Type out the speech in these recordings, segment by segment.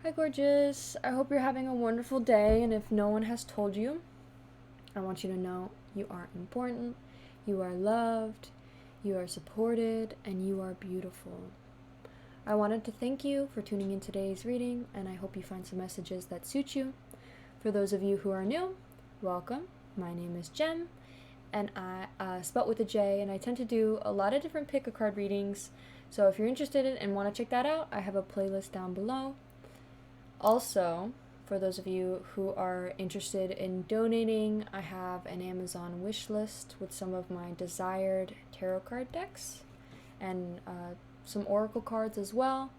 Hi, gorgeous. I hope you're having a wonderful day, and if no one has told you, I want you to know you are important, you are loved, you are supported, and you are beautiful. I wanted to thank you for tuning in today's reading, and I hope you find some messages that suit you. For those of you who are new, welcome. My name is Gem, and I spelt with a J, and I tend to do a lot of different pick-a-card readings. So if you're interested in and want to check that out, I have a playlist down below. Also, for those of you who are interested in donating, I have an Amazon wish list with some of my desired tarot card decks and some oracle cards as well.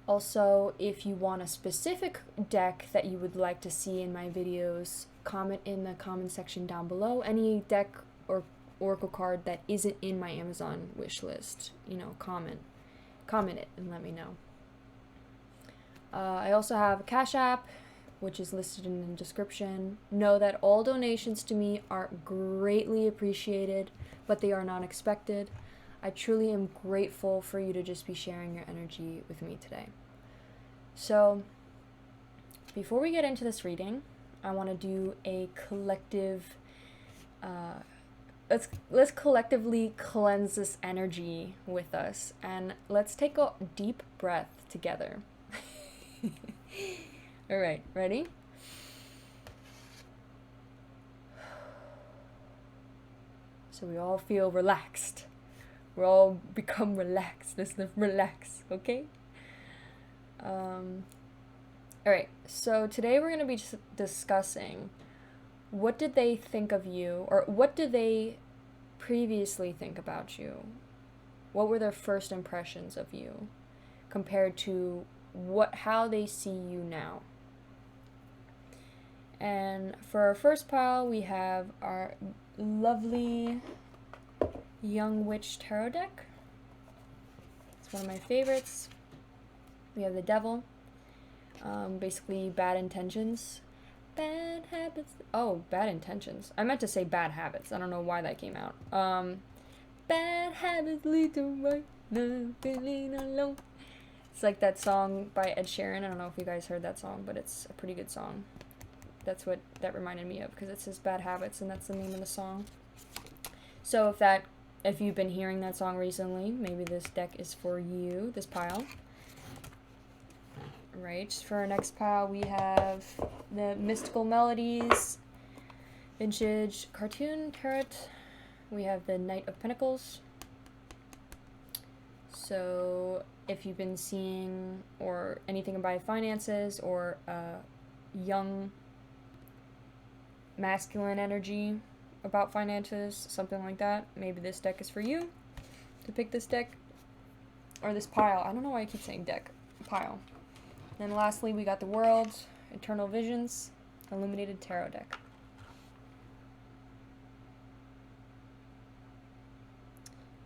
Also, if you want a specific deck that you would like to see in my videos, comment in the comment section down below. Any deck or oracle card that isn't in my Amazon wish list, comment it and let me know. I also have a Cashapp, which is listed in the description. Know that all donations to me are greatly appreciated, but they are not expected. I truly am grateful for you to just be sharing your energy with me today. So, before we get into this reading, I want to do a collective, let's collectively cleanse this energy with us, and let's take a deep breath together. All right, ready? So we all feel relaxed. We all become relaxed. Let's relax, okay? All right, so today we're going to be discussing what did they think of you, or what did they previously think about you? What were their first impressions of you compared to how they see you now? And for our first pile, we have our lovely Young Witch Tarot deck. It's one of my favorites. We have the Devil. Basically, bad intentions. Bad habits. Oh, bad intentions. I meant to say bad habits. I don't know why that came out. Bad habits lead to right now, feeling alone. It's like that song by Ed Sheeran. I don't know if you guys heard that song, but it's a pretty good song. That's what that reminded me of, because it says bad habits, and that's the name of the song. So if you've been hearing that song recently, maybe this deck is for you, this pile. Right, for our next pile, we have the Mystical Melodies Vintage Cartoon Tarot. We have the Knight of Pentacles. So if you've been seeing or anything about finances or young masculine energy about finances, something like that, maybe this deck is for you to pick this deck or this pile. I don't know why I keep saying deck, pile. Then lastly, we got the World, Eternal Visions, Illuminated Tarot deck.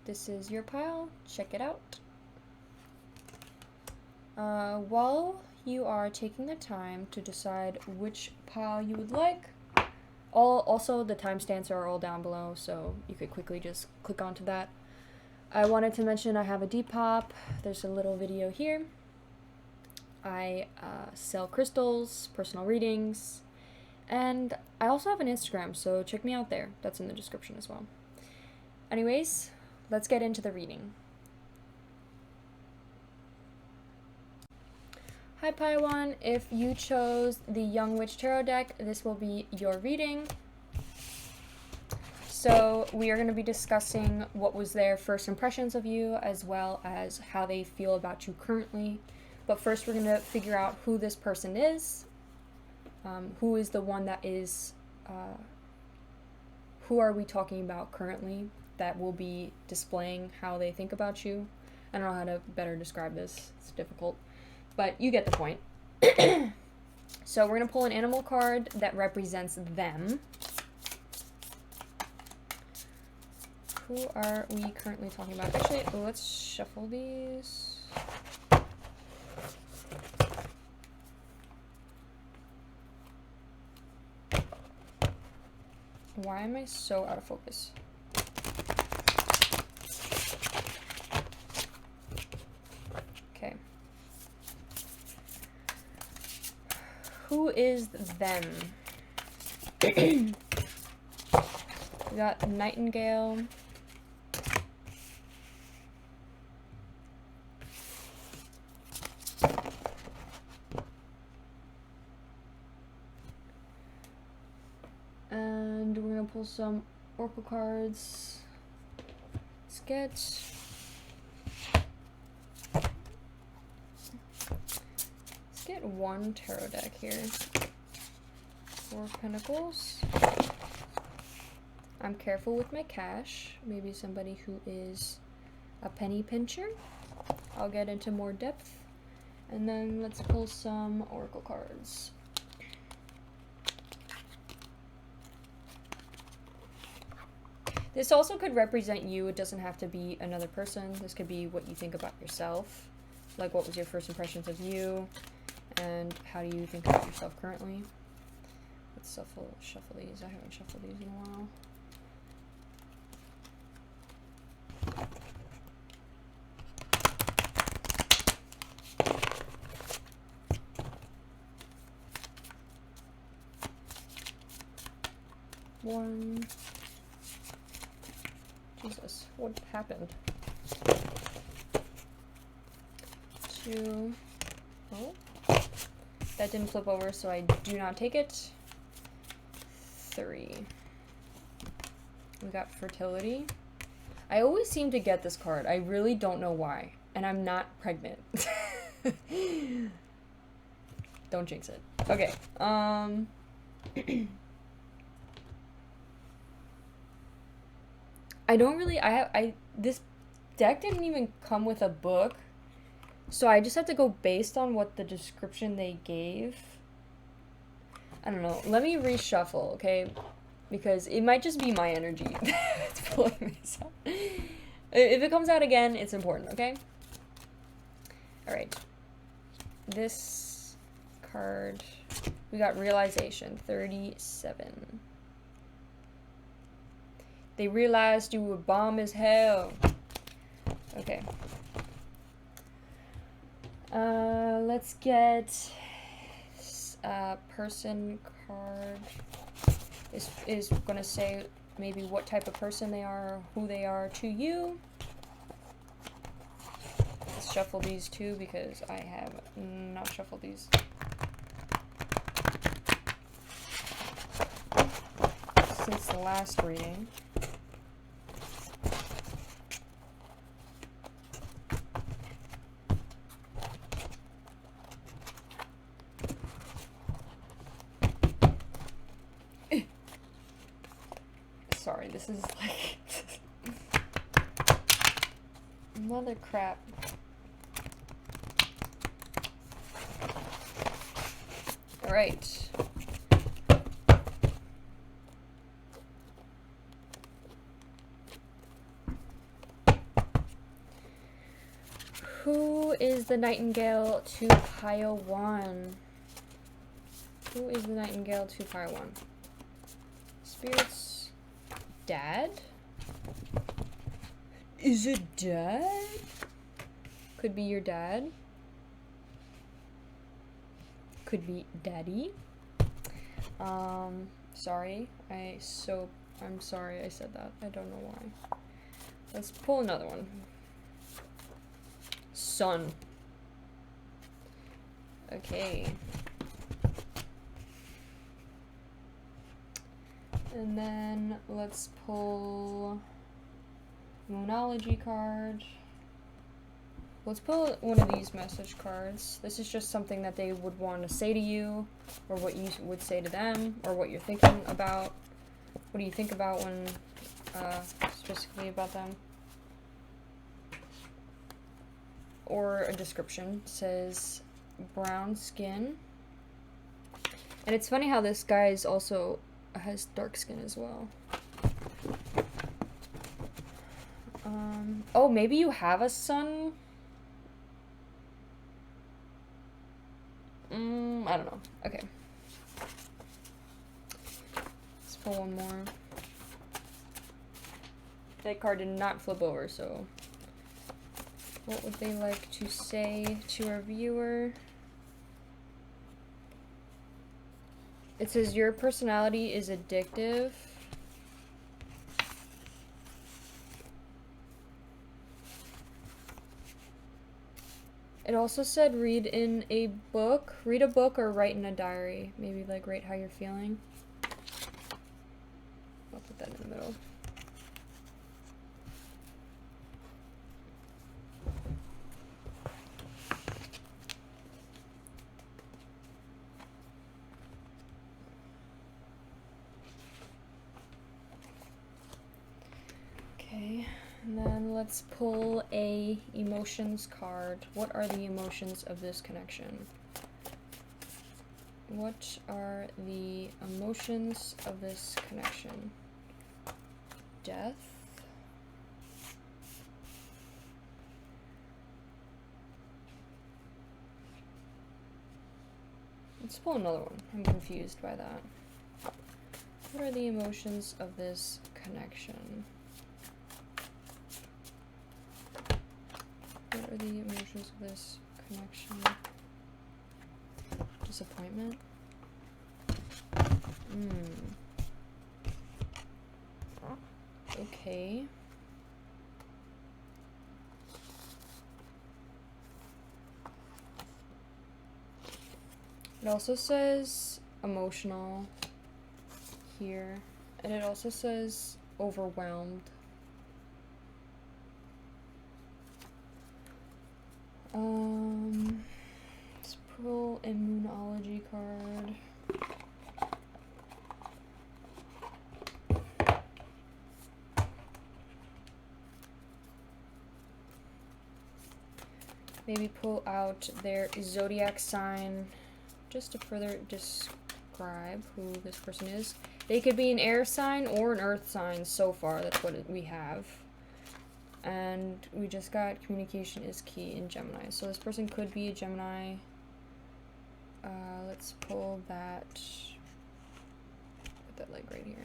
This is your pile. Check it out. While you are taking the time to decide which pile you would like, also the timestamps are all down below, so you could quickly just click onto that. I wanted to mention I have a DEPOP. There's a little video here. I sell crystals, personal readings, and I also have an Instagram, so check me out there. That's in the description as well. Anyways, let's get into the reading. Hi Paiwan, if you chose the Young Witch Tarot deck, this will be your reading. So we are going to be discussing what was their first impressions of you, as well as how they feel about you currently. But first we're going to figure out who this person is, who is the one that is, who are we talking about currently that will be displaying how they think about you. I don't know how to better describe this, it's difficult, but you get the point. So we're going to pull an animal card that represents them. Who are we currently talking about? Actually, let's shuffle these. Why am I so out of focus? Okay. Who is them? We got Nightingale. And we're gonna pull some oracle cards. Let's get one tarot deck here. 4 of Pentacles. I'm careful with my cash. Maybe somebody who is a penny pincher. I'll get into more depth. And then let's pull some oracle cards. This also could represent you. It doesn't have to be another person. This could be what you think about yourself. Like, what was your first impressions of you? And how do you think about yourself currently? Let's shuffle these. I haven't shuffled these in a while. One. Jesus, what happened? 2. Oh. That didn't flip over, so I do not take it. 3. We got fertility. I always seem to get this card. I really don't know why. And I'm not pregnant. Don't jinx it. Okay. I don't really, this deck didn't even come with a book, so I just had to go based on what the description they gave. I don't know, let me reshuffle, okay, because it might just be my energy that's pulling this out. If it comes out again, it's important, okay? Alright, this card, we got realization, 37. They realized you were bomb as hell. Okay. Let's get a person card. Is gonna say maybe what type of person they are, who they are to you. Let's shuffle these too because I have not shuffled these. Since the last reading. Sorry, this is like mother crap. All right. Who is the Nightingale to pile 1? Who is the Nightingale to pile 1? Spirits. Dad? Is it dad? Could be your dad. Could be daddy. Sorry. I'm sorry I said that. I don't know why. Let's pull another one. Son. Okay. And then let's pull Moonology card. Let's pull one of these message cards. This is just something that they would want to say to you, or what you would say to them, or what you're thinking about. What do you think about when, specifically about them? Or a description. It says brown skin. And it's funny how this guy is also has dark skin as well. Oh, maybe you have a son? I don't know. Okay. Let's pull one more. That card did not flip over, so what would they like to say to our viewer? It says your personality is addictive. It also said read a book or write in a diary. Maybe like write how you're feeling. I'll put that in the middle. Okay, and then let's pull a emotions card. What are the emotions of this connection? What are the emotions of this connection? Death. Let's pull another one. I'm confused by that. What are the emotions of this connection? What are the emotions of this connection? Disappointment. Okay. It also says emotional here, and it also says overwhelmed. Let's pull a Moonology card. Maybe pull out their zodiac sign just to further describe who this person is. They could be an air sign or an earth sign so far. That's what we have. And we just got communication is key in Gemini. So this person could be a Gemini. Let's pull that. Put that like right here.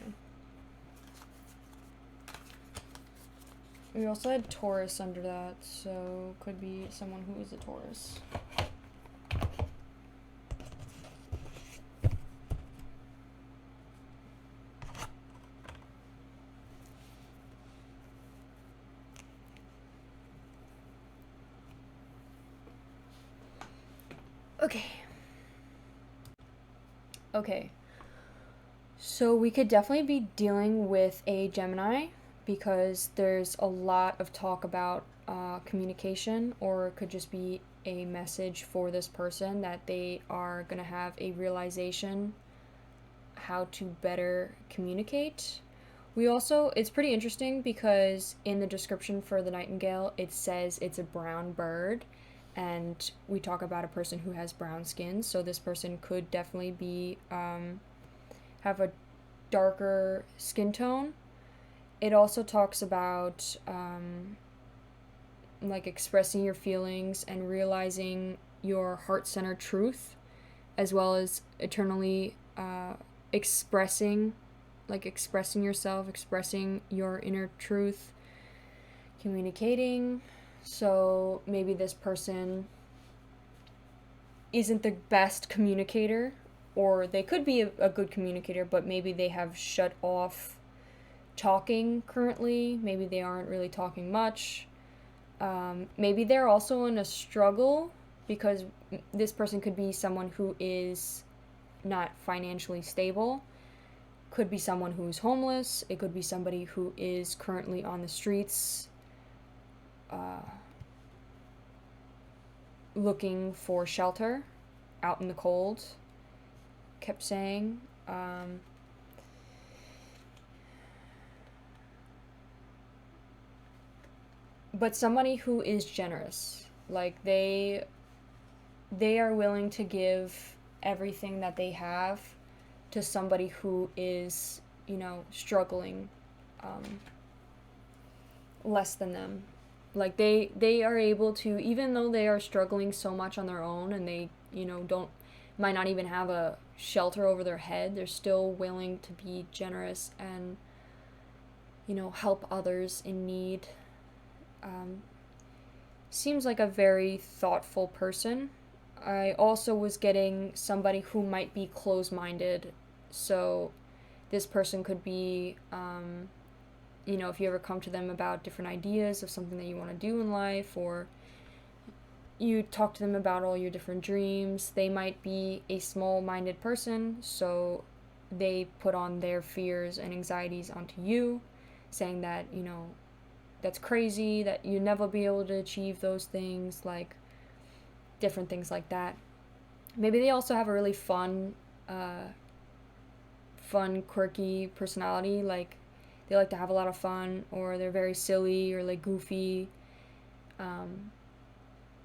We also had Taurus under that, so could be someone who is a Taurus. Okay. So we could definitely be dealing with a Gemini because there's a lot of talk about communication, or it could just be a message for this person that they are going to have a realization how to better communicate. It's pretty interesting because in the description for the nightingale, it says it's a brown bird, and we talk about a person who has brown skin, so this person could definitely be have a darker skin tone. It also talks about like expressing your feelings and realizing your heart-centered truth, as well as eternally expressing yourself, expressing your inner truth, communicating. So maybe this person isn't the best communicator, or they could be a good communicator, but maybe they have shut off talking currently. Maybe they aren't really talking much. Maybe they're also in a struggle because this person could be someone who is not financially stable. Could be someone who's homeless. It could be somebody who is currently on the streets looking for shelter out in the cold, kept saying. But somebody who is generous, like they are willing to give everything that they have to somebody who is, struggling less than them. Like they are able to, even though they are struggling so much on their own, and they might not even have a shelter over their head, they're still willing to be generous and help others in need. Seems like a very thoughtful person. I also was getting somebody who might be closed-minded So this person could be, if you ever come to them about different ideas of something that you want to do in life, or you talk to them about all your different dreams, they might be a small-minded person, so they put on their fears and anxieties onto you, saying that, that's crazy, that you never be able to achieve those things, like different things like that. Maybe they also have a really fun, quirky personality, like they like to have a lot of fun, or they're very silly or like goofy.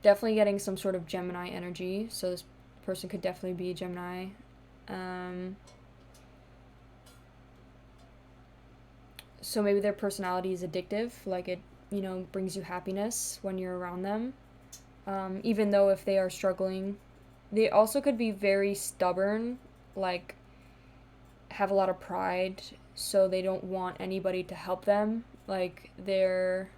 Definitely getting some sort of Gemini energy, so this person could definitely be a Gemini. So maybe their personality is addictive, like it, brings you happiness when you're around them. Even though if they are struggling, they also could be very stubborn, like have a lot of pride, so they don't want anybody to help them. Like they're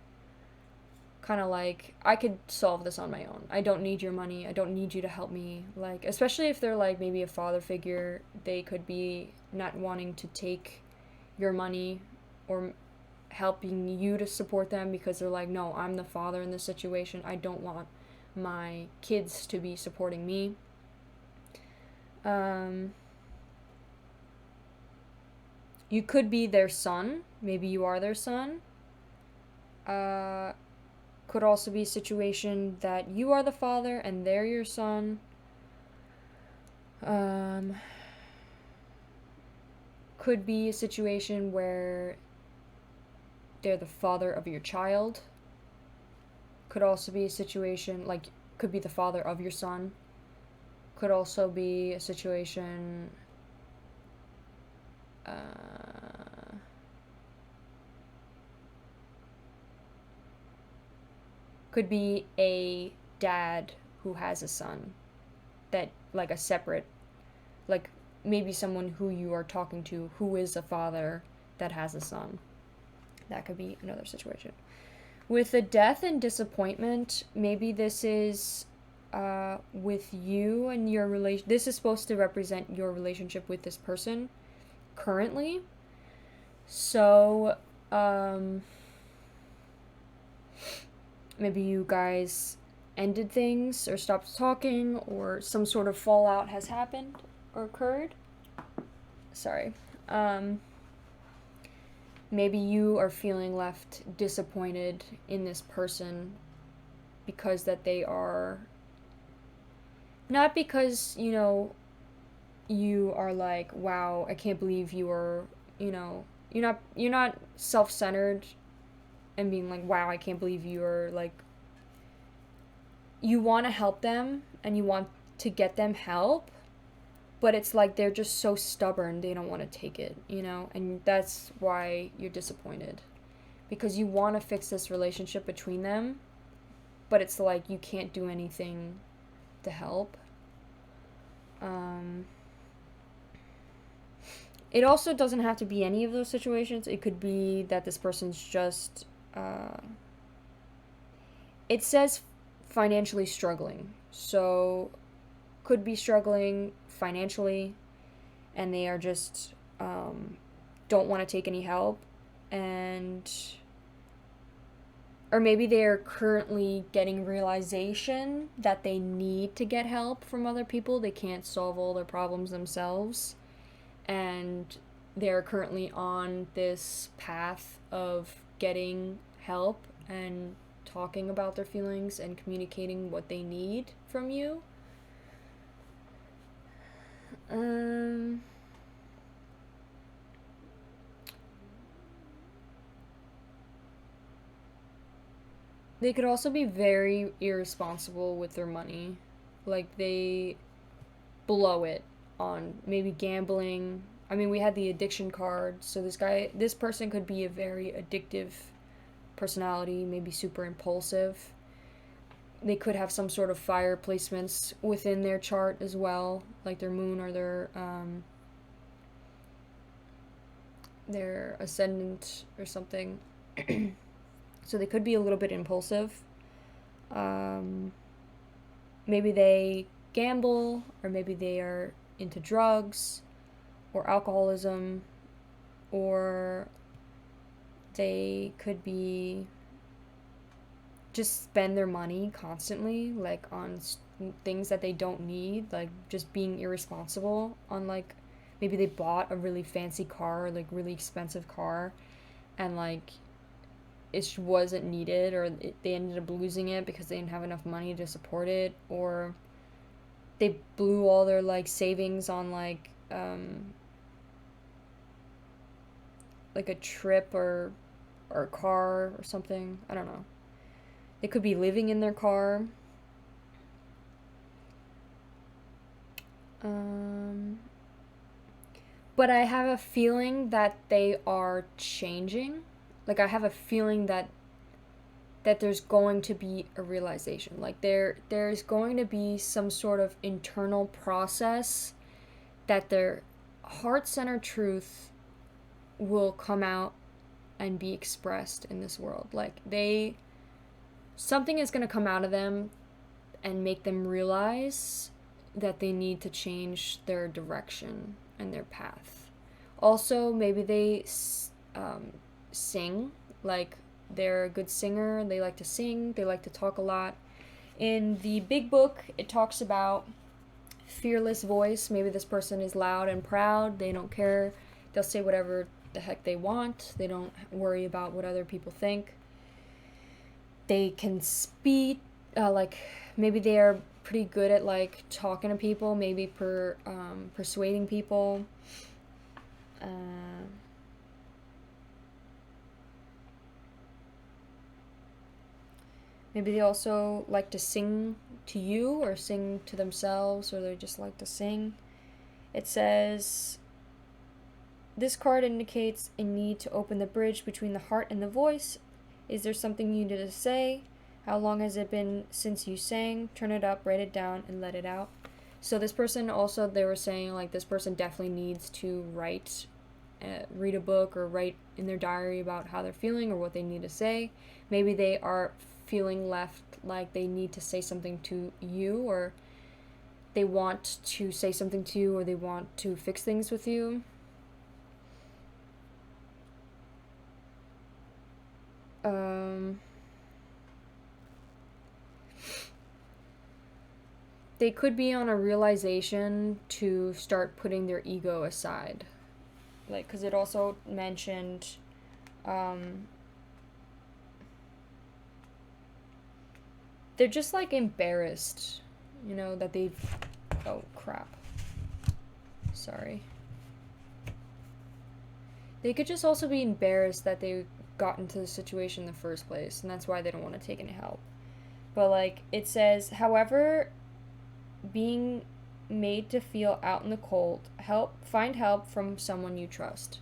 kind of like, I could solve this on my own. I don't need your money. I don't need you to help me. Like, especially if they're like maybe a father figure, they could be not wanting to take your money or helping you to support them because they're like, no, I'm the father in this situation. I don't want my kids to be supporting me. You could be their son. Maybe you are their son. Could also be a situation that you are the father and they're your son. Could be a situation where they're the father of your child. Could also be a situation, like, could be the father of your son. Could also be a situation, could be a dad who has a son that, like, a separate, like, maybe someone who you are talking to who is a father that has a son. That could be another situation. With the death and disappointment, maybe this is with you and your relation. This is supposed to represent your relationship with this person currently. So, maybe you guys ended things or stopped talking, or some sort of fallout has happened or occurred. Sorry. Maybe you are feeling left disappointed in this person because that they are, not because, you are like, wow, I can't believe you are, you're not self-centered and being like, wow, I can't believe you are, like, you want to help them and you want to get them help, but it's like they're just so stubborn, they don't want to take it, and that's why you're disappointed. Because you want to fix this relationship between them, but it's like you can't do anything to help. It also doesn't have to be any of those situations. It could be that this person's just, it says financially struggling, so could be struggling financially, and they are just don't want to take any help, or maybe they're currently getting realization that they need to get help from other people. They can't solve all their problems themselves, and they're currently on this path of getting help and talking about their feelings and communicating what they need from you. They could also be very irresponsible with their money. Like, they blow it on maybe gambling. I mean, we had the addiction card, so this person could be a very addictive personality, maybe super impulsive. They could have some sort of fire placements within their chart as well, like their moon or their ascendant or something. So they could be a little bit impulsive. Maybe they gamble, or maybe they are into drugs, or alcoholism, or they could be just spend their money constantly, like on things that they don't need, like just being irresponsible on, like, maybe they bought a really fancy car, like really expensive car, and like it wasn't needed, or they ended up losing it because they didn't have enough money to support it, or they blew all their like savings on like a trip or a car or something. I don't know. They could be living in their car. But I have a feeling that they are changing. Like, I have a feeling that there's going to be a realization. Like, there's going to be some sort of internal process that their heart center truth will come out and be expressed in this world. Like, something is going to come out of them and make them realize that they need to change their direction and their path. Also, maybe they sing, like they're a good singer, they like to sing, they like to talk a lot. In the big book, it talks about fearless voice. Maybe this person is loud and proud, they don't care, they'll say whatever the heck they want, they don't worry about what other people think. They can speak, like maybe they are pretty good at like talking to people, maybe persuading people. Maybe they also like to sing to you or sing to themselves, or they just like to sing. It says, this card indicates a need to open the bridge between the heart and the voice. Is there something you need to say? How long has it been since you sang? Turn it up, write it down, and let it out. So this person also, they were saying, like, this person definitely needs to read a book or write in their diary about how they're feeling or what they need to say. Maybe they are feeling left like they need to say something to you, or they want to say something to you, or they want to fix things with you. They could be on a realization to start putting their ego aside. Like, because it also mentioned, they're just, like, embarrassed, you know, that they've, oh, crap. Sorry. They could just also be embarrassed that they got into the situation in the first place, and that's why they don't want to take any help. But, like, it says, however, being made to feel out in the cold, find help from someone you trust.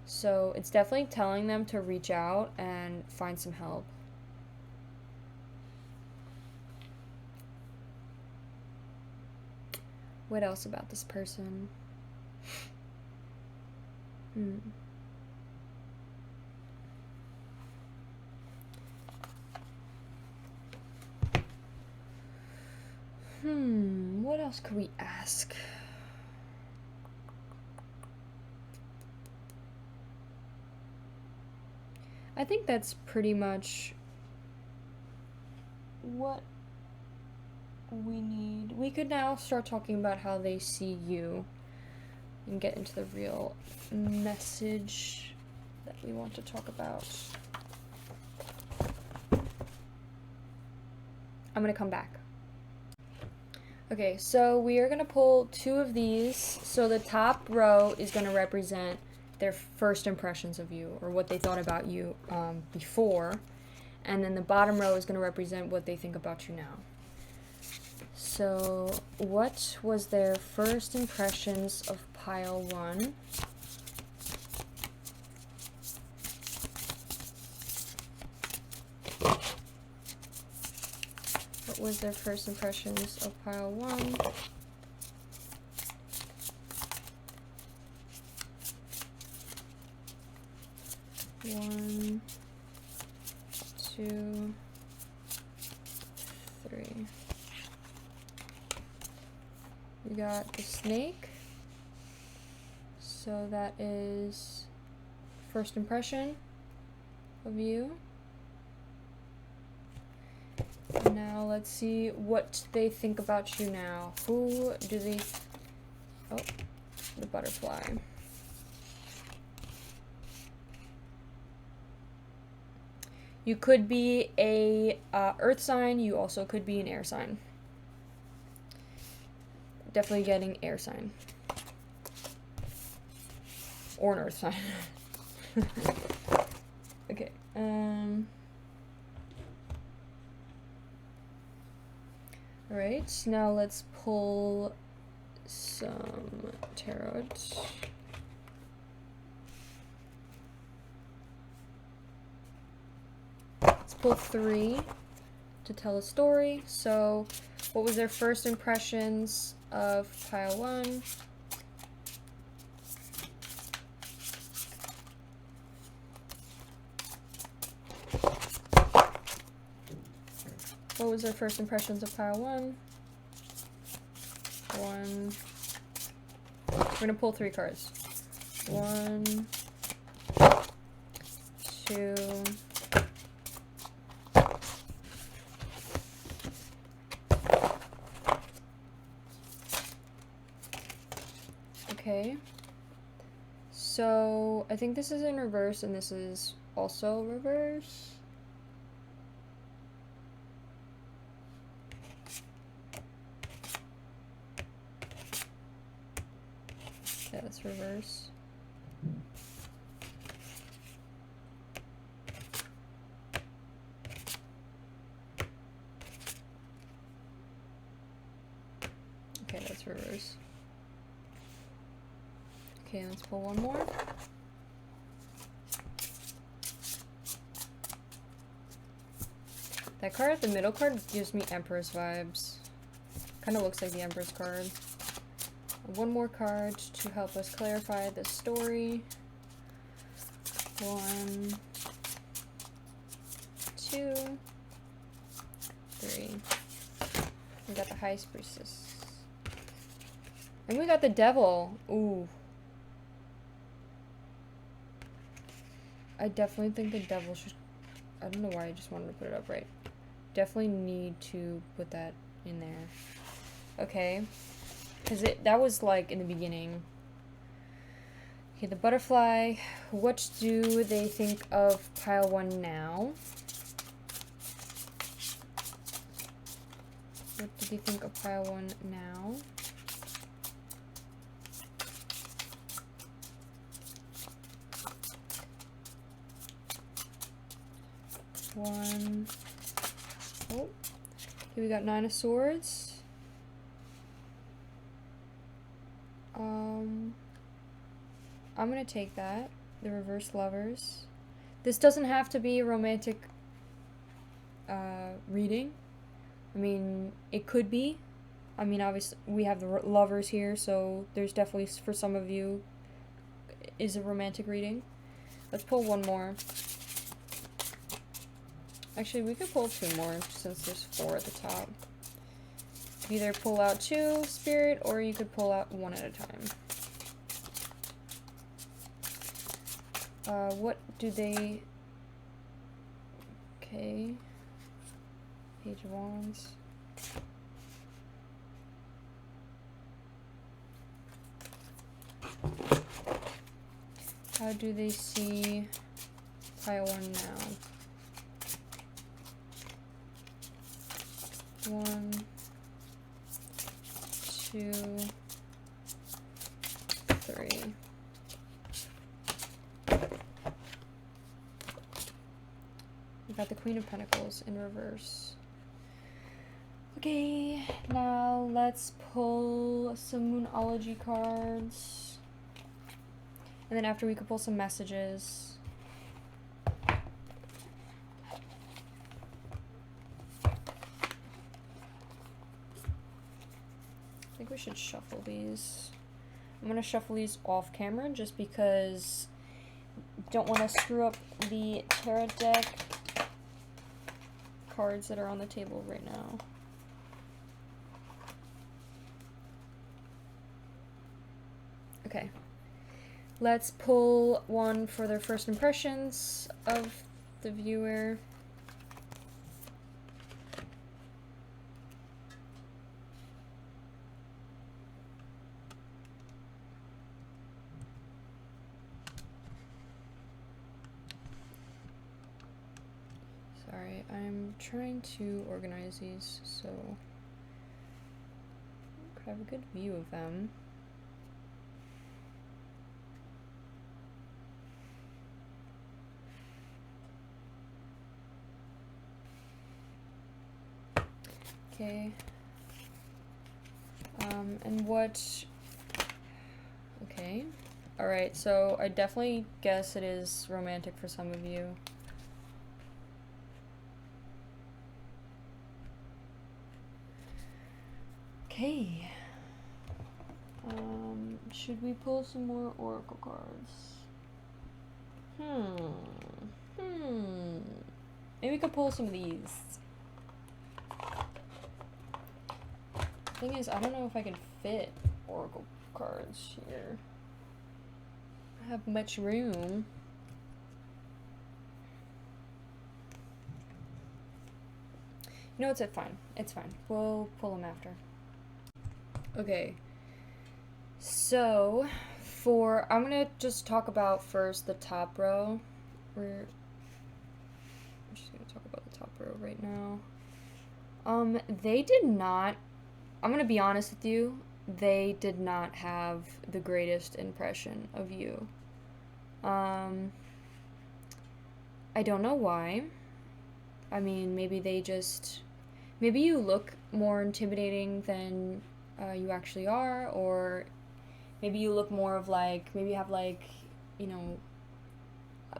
So it's definitely telling them to reach out and find some help. What else about this person? What else could we ask? I think that's pretty much what we need. We could now start talking about how they see you and get into the real message that we want to talk about. I'm gonna come back. Okay, so we are going to pull two of these. So the top row is going to represent their first impressions of you, or what they thought about you before. And then the bottom row is going to represent what they think about you now. So what was their first impressions of pile 1? What was their first impressions of pile 1? 1, 2, 3. We got the snake, So that is first impression of you. Now let's see what they think about you now. Who do they... Oh, the butterfly. You could be a earth sign. You also could be an air sign. Definitely getting air sign. Or an earth sign. Okay. Alright, now let's pull some tarot. Let's pull 3 to tell a story. So, what was their first impressions of pile 1? What was their first impressions of pile 1? 1. We're gonna pull 3 cards. 1, 2. Okay. So I think this is in reverse and this is also reverse. Yeah, that's reverse. Okay, that's reverse. Okay, let's pull one more. That card at the middle card gives me Empress vibes. Kind of looks like the Empress card. One more card to help us clarify the story. 1, 2, 3. We got the High Priestess. And we got the Devil. Ooh. I definitely think the Devil should... I don't know why I just wanted to put it up right. Definitely need to put that in there. Okay. Because that was like in the beginning. Okay, the butterfly. What do they think of pile 1 now? What do they think of pile 1 now? One. Oh. Okay, we got 9 of Swords. I'm gonna take that. The reverse lovers. This doesn't have to be a romantic reading. I mean, it could be. I mean, obviously, we have the lovers here, so there's definitely, for some of you, is a romantic reading. Let's pull one more. Actually, we could pull 2 more, since there's 4 at the top. Either pull out 2, Spirit, or you could pull out 1 at a time. What do they... Okay. Page of Wands. How do they see pile 1 now? 1, 2, 3. We got the Queen of Pentacles in reverse. Okay, now let's pull some Moonology cards. And then after we could pull some messages. I think we should shuffle these. I'm gonna shuffle these off camera just because I don't want to screw up the tarot deck cards that are on the table right now. Okay. Let's pull one for their first impressions of the viewer. Sorry, I'm trying to organize these so I could have a good view of them. Okay. And what... Okay. Alright, so I definitely guess it is romantic for some of you. Okay. Should we pull some more oracle cards? Maybe we could pull some of these. Thing is, I don't know if I can fit oracle cards here. I have much room. You know, it's fine. It's fine. We'll pull them after. Okay. So, I'm gonna just talk about first the top row. I'm just gonna talk about the top row right now. They did not, I'm gonna be honest with you, they did not have the greatest impression of you. I don't know why. I mean, maybe you look more intimidating than you actually are, or maybe you look more of maybe you have a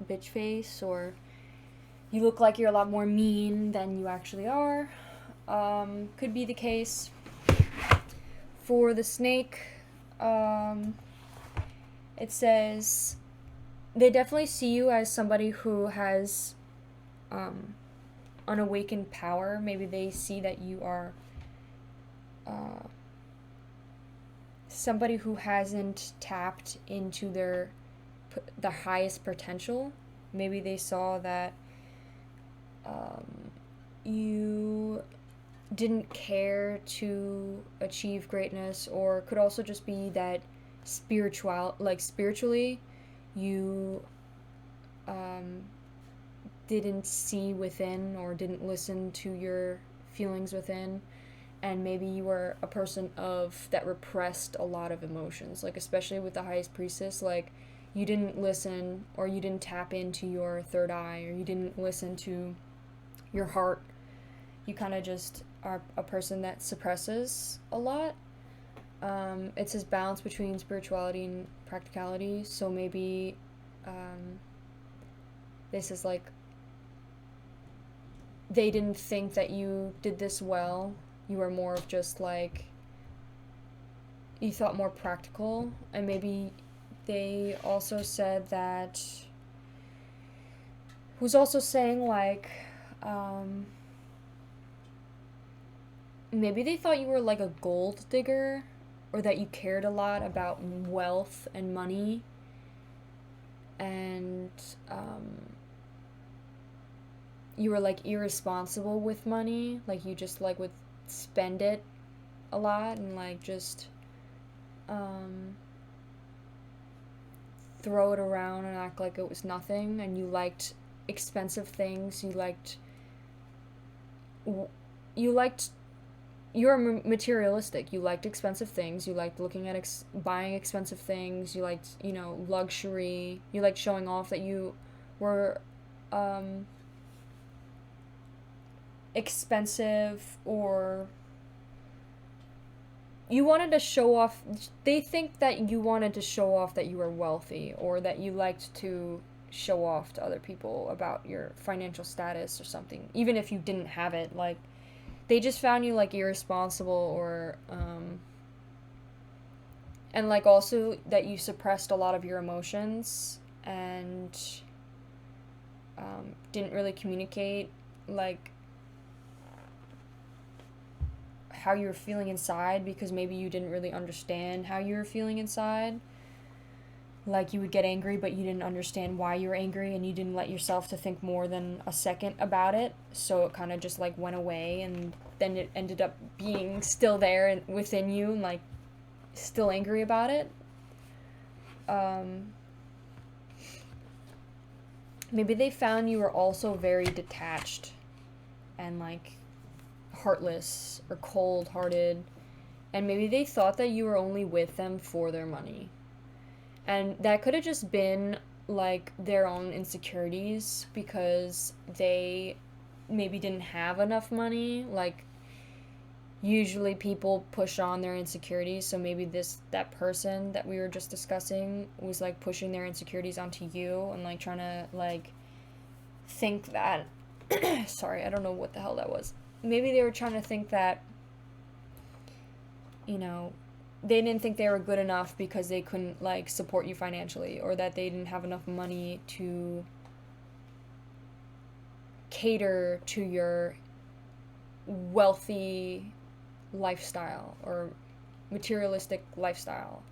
bitch face, or you look like you're a lot more mean than you actually are. Could be the case. For the snake, it says they definitely see you as somebody who has unawakened power. Maybe they see that you are somebody who hasn't tapped into the highest potential. Maybe they saw that you didn't care to achieve greatness, or could also just be that spiritually you didn't see within, or didn't listen to your feelings within, and maybe you were a person that repressed a lot of emotions, especially with the highest priestess, you didn't listen, or you didn't tap into your third eye, or you didn't listen to your heart. You kind of just are a person that suppresses a lot. It's this balance between spirituality and practicality, so maybe this is they didn't think that you did this well. You were more of just you thought more practical, and maybe they also said that, who's also saying maybe they thought you were a gold digger, or that you cared a lot about wealth and money, and you were irresponsible with money, you just would spend it a lot, and just throw it around and act like it was nothing. And you liked expensive things. You were materialistic. You liked expensive things. You liked looking at buying expensive things. You liked, luxury. You liked showing off that you were expensive, or you wanted to show off. They think that you wanted to show off that you were wealthy, or that you liked to show off to other people about your financial status or something, even if you didn't have it. They just found you irresponsible, or and also that you suppressed a lot of your emotions, and didn't really communicate how you were feeling inside, because maybe you didn't really understand how you were feeling inside. like you would get angry but you didn't understand why you were angry, and you didn't let yourself to think more than a second about it, so it kind of just like went away, and then it ended up being still there and within you, and like still angry about it. Maybe they found you were also very detached and like heartless or cold-hearted, and maybe they thought that you were only with them for their money. And that could have just been like their own insecurities, because they maybe didn't have enough money. Like usually people push on their insecurities, so maybe that person that we were just discussing was like pushing their insecurities onto you and like trying to like think that sorry, I don't know what the hell that was. Maybe they were trying to think that, you know, they didn't think they were good enough because they couldn't like support you financially, or that they didn't have enough money to cater to your wealthy lifestyle or materialistic lifestyle.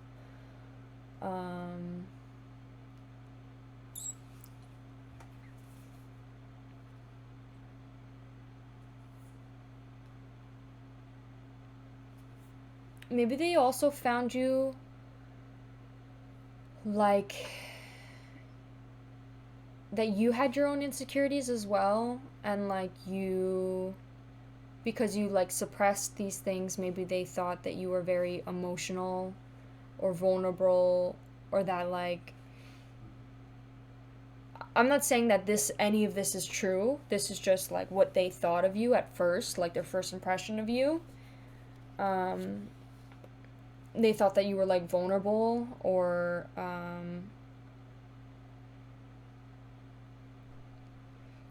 Maybe they also found you like that you had your own insecurities as well, and like you, because you like suppressed these things, maybe they thought that you were very emotional or vulnerable, or that like, I'm not saying that any of this is true. This is just like what they thought of you at first, like their first impression of you. They thought that you were like vulnerable, or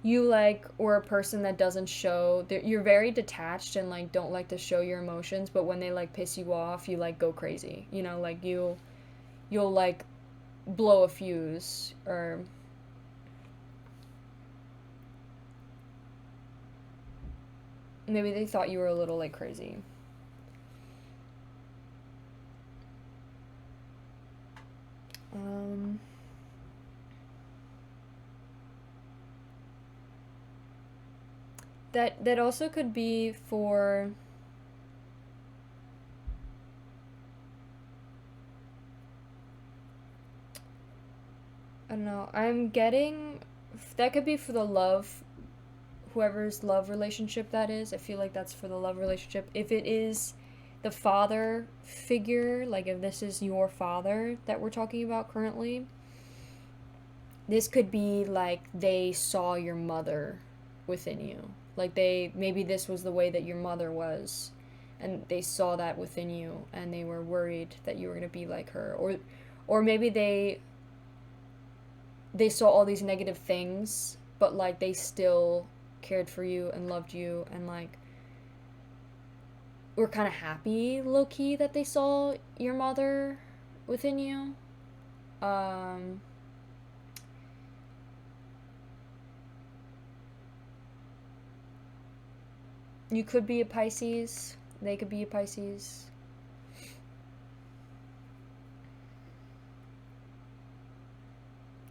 you like were a person that doesn't show that you're very detached and like don't like to show your emotions, but when they like piss you off, you like go crazy, you know, like you'll like blow a fuse, or maybe they thought you were a little like crazy. That also could be for I don't know. I'm getting that could be for the love, whoever's love relationship that is. I feel like that's for the love relationship. If it is the father figure, like if this is your father that we're talking about currently, this could be like they saw your mother within you. Like maybe this was the way that your mother was, and they saw that within you, and they were worried that you were going to be like her, or maybe they saw all these negative things, but like they still cared for you and loved you, and like were kind of happy low key that they saw your mother within you. You could be a Pisces. They could be a Pisces.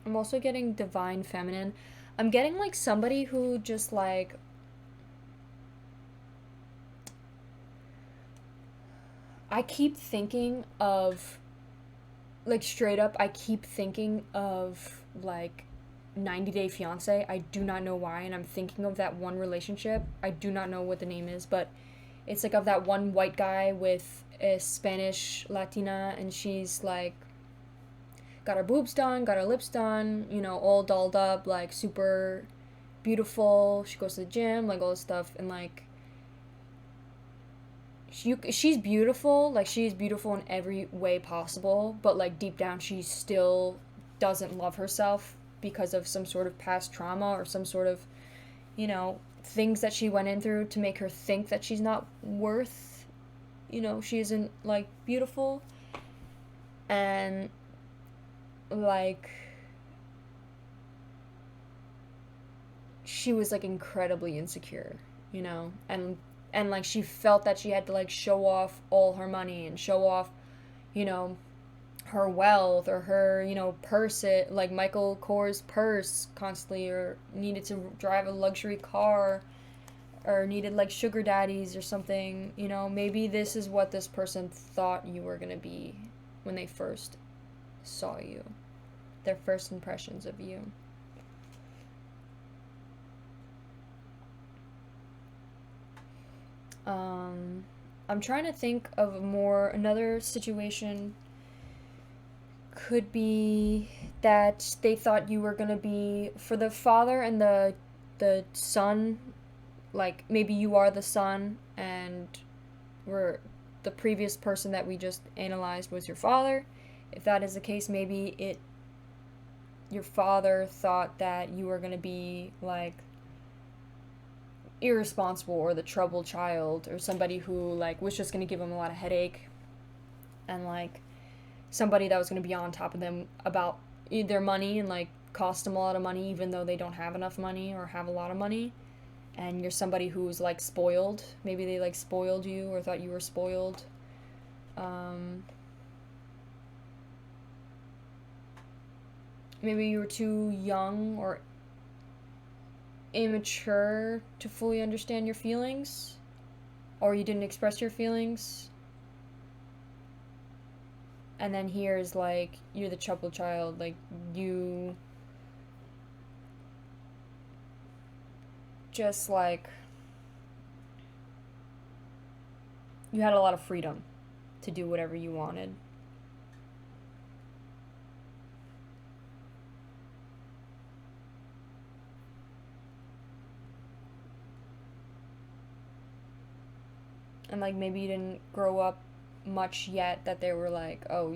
I'm also getting divine feminine. I'm getting like somebody who just like I keep thinking of like straight up I keep thinking of like 90 Day Fiance. I do not know why, and I'm thinking of that one relationship. I do not know what the name is, but it's like of that one white guy with a Spanish Latina, and she's like got her boobs done, got her lips done, you know, all dolled up, like super beautiful. She goes to the gym, like all this stuff, and like she's beautiful, like she's beautiful in every way possible, but like deep down she still doesn't love herself because of some sort of past trauma or some sort of, you know, things that she went in through to make her think that she's not worth, you know, she isn't like beautiful. And like she was like incredibly insecure, you know, and like she felt that she had to like show off all her money and show off, you know, her wealth or her, purse, like Michael Kors purse constantly, or needed to drive a luxury car, or needed like sugar daddies or something. Maybe this is what this person thought you were going to be when they first saw you, their first impressions of you. I'm trying to think of another situation. Could be that they thought you were going to be, for the father and the son, like maybe you are the son and the previous person that we just analyzed was your father. If that is the case, maybe your father thought that you were going to be like irresponsible or the troubled child, or somebody who like was just going to give him a lot of headache, and like somebody that was going to be on top of them about their money and like cost them a lot of money even though they don't have enough money or have a lot of money. And you're somebody who's like spoiled. Maybe they like spoiled you or thought you were spoiled. Maybe you were too young or immature to fully understand your feelings, or you didn't express your feelings. And then here's like you're the troubled child, like you just like you had a lot of freedom to do whatever you wanted. And like maybe you didn't grow up much yet, that they were like, oh,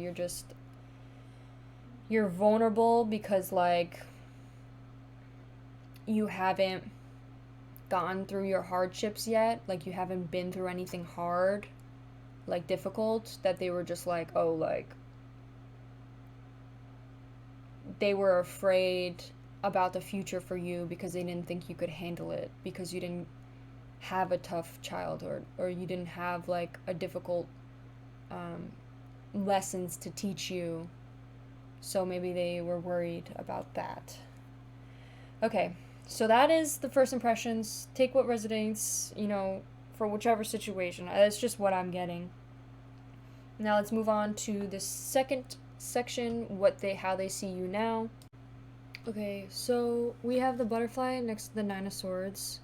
you're vulnerable because like you haven't gone through your hardships yet, like you haven't been through anything hard, like difficult, that they were just like, oh, like they were afraid about the future for you because they didn't think you could handle it, because you didn't have a tough childhood, or you didn't have like a difficult lessons to teach you. So maybe they were worried about that. Okay, so that is the first impressions. Take what resonates, for whichever situation. That's just what I'm getting. Now let's move on to the second section, how they see you now. Okay, so we have the butterfly next to the Nine of Swords.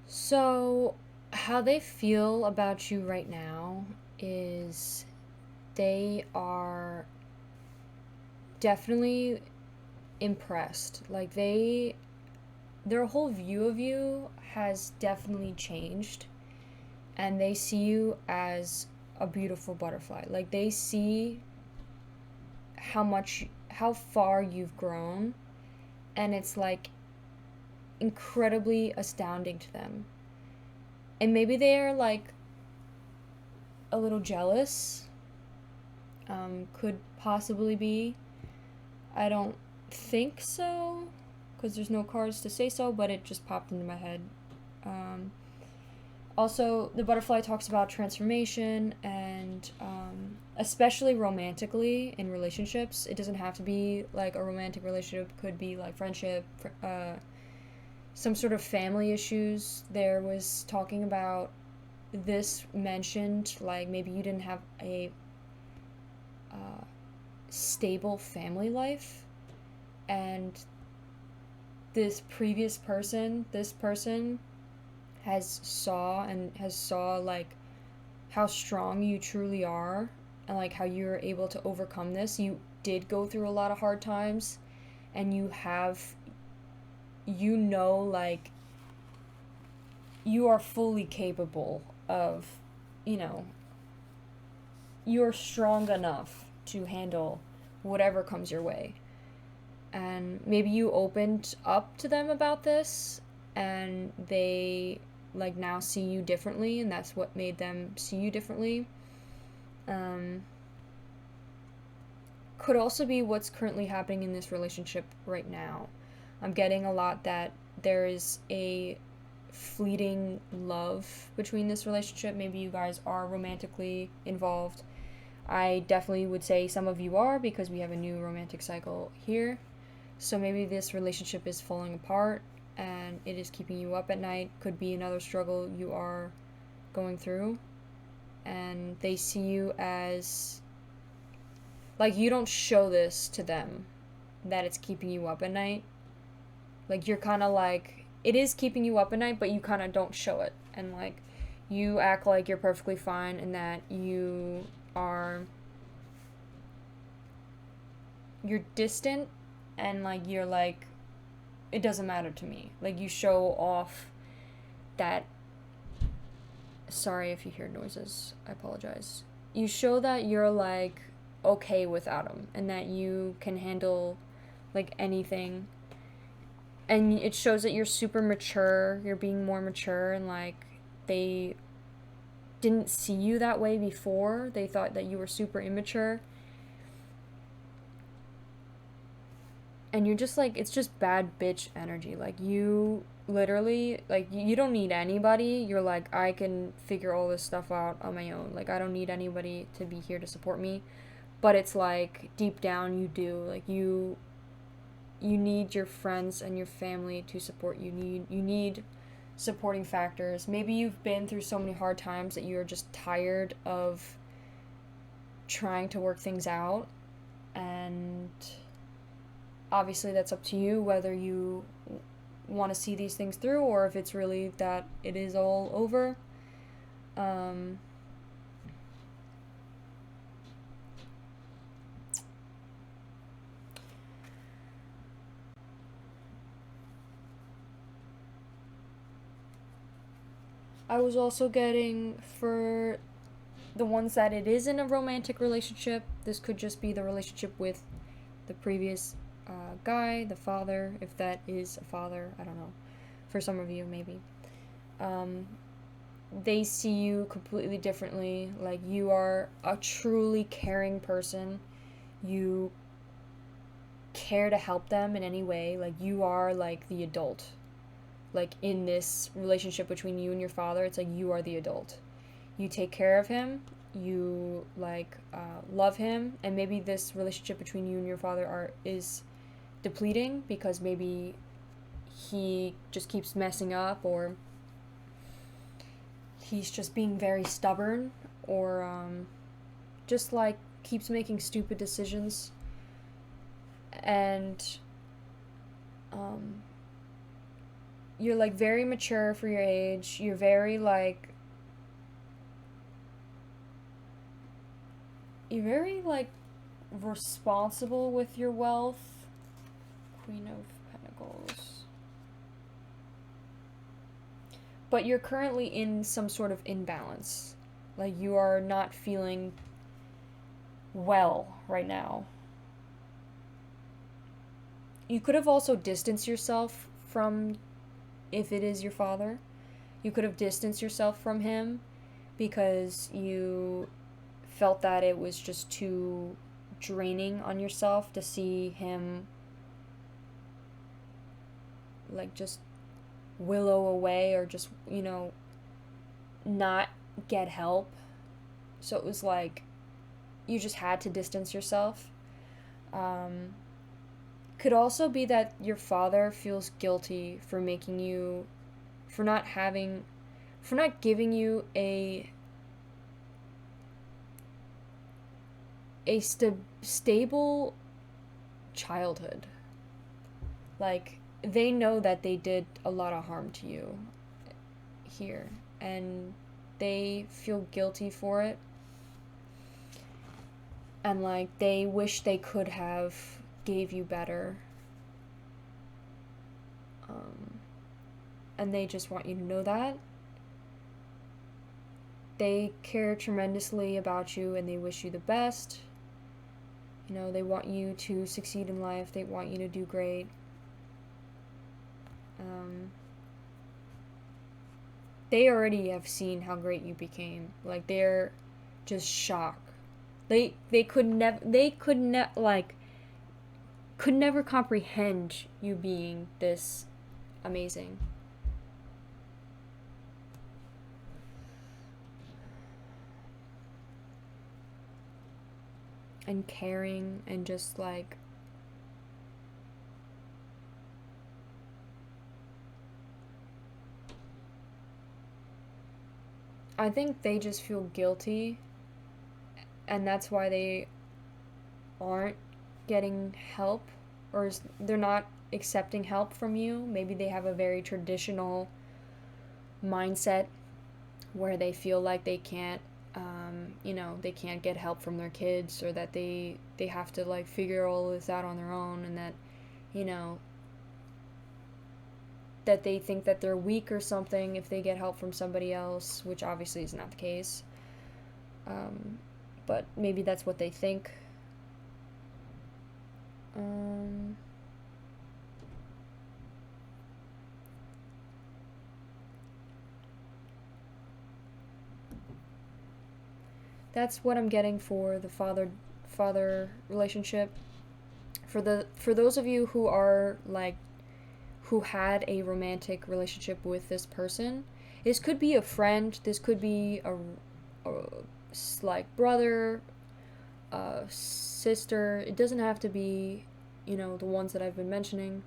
So how they feel about you right now is they are definitely impressed. Like their whole view of you has definitely changed, and they see you as a beautiful butterfly. Like they see how far you've grown, and it's like incredibly astounding to them. And maybe they're like a little jealous. Could possibly be. I don't think so, because there's no cards to say so, but it just popped into my head. Also, the butterfly talks about transformation, and especially romantically in relationships. It doesn't have to be like a romantic relationship. It could be like friendship, some sort of family issues. There was talking about this mentioned, like maybe you didn't have a stable family life, and this person has saw like how strong you truly are, and like how you're able to overcome this. You did go through a lot of hard times, and like you are fully capable of, you're strong enough to handle whatever comes your way. And maybe you opened up to them about this, and they like now see you differently, and that's what made them see you differently. Could also be what's currently happening in this relationship right now. I'm getting a lot that there is a fleeting love between this relationship. Maybe you guys are romantically involved. I definitely would say some of you are, because we have a new romantic cycle here. So maybe this relationship is falling apart and it is keeping you up at night. Could be another struggle you are going through. And they see you as, like, you don't show this to them, that it's keeping you up at night. Like, you're kind of like, it is keeping you up at night, but you kind of don't show it. And, like, you act like you're perfectly fine and that you're distant, and, like, you're like, it doesn't matter to me. Like, you show off that, sorry if you hear noises, I apologize. You show that you're, like, okay without him, and that you can handle, like, anything. And it shows that you're super mature, you're being more mature, and, like, they didn't see you that way before. They thought that you were super immature. And you're just, like, it's just bad bitch energy. Like, you literally, like, you don't need anybody. You're like, I can figure all this stuff out on my own. Like, I don't need anybody to be here to support me. But it's like, deep down, you do. Like, you need your friends and your family to support you. You need supporting factors. Maybe you've been through so many hard times that you're just tired of trying to work things out. And obviously that's up to you whether you want to see these things through, or if it's really that it is all over. I was also getting, for the ones that it is in a romantic relationship, this could just be the relationship with the previous guy, the father, if that is a father, I don't know. For some of you, maybe. They see you completely differently. Like, you are a truly caring person. You care to help them in any way. Like, you are, like, the adult. Like, in this relationship between you and your father, it's like you are the adult. You take care of him, you, like, love him, and maybe this relationship between you and your father is depleting because maybe he just keeps messing up, or he's just being very stubborn, or just, like, keeps making stupid decisions. And you're, like, very mature for your age. You're very, like, responsible with your wealth. Queen of Pentacles. But you're currently in some sort of imbalance. Like, you are not feeling well right now. You could have also distanced yourself from, if it is your father, you could have distanced yourself from him because you felt that it was just too draining on yourself to see him, like, just willow away, or just, not get help. So it was like you just had to distance yourself. Could also be that your father feels guilty for not giving you a stable childhood. Like, they know that they did a lot of harm to you here, and they feel guilty for it. And, like, they wish they could have gave you better. And they just want you to know that. They care tremendously about you, and they wish you the best. They want you to succeed in life. They want you to do great. They already have seen how great you became. Like, they're just shocked. They could never comprehend you being this amazing. and caring and just like I think they just feel guilty, and that's why they aren't getting help, or they're not accepting help from you. Maybe they have a very traditional mindset where they feel like they can't they can't get help from their kids, or that they have to like figure all this out on their own, and that you know that they think that they're weak or something if they get help from somebody else, which obviously is not the case. But maybe that's what they think. That's what I'm getting for the father relationship. For those of you who are like who had a romantic relationship with this person, this could be a friend, this could be a like brother, sister. It doesn't have to be, the ones that I've been mentioning.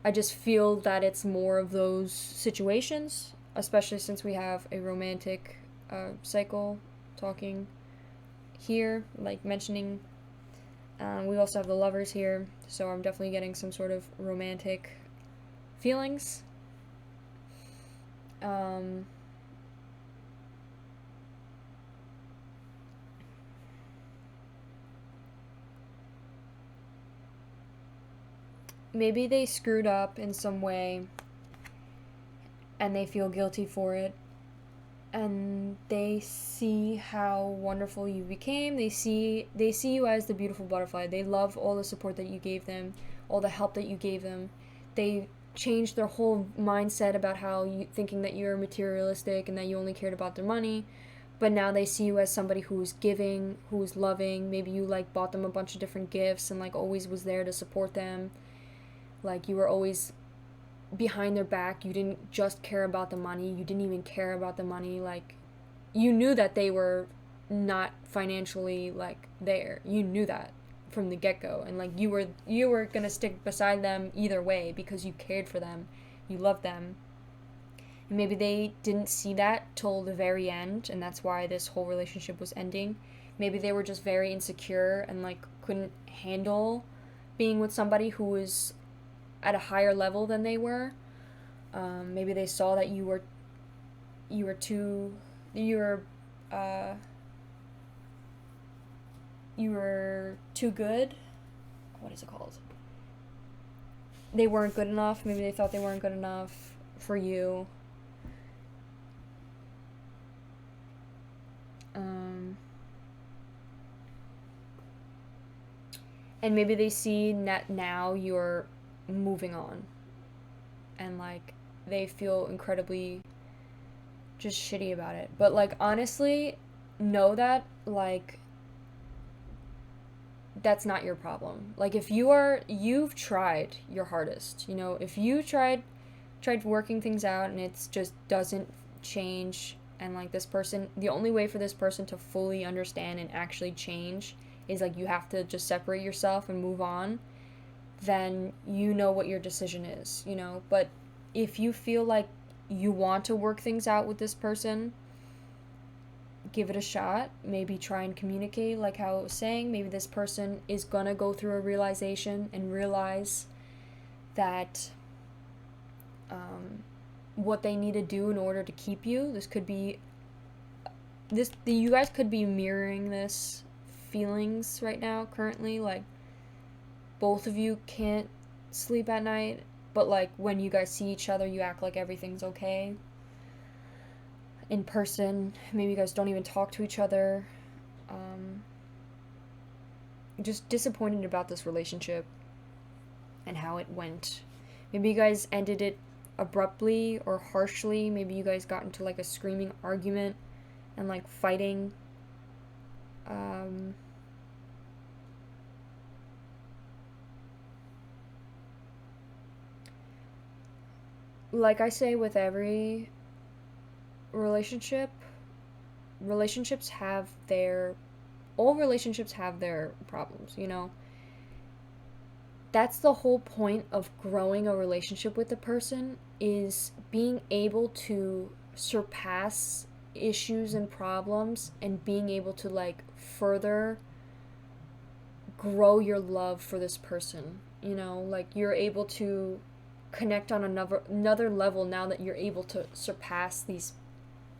I just feel that it's more of those situations, especially since we have a romantic cycle talking here, like mentioning. We also have the lovers here, so I'm definitely getting some sort of romantic feelings. Maybe they screwed up in some way and they feel guilty for it, and they see how wonderful you became. They see you as the beautiful butterfly. They love all the support that you gave them, all the help that you gave them. They changed their whole mindset about how you thinking that you're materialistic and that you only cared about their money. But now they see you as somebody who's giving, who's loving. Maybe you like bought them a bunch of different gifts and like always was there to support them. Like you were always behind their back. You didn't just care about the money. You didn't even care about the money. Like you knew that they were not financially like there. You knew that from the get-go, and like you were going to stick beside them either way because you cared for them. You loved them. And maybe they didn't see that till the very end, and that's why this whole relationship was ending. Maybe they were just very insecure and like couldn't handle being with somebody who was at a higher level than they were. Maybe they saw that you were too good. What is it called? They weren't good enough. Maybe they thought they weren't good enough for you. And maybe they see that now you're moving on, and like they feel incredibly just shitty about it. But like honestly, know that like that's not your problem. Like if you've tried your hardest, if you tried working things out and it's just doesn't change, and like this person, the only way for this person to fully understand and actually change is like you have to just separate yourself and move on, then you know what your decision is, But if you feel like you want to work things out with this person, give it a shot. Maybe try and communicate, like how I was saying. Maybe this person is gonna go through a realization and realize that what they need to do in order to keep you. You guys could be mirroring this feelings right now currently, like both of you can't sleep at night, but like when you guys see each other you act like everything's okay. In person, maybe you guys don't even talk to each other. Just disappointed about this relationship and how it went. Maybe you guys ended it abruptly or harshly. Maybe you guys got into like a screaming argument and like fighting. Like I say with every relationships have their all relationships have their problems, you know. That's the whole point of growing a relationship with a person, is being able to surpass issues and problems and being able to like further grow your love for this person, you know, like you're able to connect on another level now that you're able to surpass these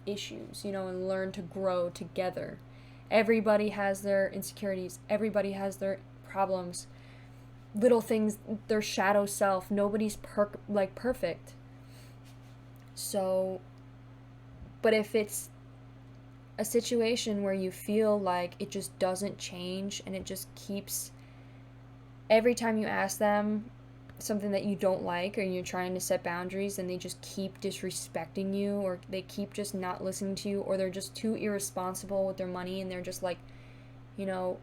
issues, you know, and learn to grow together. Everybody has their insecurities, everybody has their problems, little things, their shadow self. Nobody's perfect. So, but if it's a situation where you feel like it just doesn't change and it just keeps, every time you ask them something that you don't like or you're trying to set boundaries and they just keep disrespecting you, or they keep just not listening to you, or they're just too irresponsible with their money and they're just like, you know,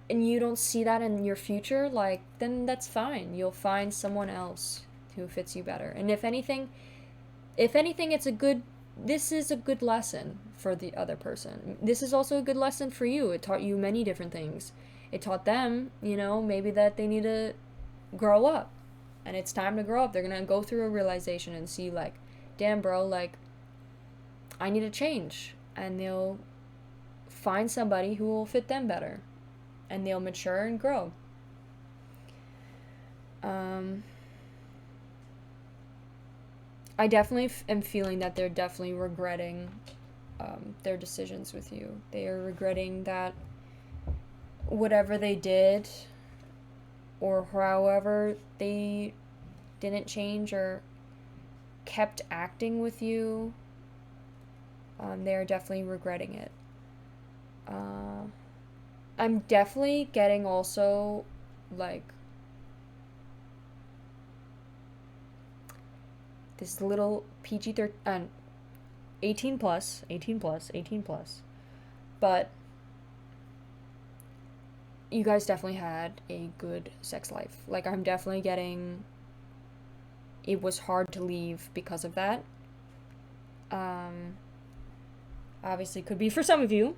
and you don't see that in your future, like, then that's fine. You'll find someone else who fits you better. And if anything, this is a good lesson for the other person. This is also a good lesson for you. It taught you many different things. It taught them, you know, maybe that they need to grow up. And it's time to grow up. They're going to go through a realization and see, like, damn, bro, like, I need to change. And they'll find somebody who will fit them better. And they'll mature and grow. I definitely am feeling that they're definitely regretting their decisions with you. They are regretting that whatever they did, or however they didn't change or kept acting with you, they are definitely regretting it. I'm definitely getting also, like, this little PG-13, 18 plus, but you guys definitely had a good sex life. Like, I'm definitely getting, it was hard to leave because of that. Obviously could be for some of you.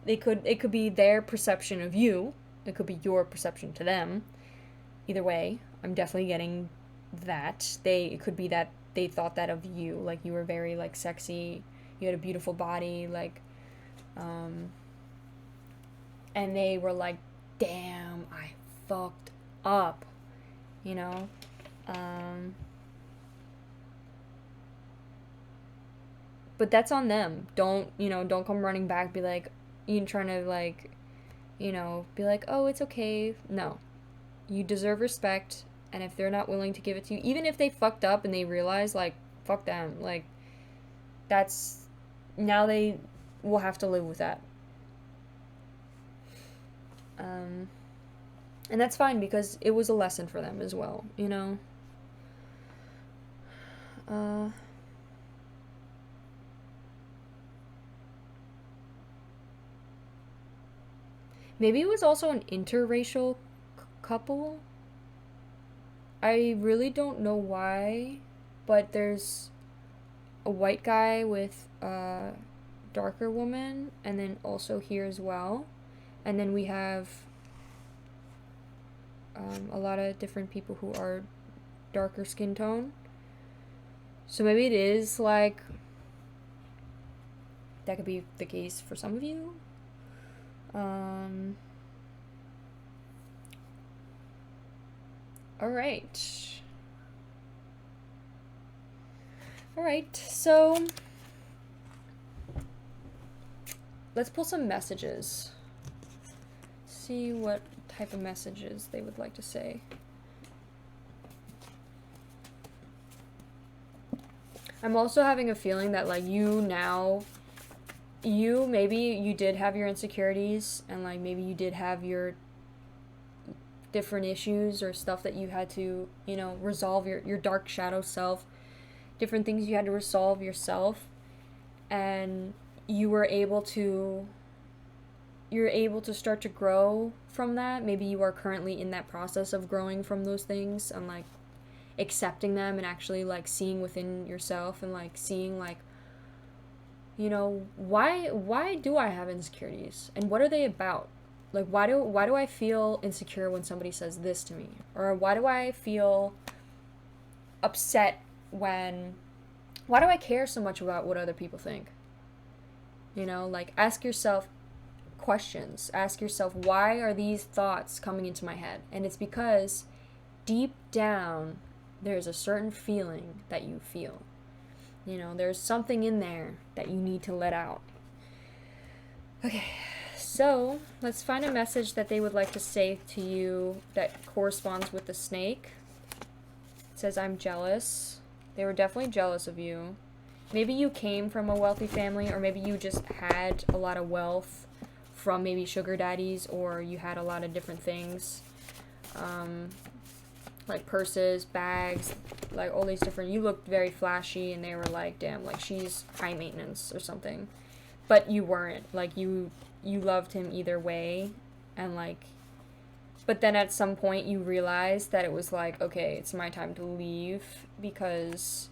It could be their perception of you. It could be your perception to them. Either way, I'm definitely getting that. It could be that they thought that of you, like you were very like sexy, you had a beautiful body, like and they were like, damn, I fucked up, you know. But that's on them. Don't come running back, be like, you trying to like, be like, oh, it's okay. No, you deserve respect. And if they're not willing to give it to you, even if they fucked up and they realize, like, fuck them, like, that's, now they will have to live with that. And that's fine, because it was a lesson for them as well, you know? Maybe it was also an interracial couple. I really don't know why, but there's a white guy with a darker woman, and then also here as well. And then we have a lot of different people who are darker skin tone. So maybe it is like, that could be the case for some of you. Alright, so let's pull some messages. See what type of messages they would like to say. I'm also having a feeling that, like, maybe you did have your insecurities, and, like, maybe you did have your different issues or stuff that you had to, resolve, your dark shadow self, different things you had to resolve yourself, and you're able to start to grow from that. Maybe you are currently in that process of growing from those things and, like, accepting them and actually, like, seeing within yourself and, like, seeing, like, You know, why do I have insecurities? And what are they about? Like, why do I feel insecure when somebody says this to me? Or why do I feel upset when, why do I care so much about what other people think? You know, like, ask yourself questions. Ask yourself, why are these thoughts coming into my head? And it's because deep down there's a certain feeling that you feel. You know, there's something in there that you need to let out. Okay, so let's find a message that they would like to say to you that corresponds with the snake. It says, I'm jealous. They were definitely jealous of you. Maybe you came from a wealthy family, or maybe you just had a lot of wealth from maybe sugar daddies, or you had a lot of different things. Like purses, bags, like all these different, you looked very flashy, and they were like, damn, like she's high maintenance or something. But you weren't. Like, you loved him either way, and like, but then at some point you realized that it was like, okay, it's my time to leave, because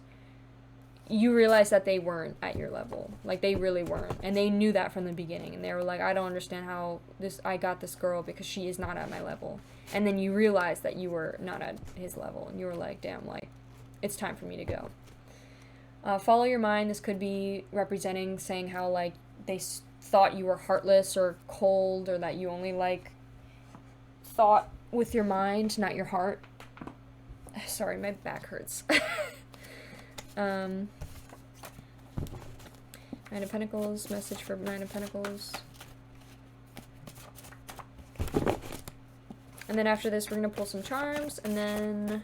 you realize that they weren't at your level. Like, they really weren't. And they knew that from the beginning. And they were like, I don't understand how I got this girl, because she is not at my level. And then you realize that you were not at his level. And you were like, damn, like, it's time for me to go. Follow your mind. This could be representing, saying how, like, they thought you were heartless or cold, or that you only, like, thought with your mind, not your heart. Sorry, my back hurts. Nine of Pentacles, message for Nine of Pentacles. And then after this, we're going to pull some charms, and then,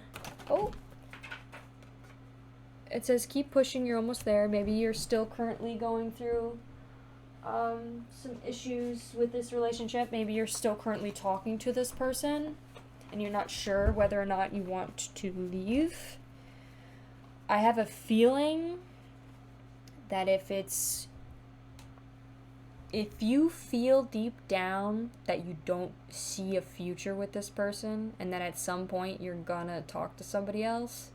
it says, keep pushing, you're almost there. Maybe you're still currently going through some issues with this relationship. Maybe you're still currently talking to this person, and you're not sure whether or not you want to leave. I have a feeling that if you feel deep down that you don't see a future with this person, and that at some point you're gonna talk to somebody else,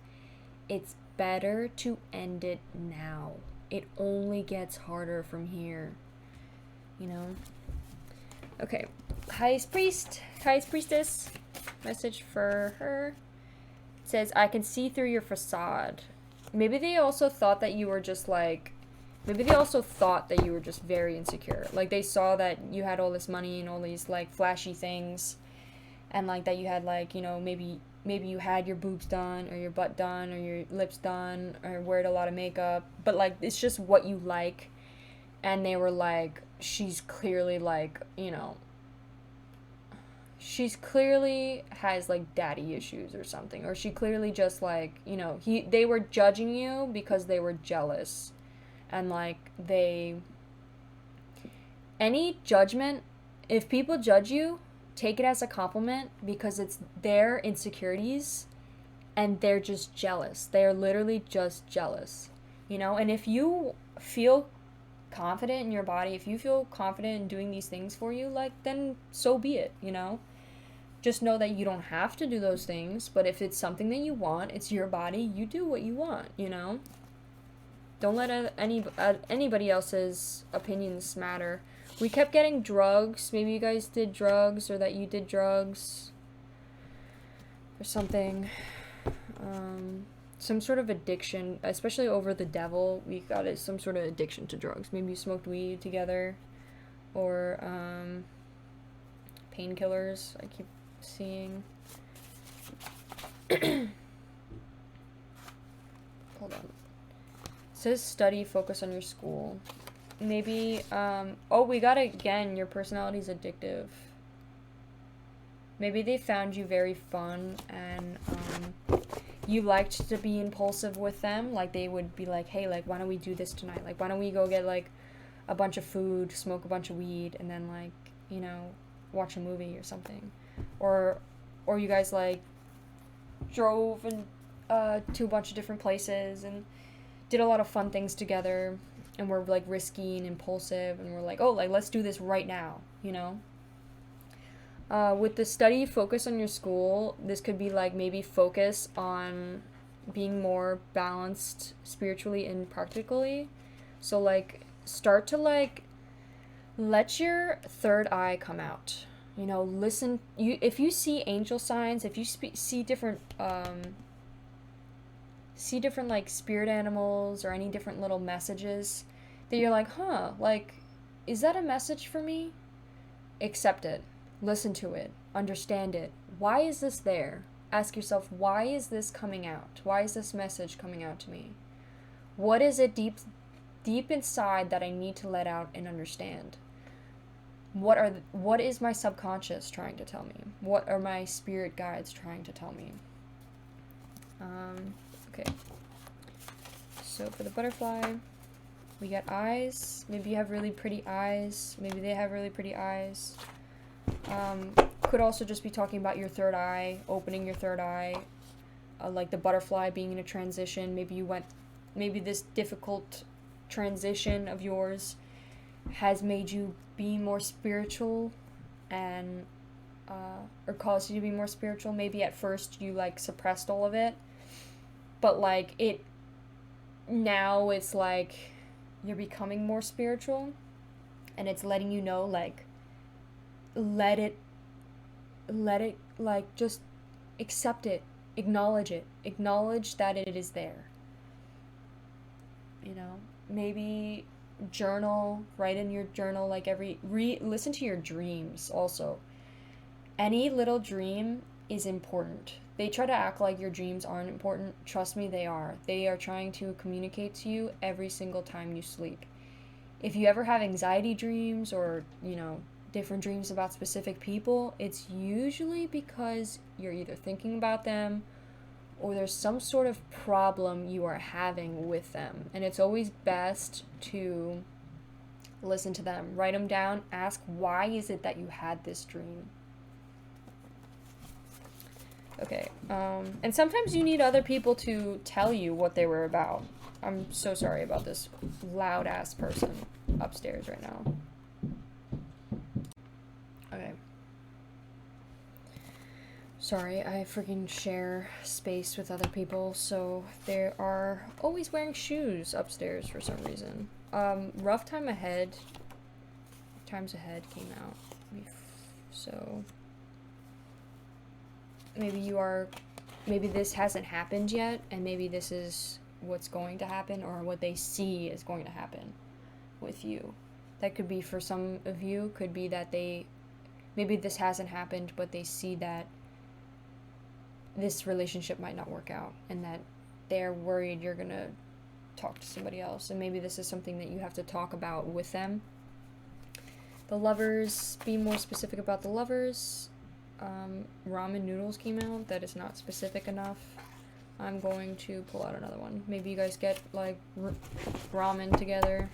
it's better to end it now. It only gets harder from here, you know? Okay, highest priestess, message for her. It says, I can see through your facade. Maybe they also thought that you were just like, maybe they also thought that you were just very insecure. Like, they saw that you had all this money and all these, like, flashy things, and, like, that you had, like, you know, maybe you had your boobs done, or your butt done, or your lips done, or wore a lot of makeup, but, like, it's just what you like. And they were like, she's clearly, like, you know, she's clearly has, like, daddy issues or something, or she clearly just, like, you know, they were judging you because they were jealous. And, like, any judgment, if people judge you, take it as a compliment, because it's their insecurities, and they're just jealous. They're literally just jealous, you know? And if you feel confident in your body, if you feel confident in doing these things for you, like, then so be it, you know? Just know that you don't have to do those things, but if it's something that you want, it's your body, you do what you want, you know? Don't let anybody else's opinions matter. We kept getting drugs. Maybe you guys did drugs, or that you did drugs, or something. Some sort of addiction, especially over the devil. We got some sort of addiction to drugs. Maybe you smoked weed together, or painkillers. I keep seeing. Hold on. It says study, focus on your school. Maybe, we got it again. Your personality is addictive. Maybe they found you very fun, and you liked to be impulsive with them. Like, they would be like, hey, like, why don't we do this tonight? Like, why don't we go get, like, a bunch of food, smoke a bunch of weed, and then, like, you know, watch a movie or something. Or you guys, like, drove and to a bunch of different places and did a lot of fun things together, and were, like, risky and impulsive, and we're like, oh, like, let's do this right now, you know? With the study, focus on your school. This could be, like, maybe focus on being more balanced spiritually and practically. So, like, start to like let your third eye come out. You know, listen. If you see angel signs, if you see different like spirit animals or any different little messages that you're like, huh, like, is that a message for me? Accept it. Listen to it. Understand it. Why is this there? Ask yourself, why is this coming out? Why is this message coming out to me? What is it deep inside that I need to let out and understand? What is my subconscious trying to tell me? What are my spirit guides trying to tell me? Okay. So for the butterfly, we got eyes. Maybe you have really pretty eyes. Maybe they have really pretty eyes. Could also just be talking about your third eye, opening your third eye, like the butterfly being in a transition. Maybe this difficult transition of yours has made you be more spiritual and or caused you to be more spiritual. Maybe at first you like suppressed all of it, but like now it's like you're becoming more spiritual, and it's letting you know, like, let it like just accept it, acknowledge that it is there. You know, maybe journal, write in your journal, like listen to your dreams also. Any little dream is important. They try to act like your dreams aren't important. Trust me, they are. They are trying to communicate to you every single time you sleep. If you ever have anxiety dreams or, you know, different dreams about specific people, it's usually because you're either thinking about them or there's some sort of problem you are having with them. And it's always best to listen to them, write them down, ask, why is it that you had this dream? Okay, and sometimes you need other people to tell you what they were about. I'm so sorry about this loud ass person upstairs right now. Okay. Sorry, I freaking share space with other people, so they are always wearing shoes upstairs for some reason. Rough Times Ahead came out. So maybe this hasn't happened yet, and maybe this is what's going to happen, or what they see is going to happen with you. That could be, for some of you, could be that maybe this hasn't happened, but they see that this relationship might not work out, and that they're worried you're gonna talk to somebody else, and maybe this is something that you have to talk about with them. The Lovers, be more specific about the Lovers. Ramen noodles came out. That is not specific enough. I'm going to pull out another one. Maybe you guys get like ramen together.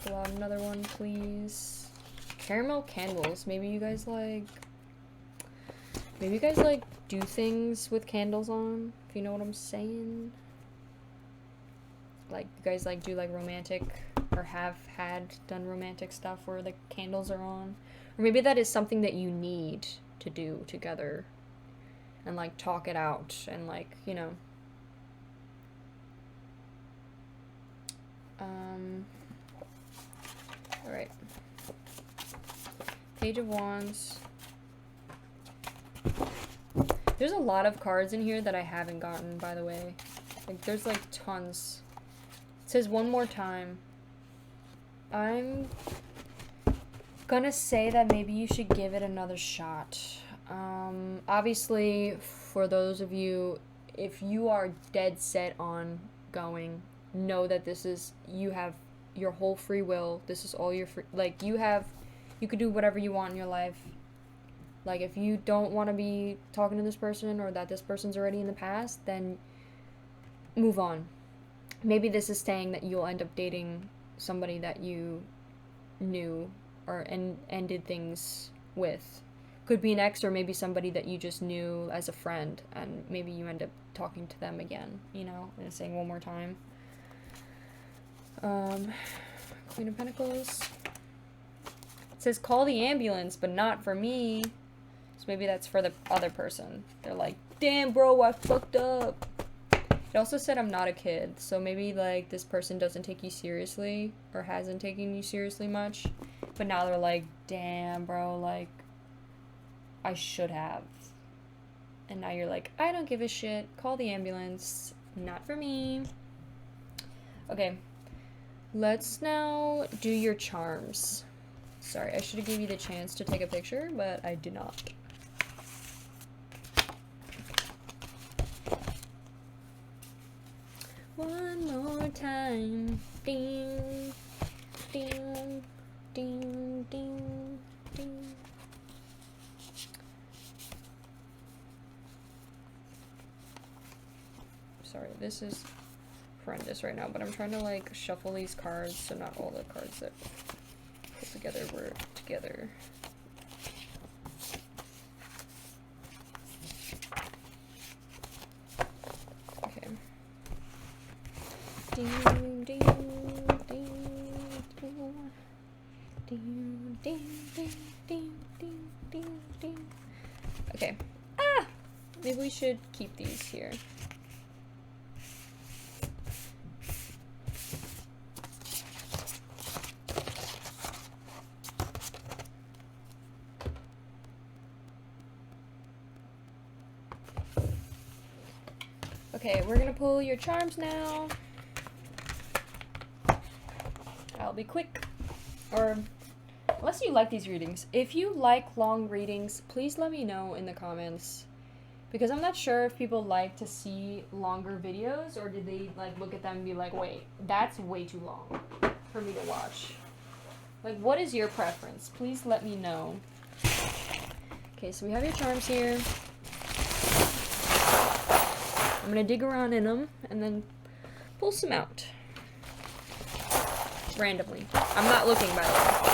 Pull out another one, please. Caramel candles. Maybe you guys like do things with candles on, if you know what I'm saying. Like, you guys like do like romantic, or have done romantic stuff where the candles are on. Or maybe that is something that you need to do together, and like talk it out, and like, you know. Alright. Page of Wands. There's a lot of cards in here that I haven't gotten, by the way. Like, there's like tons. It says one more time. I'm gonna say that maybe you should give it another shot. Obviously, for those of you, if you are dead set on going, know that you have your whole free will. This is all your free, like, you could do whatever you want in your life. Like, if you don't want to be talking to this person, or that this person's already in the past, then move on. Maybe this is saying that you'll end up dating somebody that you knew or ended things with. Could be an ex, or maybe somebody that you just knew as a friend, and maybe you end up talking to them again, you know, and saying one more time. Queen of Pentacles. It says, call the ambulance, but not for me. So maybe that's for the other person. They're like, damn, bro, I fucked up. It also said I'm not a kid, so maybe like this person doesn't take you seriously or hasn't taken you seriously much, but now they're like, damn, bro, like I should have. And now you're like, I don't give a shit. Call the ambulance. Not for me. Okay. Let's now do your charms. Sorry, I should have given you the chance to take a picture, but I did not. One more time. Ding, ding, ding, ding, ding. Sorry, this is horrendous right now, but I'm trying to like shuffle these cards so not all the cards that put together were together. Okay. Ding, ding, ding, ding, ding, ding, ding, ding, ding, ding, ding. Okay. Ah! Maybe we should keep these here. Okay, we're gonna pull your charms now. I'll be quick. Or, unless you like these readings. If you like long readings, please let me know in the comments. Because I'm not sure if people like to see longer videos, or did they like look at them and be like, wait, that's way too long for me to watch. Like, what is your preference? Please let me know. Okay, so we have your charms here. I'm gonna dig around in them and then pull some out. Randomly. I'm not looking, by the way.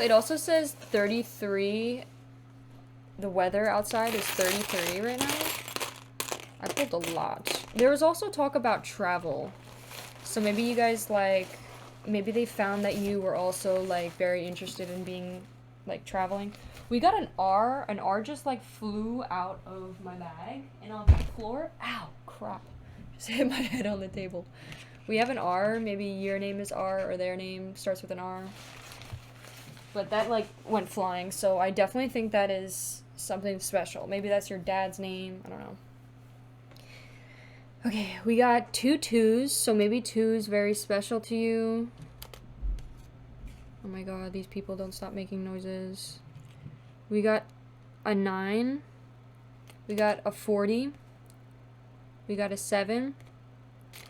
It also says 33. The weather outside is 33 right now. I pulled a lot. There was also talk about travel. So maybe you guys like, maybe they found that you were also like very interested in being like traveling. We got an R. An R just like flew out of my bag and on the floor. Ow, crap. Just hit my head on the table. We have an R. Maybe your name is R or their name starts with an R. But that like went flying, so I definitely think that is something special. Maybe that's your dad's name. I don't know. Okay, we got 2 2s, so maybe 2 is very special to you. Oh my god, these people don't stop making noises. We got a 9. We got a 40. We got a 7.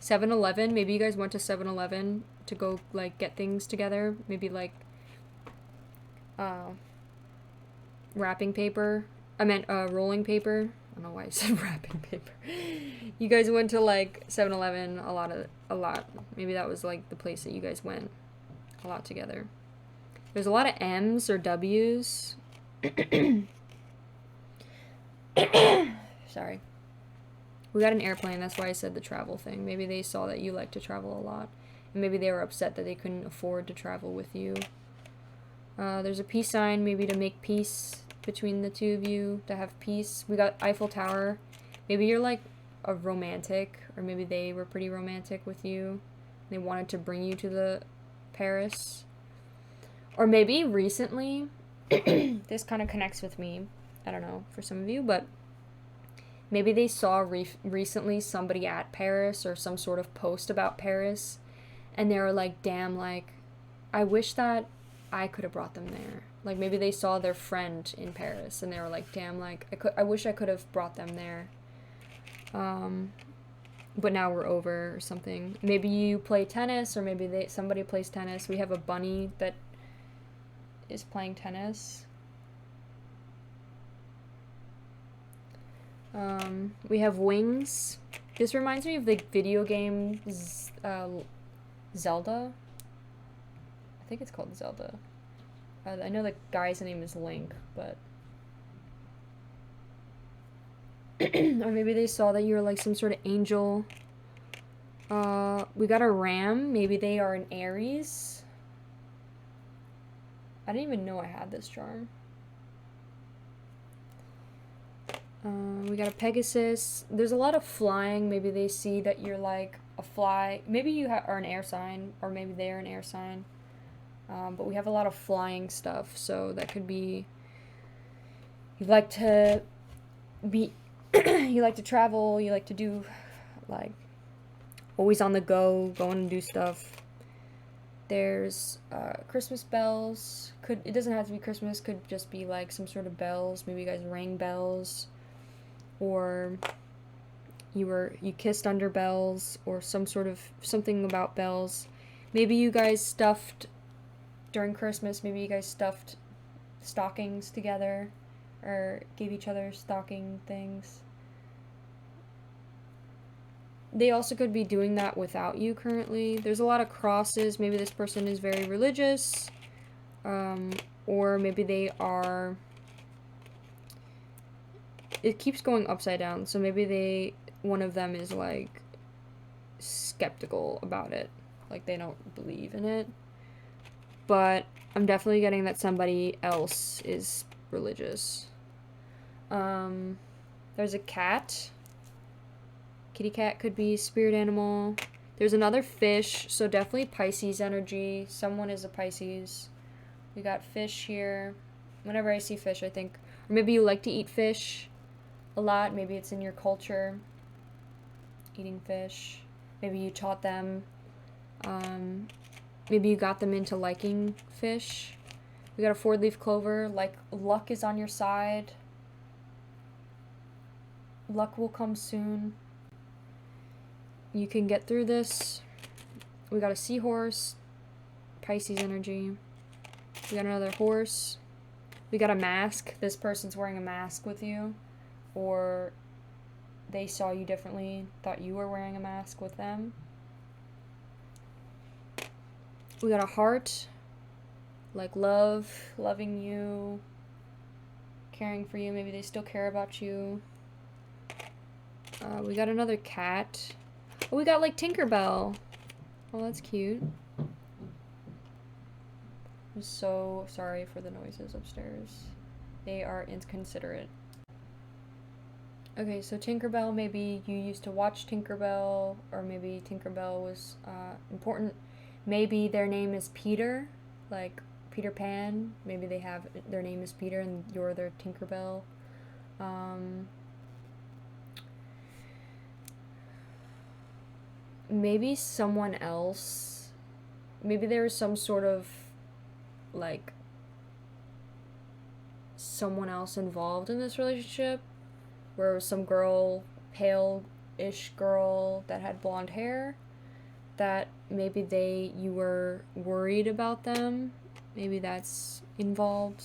7-Eleven. Maybe you guys went to 7-Eleven to go like get things together. Maybe like wrapping paper. I meant rolling paper. I don't know why I said wrapping paper. You guys went to like 7-Eleven a lot. Maybe that was like the place that you guys went a lot together. There's a lot of M's or W's. Sorry. We got an airplane, that's why I said the travel thing. Maybe they saw that you like to travel a lot. And maybe they were upset that they couldn't afford to travel with you. There's a peace sign, maybe to make peace between the two of you, to have peace. We got Eiffel Tower. Maybe you're like a romantic, or maybe they were pretty romantic with you. They wanted to bring you to the Paris. Or maybe recently, this kind of connects with me, I don't know, for some of you, but maybe they saw recently somebody at Paris or some sort of post about Paris, and they were like, damn, like, I wish that I could have brought them there. Like, maybe they saw their friend in Paris, and they were like, damn, like, I wish I could have brought them there. But now we're over or something. Maybe you play tennis, or maybe somebody plays tennis. We have a bunny that is playing tennis. We have wings. This reminds me of the video game Zelda. I think it's called Zelda. I know the guy's name is Link, but or maybe they saw that you were like some sort of angel. We got a ram. Maybe they are an Aries. I didn't even know I had this charm. We got a Pegasus. There's a lot of flying. Maybe they see that you're like a fly. Maybe you are an air sign, or maybe they're an air sign. But we have a lot of flying stuff, so that could be you like to be you like to travel, you like to do like always on the go, going and do stuff. There's Christmas bells. It doesn't have to be Christmas, could just be like some sort of bells. Maybe you guys rang bells, or you kissed under bells, or some sort of something about bells. Maybe you guys stuffed during Christmas, maybe you guys stuffed stockings together, or gave each other stocking things. They also could be doing that without you currently. There's a lot of crosses. Maybe this person is very religious, or maybe they are... It keeps going upside down, so maybe one of them is like skeptical about it, like they don't believe in it. But I'm definitely getting that somebody else is religious. There's a cat. Kitty cat could be spirit animal. There's another fish, so definitely Pisces energy. Someone is a Pisces. We got fish here. Whenever I see fish, I think, or maybe you like to eat fish a lot. Maybe it's in your culture, eating fish. Maybe you taught them. Maybe you got them into liking fish. We got a 4-leaf clover. Like, luck is on your side. Luck will come soon. You can get through this. We got a seahorse. Pisces energy. We got another horse. We got a mask. This person's wearing a mask with you. Or they saw you differently, thought you were wearing a mask with them. We got a heart. Like love, loving you, caring for you. Maybe they still care about you. We got another cat. Oh, we got like Tinkerbell. Oh, that's cute. I'm so sorry for the noises upstairs. They are inconsiderate. Okay, so Tinkerbell, maybe you used to watch Tinkerbell, or maybe Tinkerbell was important. Maybe their name is Peter, like Peter Pan. Maybe they have their name is Peter and you're their Tinkerbell. Maybe someone else. Maybe there was some sort of like someone else involved in this relationship, where some girl, pale-ish girl that had blonde hair, that maybe you were worried about them. Maybe that's involved.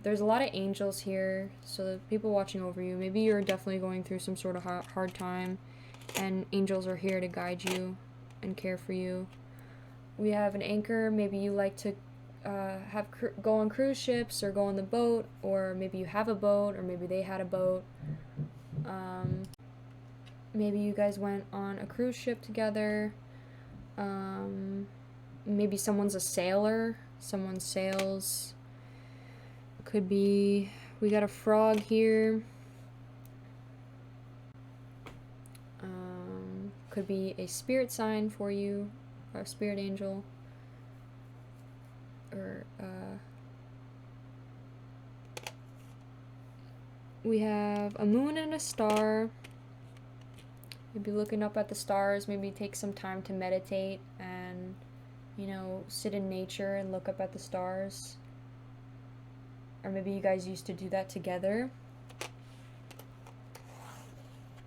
There's a lot of angels here, so the people watching over you, maybe you're definitely going through some sort of hard time, and angels are here to guide you and care for you. We have an anchor. Maybe you like to go on cruise ships, or go on the boat, or maybe you have a boat, or maybe they had a boat. Maybe you guys went on a cruise ship together. Maybe someone's a sailor. Someone sails. Could be... We got a frog here. Could be a spirit sign for you, or a spirit angel. Or, we have a moon and a star. Maybe looking up at the stars, maybe take some time to meditate and, you know, sit in nature and look up at the stars. Or maybe you guys used to do that together.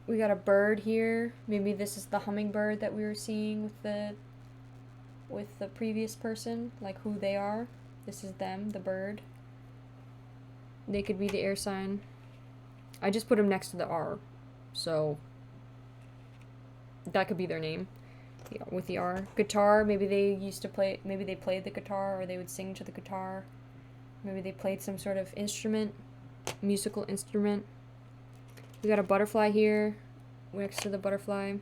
We got a bird here. Maybe this is the hummingbird that we were seeing with the previous person, like who they are. This is them, the bird. They could be the air sign. I just put them next to the R, so that could be their name. Yeah, with the R. Guitar, maybe they used to play, maybe they played the guitar, or they would sing to the guitar. Maybe they played some sort of instrument, musical instrument. We got a butterfly here, next to the butterfly.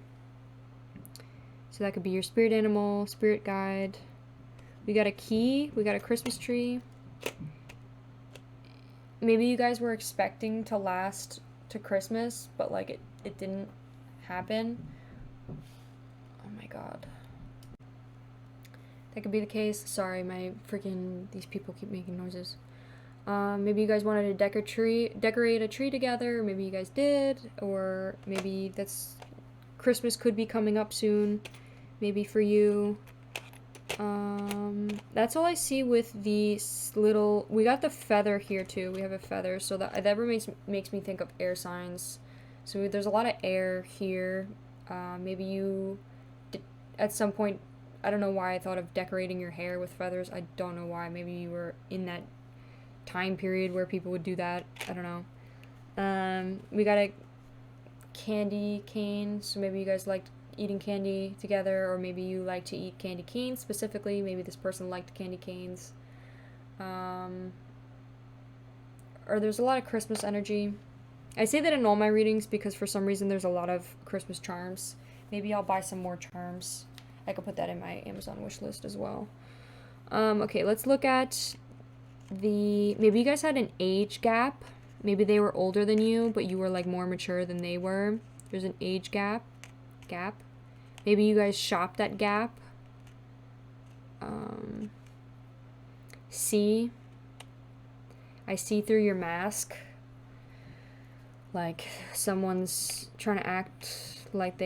So that could be your spirit animal, spirit guide. We got a key, we got a Christmas tree. maybe you guys were expecting to last to Christmas, but like it didn't happen. Oh my god. That could be the case. Sorry, these people keep making noises. Maybe you guys wanted to decorate a tree together, or maybe you guys did, or maybe Christmas could be coming up soon, maybe for you. That's all I see with these little, we got the feather here too, we have a feather, so that makes me think of air signs. So there's a lot of air here. Maybe you at some point, I don't know why I thought of decorating your hair with feathers. I don't know why. Maybe you were in that time period where people would do that. I don't know. We got a candy cane, so maybe you guys liked eating candy together, or maybe you like to eat candy canes specifically. Maybe this person liked candy canes. Or there's a lot of Christmas energy. I say that in all my readings because for some reason there's a lot of Christmas charms. Maybe I'll buy some more charms. I could put that in my Amazon wish list as well. Okay, let's look at maybe you guys had an age gap. Maybe they were older than you, but you were like more mature than they were. There's an age gap. Maybe you guys shopped at Gap. I see through your mask. Like someone's trying to act like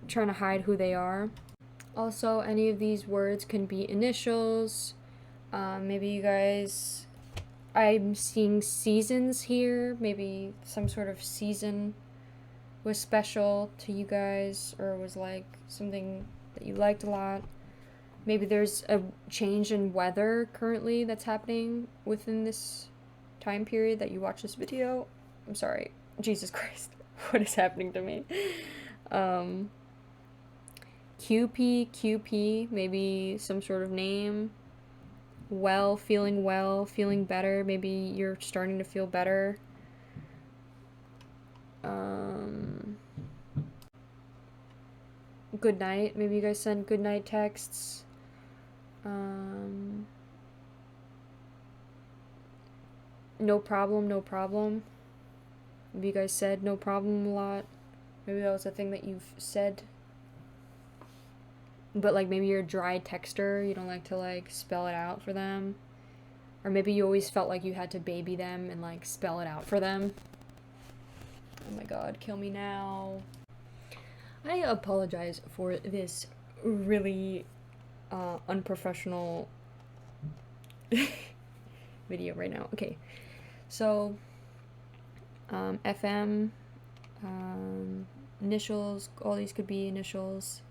trying to hide who they are. Also, any of these words can be initials. Maybe you guys, I'm seeing seasons here. Maybe some sort of season was special to you guys, or was like something that you liked a lot. Maybe there's a change in weather currently that's happening within this time period that you watch this video. I'm sorry. Jesus Christ. What is happening to me? QP, maybe some sort of name. Feeling better. Maybe you're starting to feel better. Good night. Maybe you guys send good night texts. No problem. Maybe you guys said no problem a lot. Maybe that was a thing that you've said. But like maybe you're a dry texter. You don't like to like spell it out for them. Or maybe you always felt like you had to baby them and like spell it out for them. Oh my god, kill me now. I apologize for this really unprofessional video right now. Okay, so FM, initials, all these could be initials.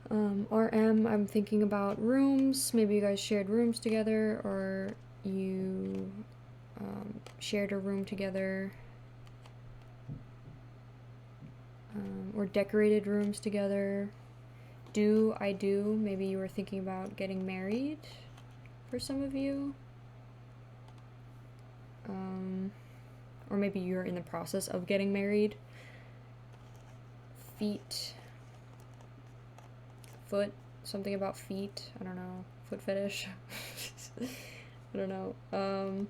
RM, I'm thinking about rooms. Maybe you guys shared rooms together, or you shared a room together. Or decorated rooms together. I do. Maybe you were thinking about getting married for some of you. Or maybe you're in the process of getting married. Feet. Foot. Something about feet. I don't know. Foot fetish. I don't know.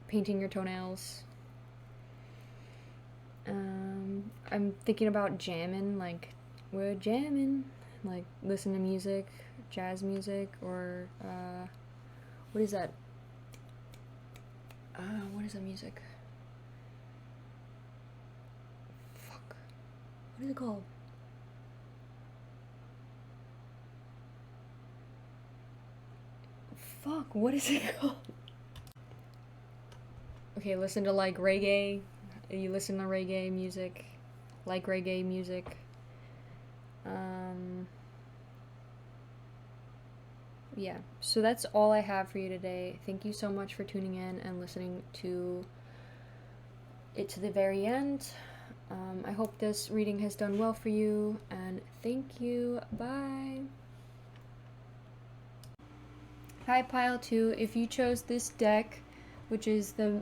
Painting your toenails. I'm thinking about jamming, like, we're jamming, like, listen to music, jazz music, or, what is that? What is that music? Fuck. What is it called? Fuck, what is it called? Okay, listen to, like, reggae. You listen to reggae music, like reggae music. Yeah, so that's all I have for you today. Thank you so much for tuning in and listening to it to the very end. I hope this reading has done well for you, and thank you. Bye. Hi, Pile 2. If you chose this deck, which is the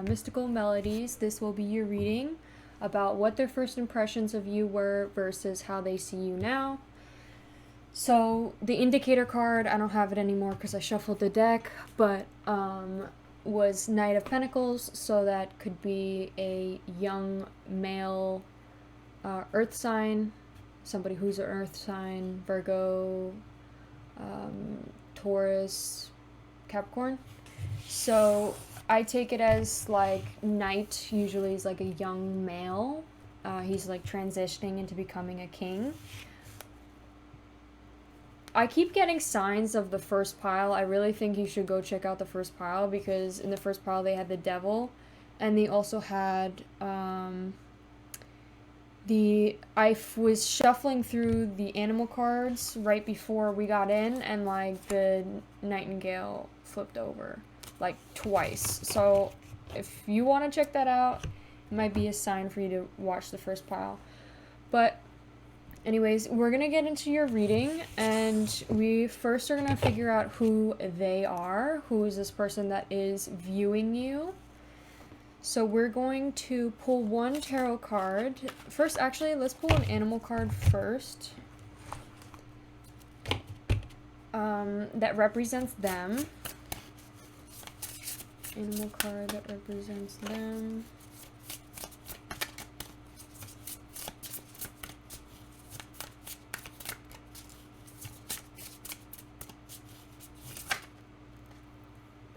Mystical Melodies, this will be your reading about what their first impressions of you were versus how they see you now. So the indicator card, I don't have it anymore because I shuffled the deck, but was Knight of Pentacles, so that could be a young male earth sign, somebody who's an earth sign, Virgo, Taurus, Capricorn. So I take it as like Knight usually is like a young male. He's like transitioning into becoming a king. I keep getting signs of the first pile. I really think you should go check out the first pile, because in the first pile they had the devil, and they also had I was shuffling through the animal cards right before we got in, and like the nightingale flipped over like twice. So if you want to check that out, it might be a sign for you to watch the first pile. But anyways, we're gonna get into your reading, and we first are gonna figure out who they are. Who is this person that is viewing you? So we're going to pull one tarot card. First, actually, let's pull an animal card first. That represents them. Animal card that represents them.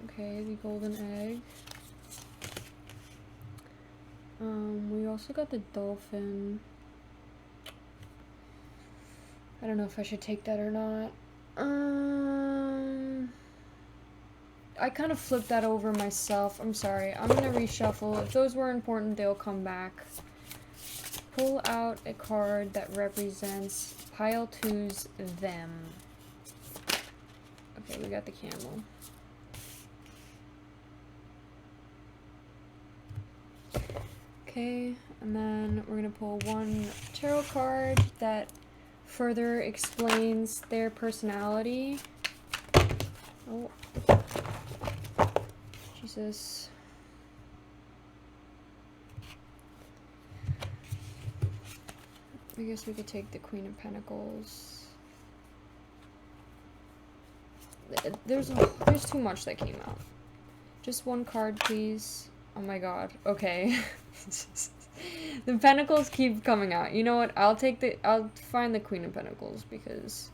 Okay, the golden egg. We also got the dolphin. I don't know if I should take that or not. I kind of flipped that over myself. I'm sorry. I'm gonna reshuffle. If those were important, they'll come back. Pull out a card that represents pile two's them. Okay, we got the camel. Okay, and then we're gonna pull one tarot card that further explains their personality. Oh, Jesus. I guess we could take the Queen of Pentacles. There's too much that came out. Just one card, please. Oh my god. Okay. The Pentacles keep coming out. You know what? I'll find the Queen of Pentacles, because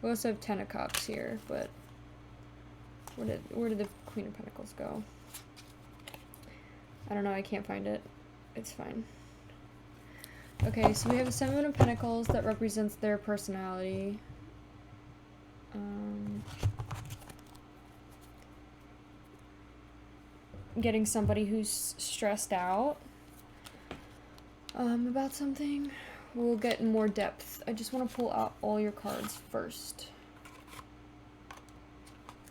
we also have Ten of Cups here, but where did the Queen of Pentacles go? I don't know. I can't find it. It's fine. Okay, so we have the Seven of Pentacles that represents their personality. Getting somebody who's stressed out about something. We'll get more depth. I just want to pull out all your cards first.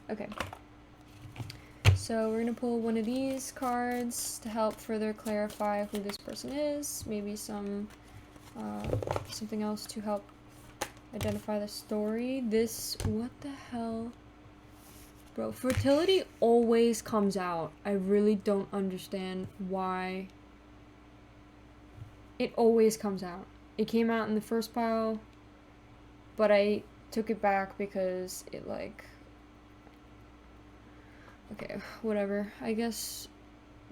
Okay. So we're going to pull one of these cards to help further clarify who this person is. Maybe something else to help identify the story. What the hell? Bro, fertility always comes out. I really don't understand why. It always comes out. It came out in the first pile, but I took it back because it like... Okay, whatever. I guess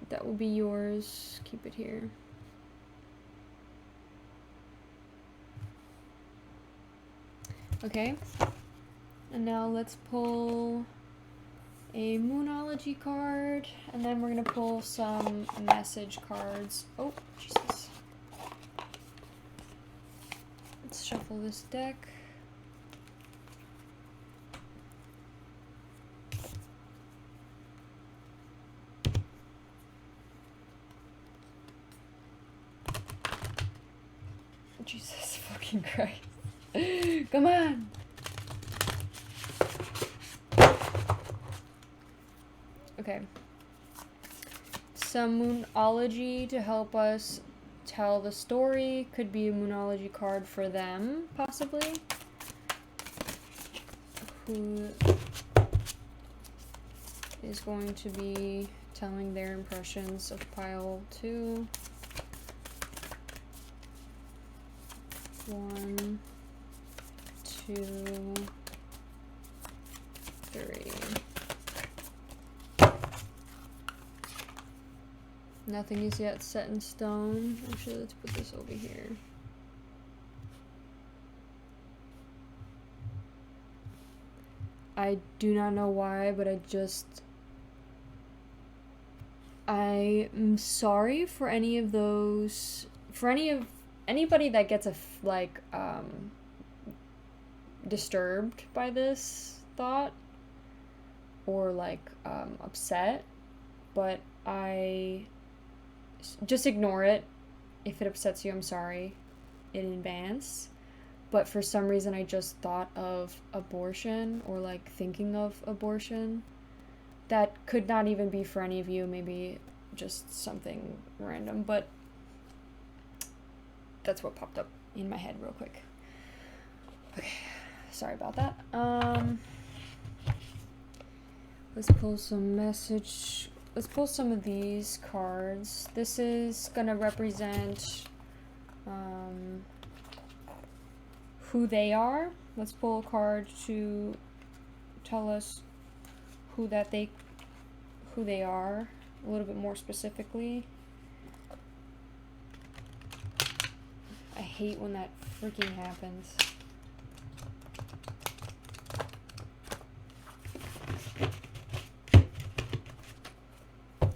that will be yours. Keep it here. Okay. And now let's pull a Moonology card, and then we're gonna pull some message cards. Oh, Jesus. Let's shuffle this deck. Jesus fucking Christ. Come on! Okay. Some Moonology to help us tell the story. Could be a Moonology card for them, possibly. Who is going to be telling their impressions of pile 2. 1, 2, 3. Nothing is yet set in stone. Actually, let's put this over here. I do not know why, but I'm sorry for any of those, for anybody that gets disturbed by this thought or upset, but just ignore it. If it upsets you, I'm sorry in advance. But for some reason, I just thought of abortion or thinking of abortion. That could not even be for any of you, maybe just something random, but that's what popped up in my head real quick. Okay, sorry about that. Let's pull some message. Let's pull some of these cards. This is gonna represent who they are. Let's pull a card to tell us who they are a little bit more specifically. I hate when that freaking happens.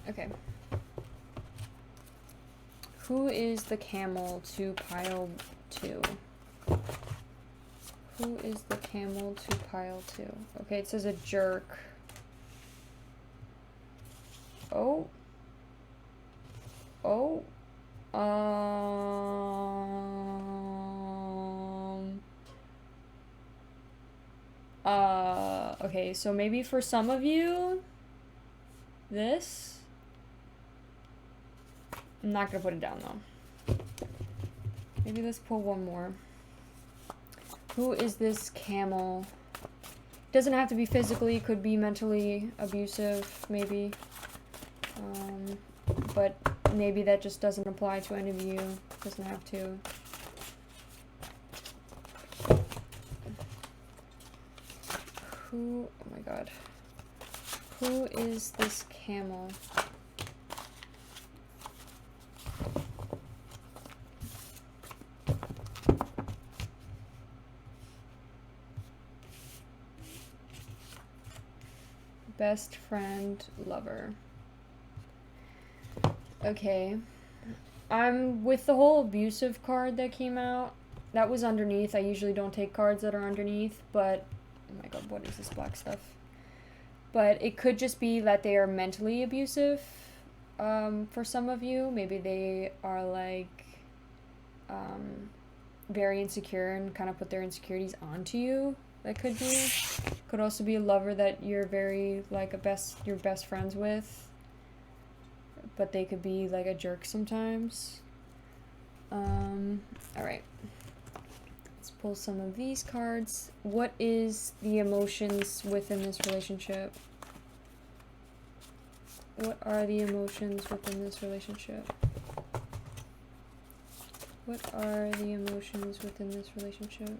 Okay. Who is the camel to pile 2? Who is the camel to pile 2? Okay, it says a jerk. Oh. Okay, so maybe for some of you, this. I'm not gonna put it down though. Maybe let's pull one more. Who is this camel? Doesn't have to be physically, could be mentally abusive, maybe. But maybe that just doesn't apply to any of you. Doesn't have to. Who, oh my god. Who is this camel? Best friend, lover. Okay. I'm with the whole abusive card that came out. That was underneath. I usually don't take cards that are underneath, but oh my god, what is this black stuff? But it could just be that they are mentally abusive for some of you. Maybe they are very insecure and kind of put their insecurities onto you. That could be. Could also be a lover that you're very you're best friends with, but they could be a jerk sometimes. Alright. Let's pull some of these cards. What is the emotions within this relationship? What are the emotions within this relationship? What are the emotions within this relationship?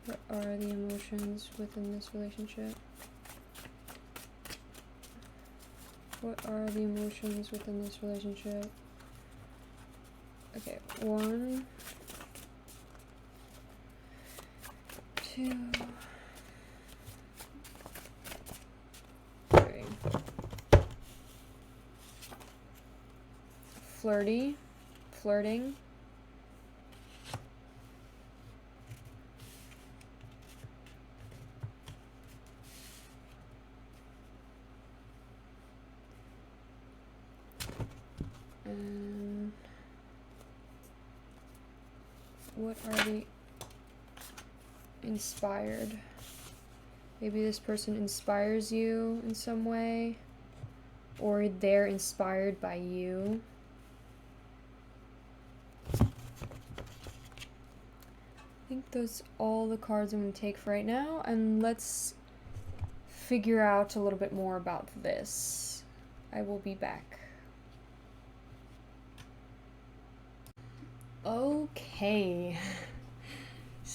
What are the emotions within this relationship? What are the emotions within this relationship? Okay, 1, 2, 3. Flirting. And what are the inspired? Maybe this person inspires you in some way, or they're inspired by you. I think those all the cards I'm going to take for right now, and let's figure out a little bit more about this. I will be back. Okay,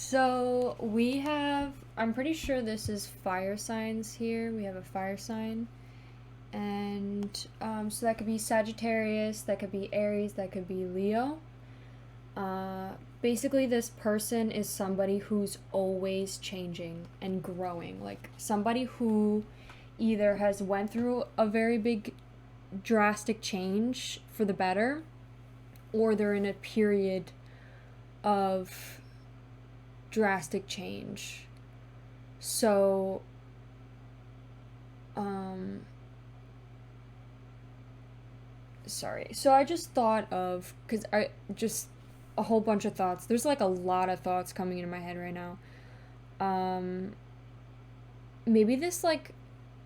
So we have, I'm pretty sure this is fire signs here. We have a fire sign. And so that could be Sagittarius, that could be Aries, that could be Leo. Basically, this person is somebody who's always changing and growing. Like somebody who either has went through a very big drastic change for the better, or they're in a period of drastic change. So sorry. So I just thought of, because I just, a whole bunch of thoughts. There's like a lot of thoughts coming into my head right now. Maybe this like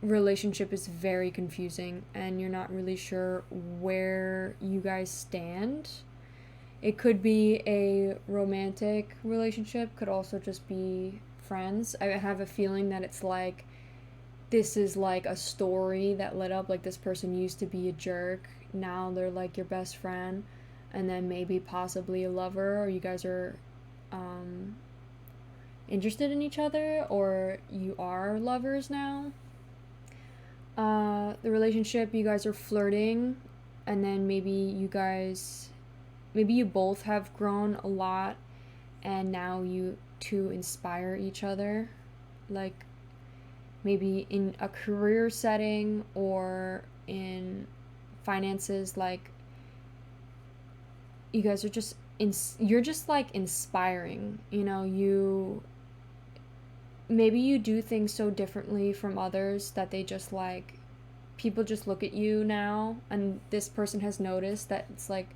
relationship is very confusing and you're not really sure where you guys stand. It could be a romantic relationship, could also just be friends. I have a feeling that it's like this is like a story that led up, like this person used to be a jerk, now they're like your best friend, and then maybe possibly a lover, or you guys are interested in each other, or you are lovers now. The relationship, you guys are flirting, and then maybe you both have grown a lot, and now you two inspire each other, like maybe in a career setting or in finances. Like you guys are just you're just like inspiring, you know. Maybe you do things so differently from others that they just like, people just look at you now, and this person has noticed that it's like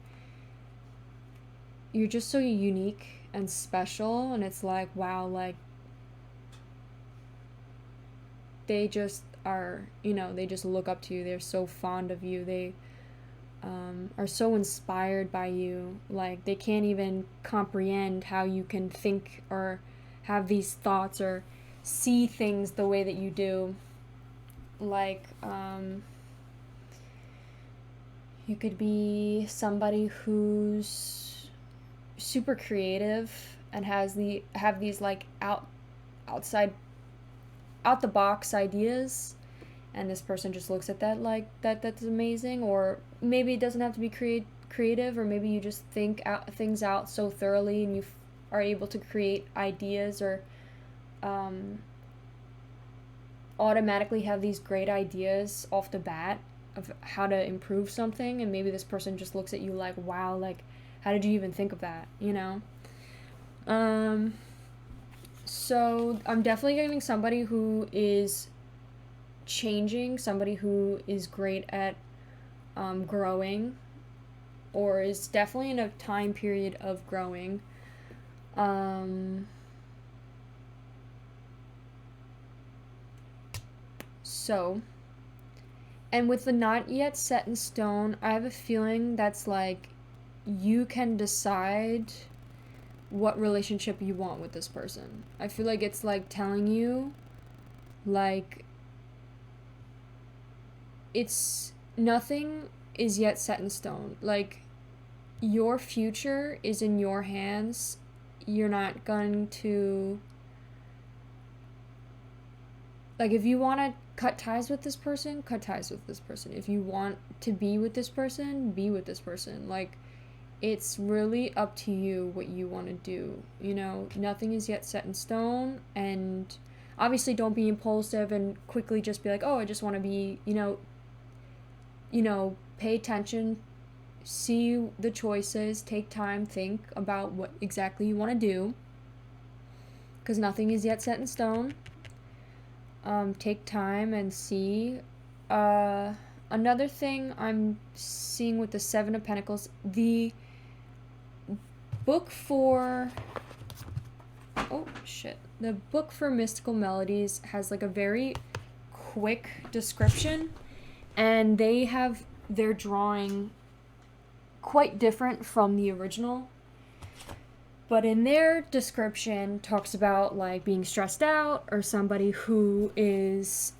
you're just so unique and special, and it's like, wow, like they just are, you know, they just look up to you, they're so fond of you, they are so inspired by you, like they can't even comprehend how you can think or have these thoughts or see things the way that you do. Like you could be somebody who's super creative and have these like outside out the box ideas, and this person just looks at that like that's amazing. Or maybe it doesn't have to be creative, or maybe you just think things out so thoroughly and you are able to create ideas, or automatically have these great ideas off the bat of how to improve something, and maybe this person just looks at you like, wow, like how did you even think of that, you know? So I'm definitely getting somebody who is changing, somebody who is great at growing, or is definitely in a time period of growing. So, and with the not yet set in stone, I have a feeling that's like you can decide what relationship you want with this person. I feel like it's like telling you, like, it's nothing is yet set in stone. Like, your future is in your hands. You're not going to, like, if you want to cut ties with this person, cut ties with this person. If you want to be with this person, be with this person. Like, it's really up to you what you want to do, you know. Nothing is yet set in stone, and obviously don't be impulsive and quickly just be like, oh, I just want to be, you know, pay attention, see the choices, take time, think about what exactly you want to do, because nothing is yet set in stone. Take time and see. Another thing I'm seeing with the Seven of Pentacles, the book for the book for Mystical Melodies has like a very quick description, and they have their drawing quite different from the original. But in their description talks about like being stressed out, or somebody who is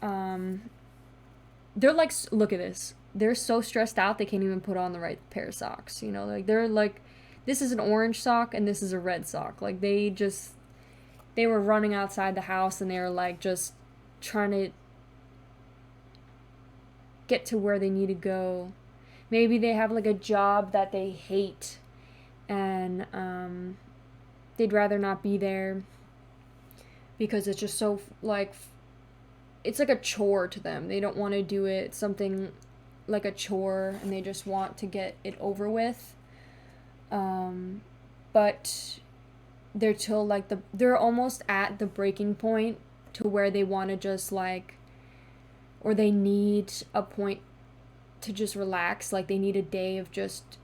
they're like, look at this, they're so stressed out they can't even put on the right pair of socks, you know, like they're like, this is an orange sock and this is a red sock, like they just, they were running outside the house and they were like just trying to get to where they need to go. Maybe they have like a job that they hate and they'd rather not be there because it's just so like it's like a chore to them. They don't want to do it. It's something like a chore and they just want to get it over with. But they're till like they're almost at the breaking point to where they want to just like, or they need a point to just relax. Like they need a day of just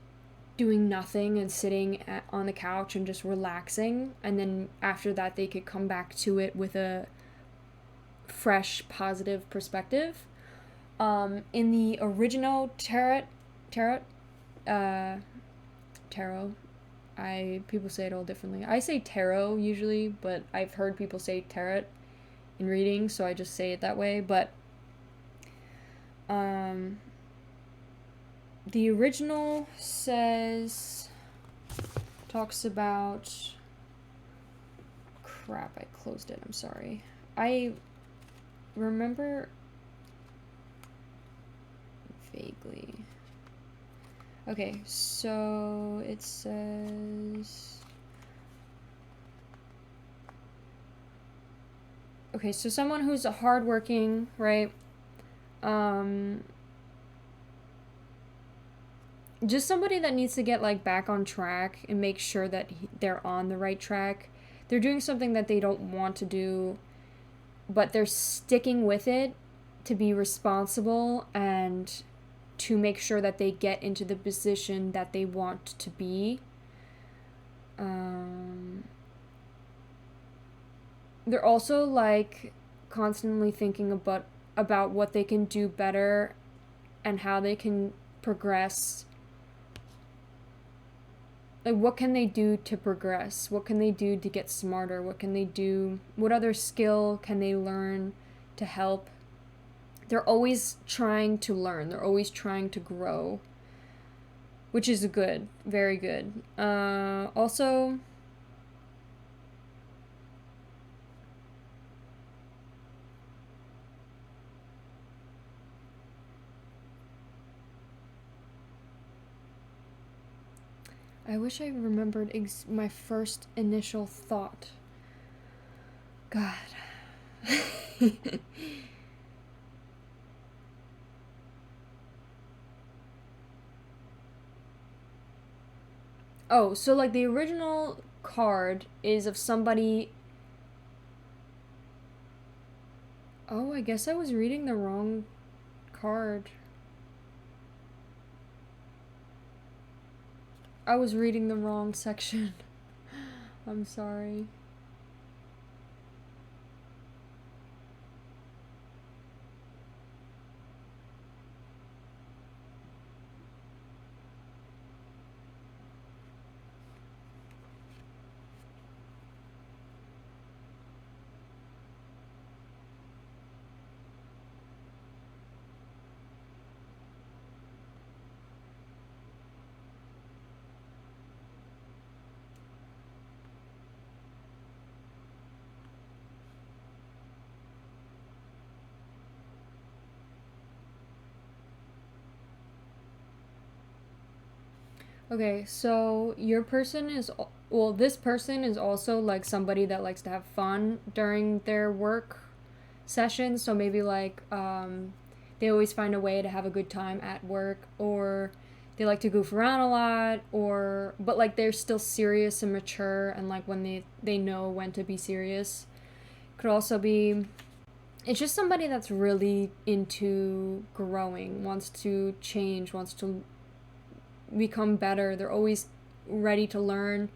doing nothing and sitting on the couch and just relaxing, and then after that they could come back to it with a fresh positive perspective. In the original tarot, people say it all differently. I say tarot usually, but I've heard people say tarot in reading, so I just say it that way. But the original talks about, crap, I closed it, I'm sorry. I remember vaguely. Okay, so it says, okay, so someone who's hardworking, right? Just somebody that needs to get like back on track and make sure that they're on the right track. They're doing something that they don't want to do, but they're sticking with it to be responsible and to make sure that they get into the position that they want to be. They're also like constantly thinking about what they can do better and how they can progress. Like, what can they do to progress? What can they do to get smarter? What can they do? What other skill can they learn to help? They're always trying to learn. They're always trying to grow, which is good. Very good. Also, I wish I remembered my first initial thought. God. Oh, so like the original card is of somebody. Oh, I guess I was reading the wrong card. I was reading the wrong section. I'm sorry. Okay, so your person is, well, this person is also like somebody that likes to have fun during their work sessions. So maybe like they always find a way to have a good time at work, or they like to goof around a lot, or but like they're still serious and mature, and like when they know when to be serious. Could also be, it's just somebody that's really into growing, wants to change, wants to become better. They're always ready to learn,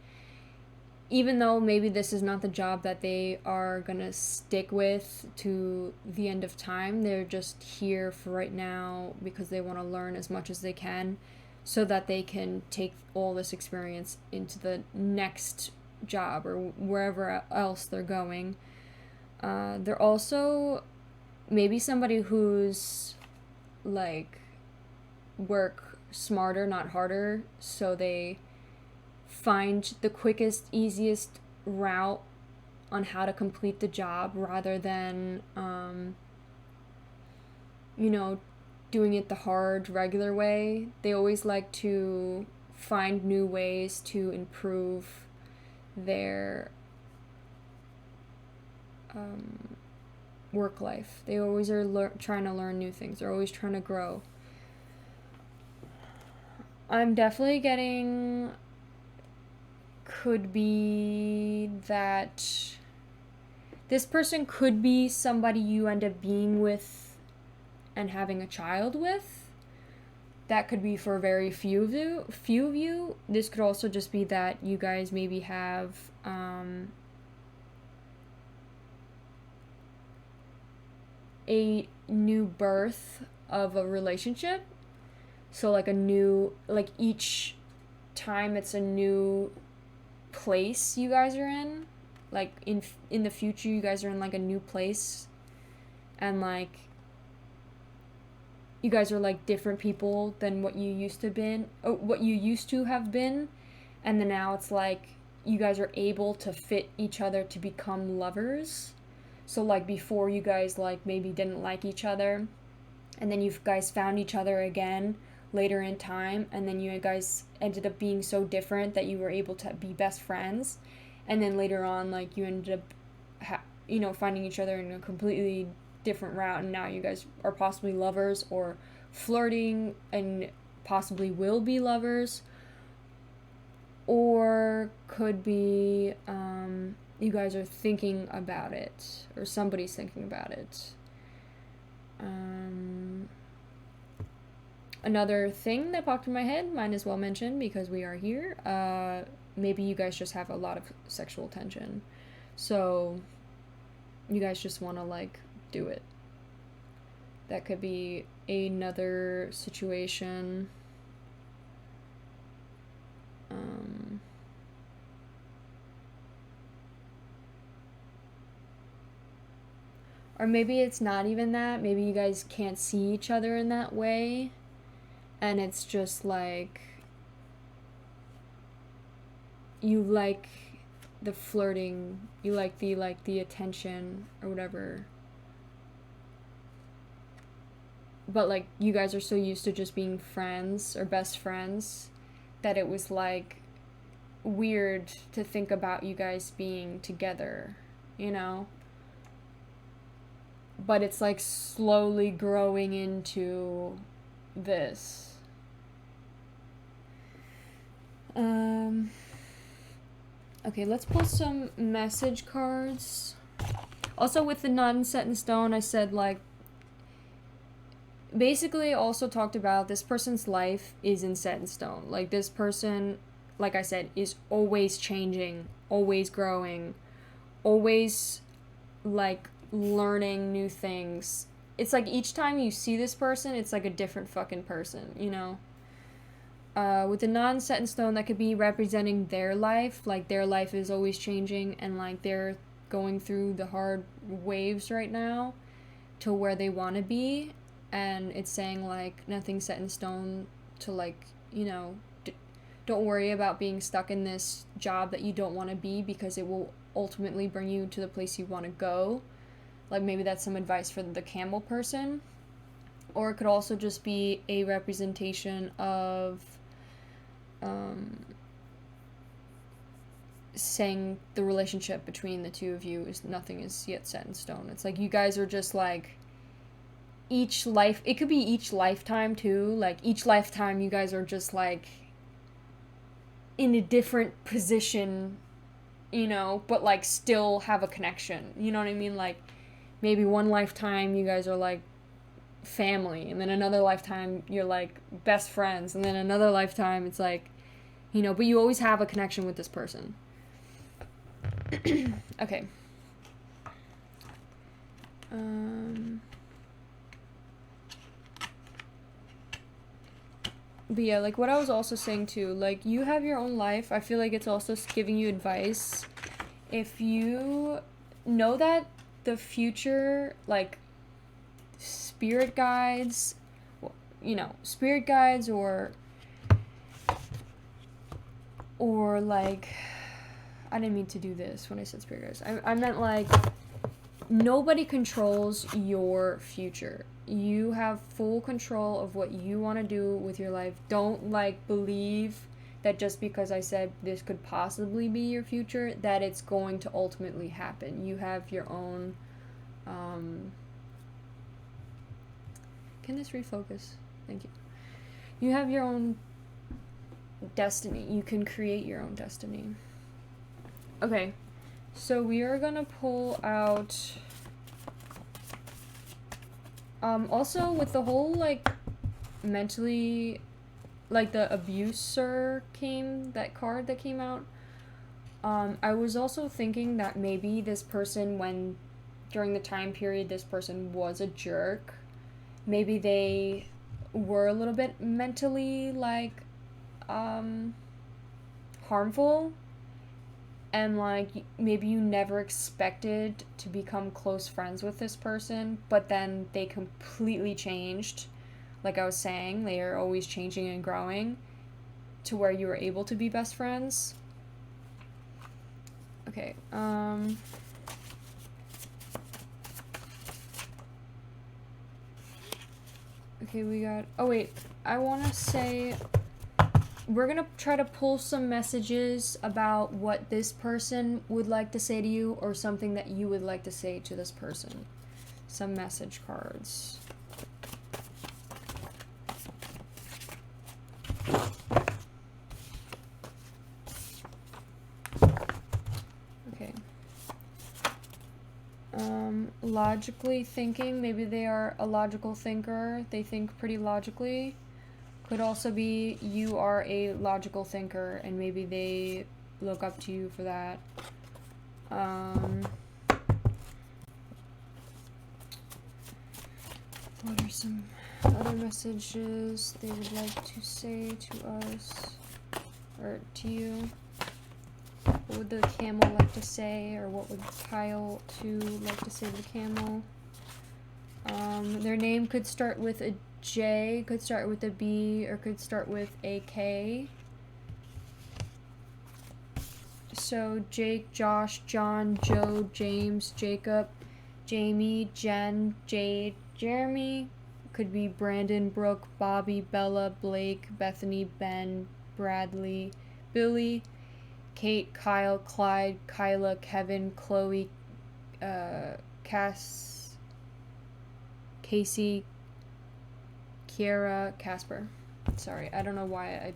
even though maybe this is not the job that they are gonna stick with to the end of time. They're just here for right now because they want to learn as much as they can so that they can take all this experience into the next job or wherever else they're going. They're also maybe somebody who's like work smarter, not harder, so they find the quickest, easiest route on how to complete the job rather than, you know, doing it the hard, regular way. They always like to find new ways to improve their work life. They always are trying to learn new things. They're always trying to grow. I'm definitely getting, could be that this person could be somebody you end up being with and having a child with. That could be for very few of you. This could also just be that you guys maybe have a new birth of a relationship. So like each time it's a new place you guys are in. Like in the future you guys are in like a new place, and like you guys are like different people than what you used to have been, and then now it's like you guys are able to fit each other to become lovers. So like before you guys like maybe didn't like each other, and then you guys found each other again later in time, and then you guys ended up being so different that you were able to be best friends, and then later on like you ended up finding each other in a completely different route, and now you guys are possibly lovers or flirting and possibly will be lovers, or could be you guys are thinking about it, or somebody's thinking about it. Another thing that popped in my head, might as well mention because we are here, maybe you guys just have a lot of sexual tension, so you guys just want to like do it. That could be another situation. Or maybe it's not even that. Maybe you guys can't see each other in that way, and it's just like you like the flirting, you like the attention or whatever. But like you guys are so used to just being friends or best friends that it was like weird to think about you guys being together, you know? But it's like slowly growing into this. Okay, let's pull some message cards. Also with the non set in stone, I said like, basically also talked about this person's life isn't set in stone. Like this person, like I said, is always changing, always growing, always like learning new things. It's like each time you see this person, it's like a different fucking person, you know? With the non-set in stone, that could be representing their life. Like their life is always changing, and like they're going through the hard waves right now to where they want to be. And it's saying like nothing's set in stone, to like, you know, don't worry about being stuck in this job that you don't want to be, because it will ultimately bring you to the place you want to go. Like maybe that's some advice for the camel person. Or it could also just be a representation of saying the relationship between the two of you is nothing is yet set in stone. It's like you guys are just like each life, it could be each lifetime too, like each lifetime you guys are just like in a different position, you know, but like still have a connection, you know what I mean? Like maybe one lifetime you guys are like family, and then another lifetime you're like best friends, and then another lifetime it's like, you know, but you always have a connection with this person. Okay. But yeah, like what I was also saying too, like you have your own life. I feel like it's also giving you advice. If you know that the future, like spirit guides, you know, spirit guides or like, I didn't mean to do this when I said spirit guides. I meant like nobody controls your future. You have full control of what you want to do with your life. Don't like believe that just because I said this could possibly be your future, that it's going to ultimately happen. You have your own, can this refocus? Thank you. You have your own destiny. You can create your own destiny. Okay, so we are gonna pull out, also with the whole, like, mentally, like, the abuser that card that came out, I was also thinking that maybe this person, during the time period this person was a jerk, maybe they were a little bit mentally, like, harmful, and, like, maybe you never expected to become close friends with this person, but then they completely changed. Like I was saying, they are always changing and growing to where you were able to be best friends. Okay, okay, we got, oh wait, I want to say, we're gonna try to pull some messages about what this person would like to say to you, or something that you would like to say to this person. Some message cards. Okay. Logically thinking, maybe they are a logical thinker. They think pretty logically. Could also be you are a logical thinker, and maybe they look up to you for that. What are some other messages they would like to say to us, or to you? What would the camel like to say, or what would pile 2 like to say to the camel? Their name could start with a J, could start with a B, or could start with a K. So Jake, Josh, John, Joe, James, Jacob, Jamie, Jen, Jade, Jeremy. Could be Brandon, Brooke, Bobby, Bella, Blake, Bethany, Ben, Bradley, Billy, Kate, Kyle, Clyde, Kyla, Kevin, Chloe, Casey, Kiara, Casper. Sorry, I don't know why I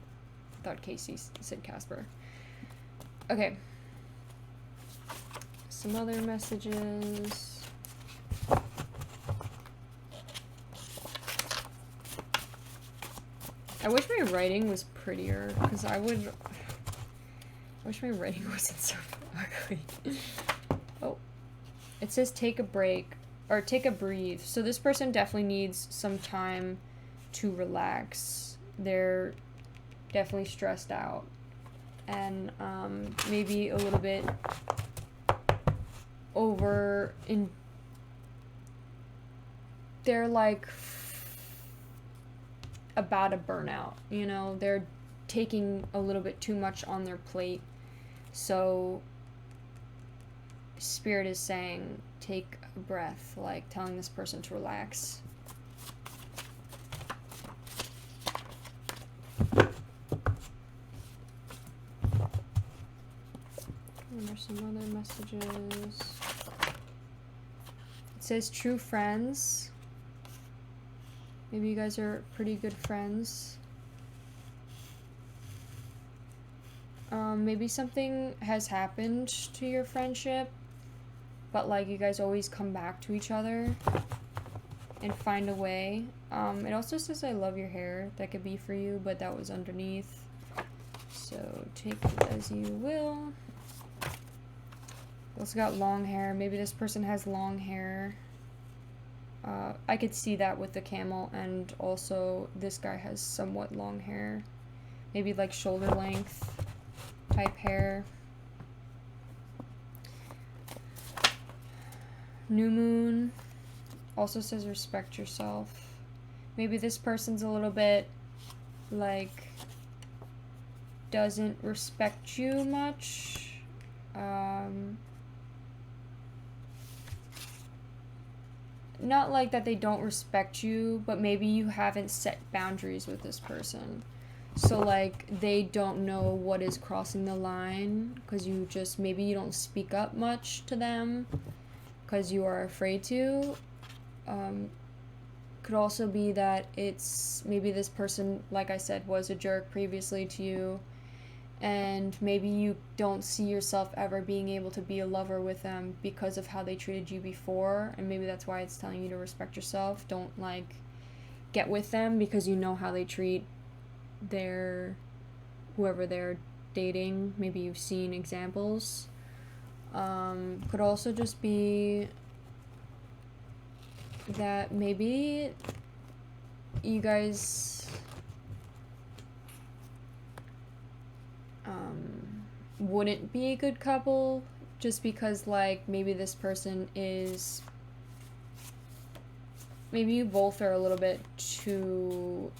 thought Casey said Casper. Okay. Some other messages. I wish my writing was prettier, because I wish my writing wasn't so ugly. Oh. It says take a break, or take a breathe. So this person definitely needs some time to relax. They're definitely stressed out, and maybe a little bit they're like about a burnout, you know, they're taking a little bit too much on their plate. So Spirit is saying take a breath, like telling this person to relax. And there's some other messages. It says true friends. Maybe you guys are pretty good friends. Maybe something has happened to your friendship, but like you guys always come back to each other and find a way. It also says I love your hair. That could be for you, but that was underneath. So take it as you will. Also got long hair. Maybe this person has long hair. I could see that with the camel, and also this guy has somewhat long hair. Maybe like shoulder length type hair. New moon also says respect yourself. Maybe this person's a little bit like doesn't respect you much, not like that they don't respect you, but maybe you haven't set boundaries with this person. So, like, they don't know what is crossing the line because you just, maybe you don't speak up much to them because you are afraid to. Could also be that it's, maybe this person, like I said, was a jerk previously to you, and maybe you don't see yourself ever being able to be a lover with them because of how they treated you before, and maybe that's why it's telling you to respect yourself. Don't, like, get with them because you know how they treat whoever they're dating. Maybe you've seen examples. Could also just be that maybe you guys wouldn't be a good couple just because, like, maybe this person is, maybe you both are a little bit too,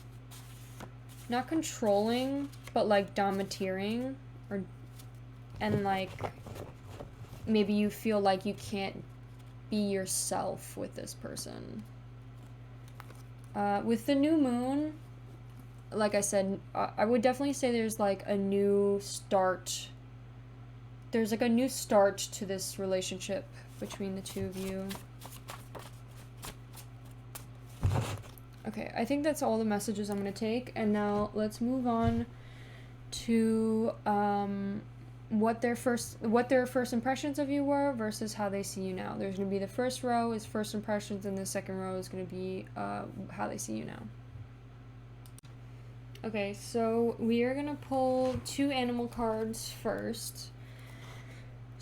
not controlling, but like domineering, and like maybe you feel like you can't be yourself with this person. With the new moon, like I said, I would definitely say there's like a new start. There's like a new start to this relationship between the two of you. Okay, I think that's all the messages I'm going to take, and now let's move on to what their first impressions of you were versus how they see you now. There's going to be the first row is first impressions, and the second row is going to be how they see you now. Okay, so we are going to pull 2 animal cards first.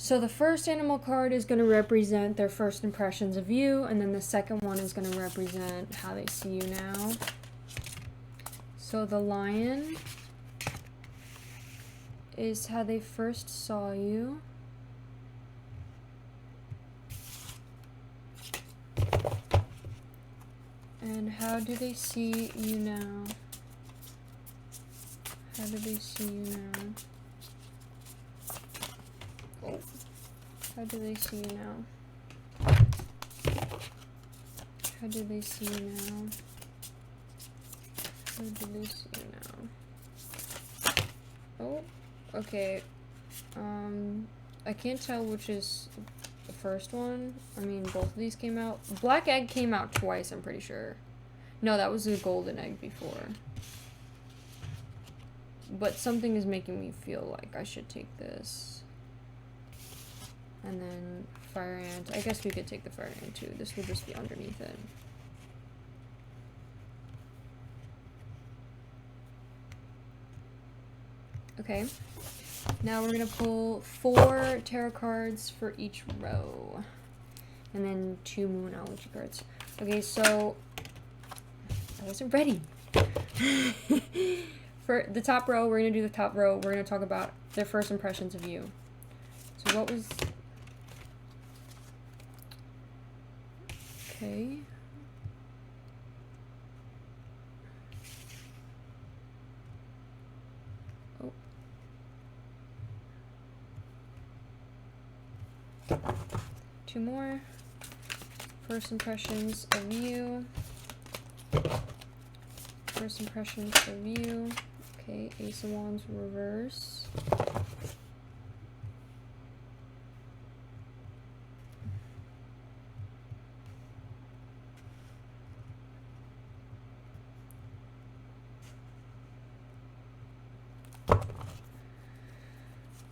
So the first animal card is going to represent their first impressions of you, and then the second one is going to represent how they see you now. So the lion is how they first saw you. And how do they see you now? How do they see you now? Oh. How do they see you now? How do they see you now? How do they see you now? Oh, okay. I can't tell which is the first one. I mean, both of these came out. Black egg came out twice, I'm pretty sure. No, that was a golden egg before. But something is making me feel like I should take this. And then fire ant. I guess we could take the fire ant too. This would just be underneath it. Okay. Now we're going to pull 4 tarot cards for each row. And then 2 Moonology cards. Okay, so I wasn't ready. For the top row, we're going to do the top row. We're going to talk about their first impressions of you. So what was... Okay. Oh. 2 more. First impressions of you. First impressions of you. Okay, Ace of Wands reverse.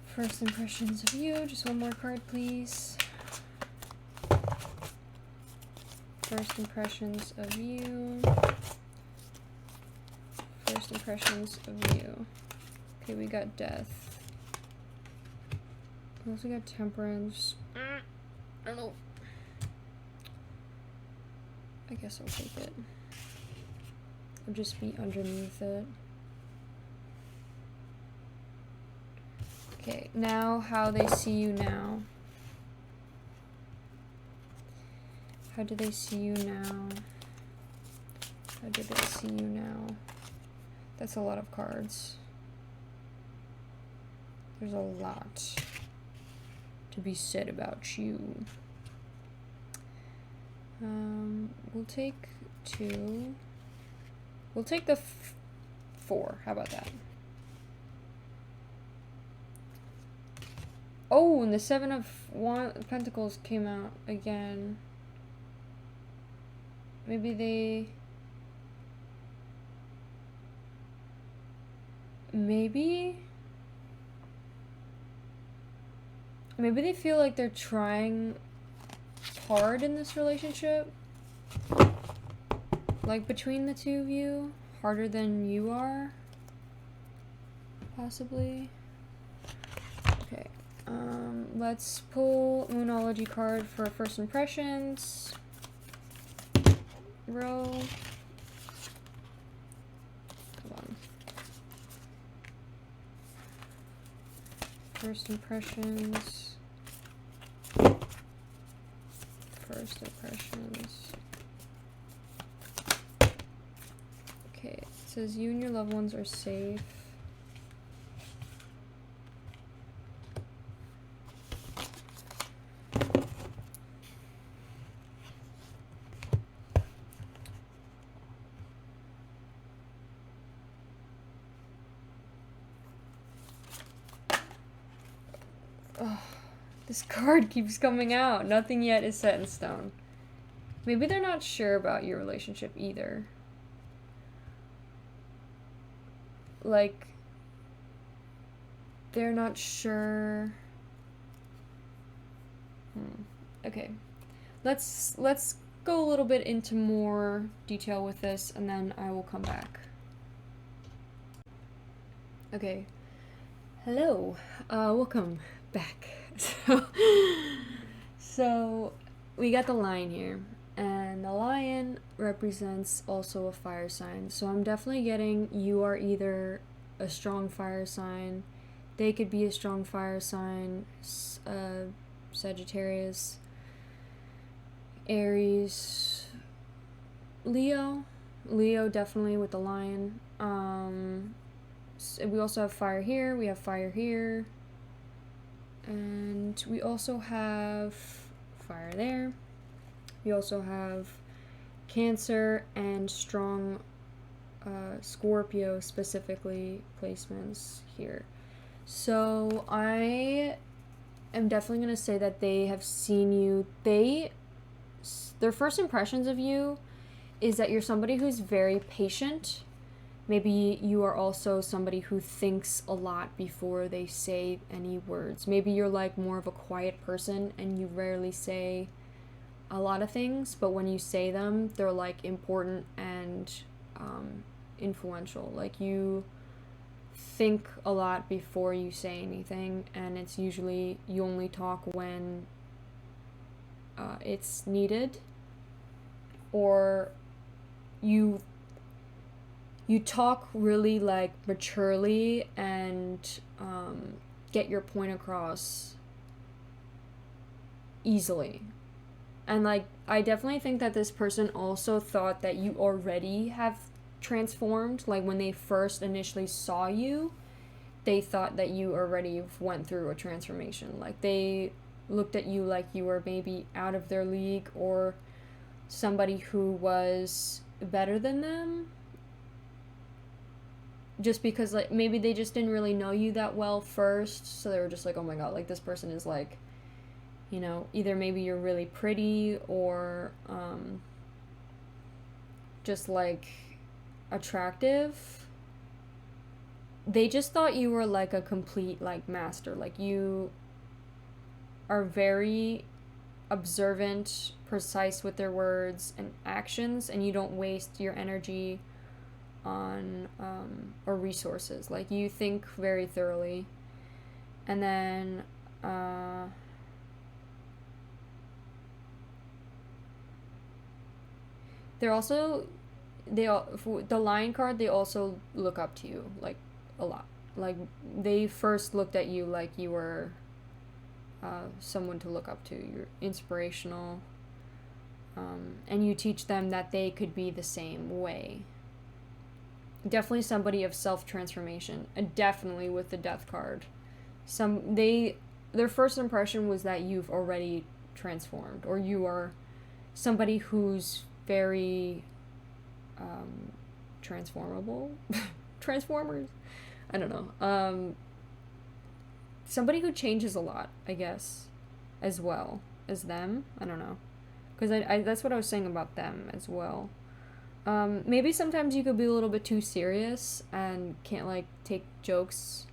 First impressions of you. Just one more card, please. First impressions of you. First impressions of you. Okay, we got death. We also got temperance. I don't know. I guess I'll take it. I'll just be underneath it. Okay, now how they see you now. How do they see you now? How do they see you now? That's a lot of cards. There's a lot. to be said about you. We'll take 2. We'll take the 4. How about that? Oh, and the 7 of Pentacles came out again. Maybe they... Maybe they feel like they're trying hard in this relationship. Like, between the two of you. Harder than you are. Possibly. Okay. Let's pull Moonology card for first impressions. Row. Hold on. First impressions. First impressions. Okay, it says you and your loved ones are safe. Oh, this card keeps coming out. Nothing yet is set in stone. Maybe they're not sure about your relationship either. Like, they're not sure. Okay. Let's go a little bit into more detail with this, and then I will come back. Okay. Hello. Welcome back. So we got the lion here, and the lion represents also a fire sign. So I'm definitely getting you are either a strong fire sign, they could be a strong fire sign, Sagittarius, Aries, Leo definitely with the lion. We also have fire here, we have fire here, and we also have fire there. We also have Cancer and strong Scorpio specifically placements here. So I am definitely going to say that they have seen you. Their first impressions of you is that you're somebody who's very patient. Maybe you are also somebody who thinks a lot before they say any words. Maybe you're like more of a quiet person and you rarely say a lot of things, but when you say them, they're like important and influential. Like, you think a lot before you say anything, and it's usually you only talk when it's needed, or you talk really like maturely and get your point across easily. And like, I definitely think that this person also thought that you already have transformed. Like, when they first initially saw you, they thought that you already went through a transformation. Like, they looked at you like you were maybe out of their league, or somebody who was better than them, just because like maybe they just didn't really know you that well first, so they were just like, oh my god, like this person is like, you know, either maybe you're really pretty or just like attractive. They just thought you were like a complete like master. Like, you are very observant, precise with their words and actions, and you don't waste your energy on or resources. Like, you think very thoroughly. And then they're also, the lion card, they also look up to you like a lot. Like, they first looked at you like you were someone to look up to. You're inspirational, and you teach them that they could be the same way. Definitely somebody of self-transformation, and definitely with the death card. their first impression was that you've already transformed, or you are somebody who's very transformable. Transformers, I don't know. Somebody who changes a lot, I guess, as well as them. I don't know, because I that's what I was saying about them as well. Maybe sometimes you could be a little bit too serious and can't, like, take jokes.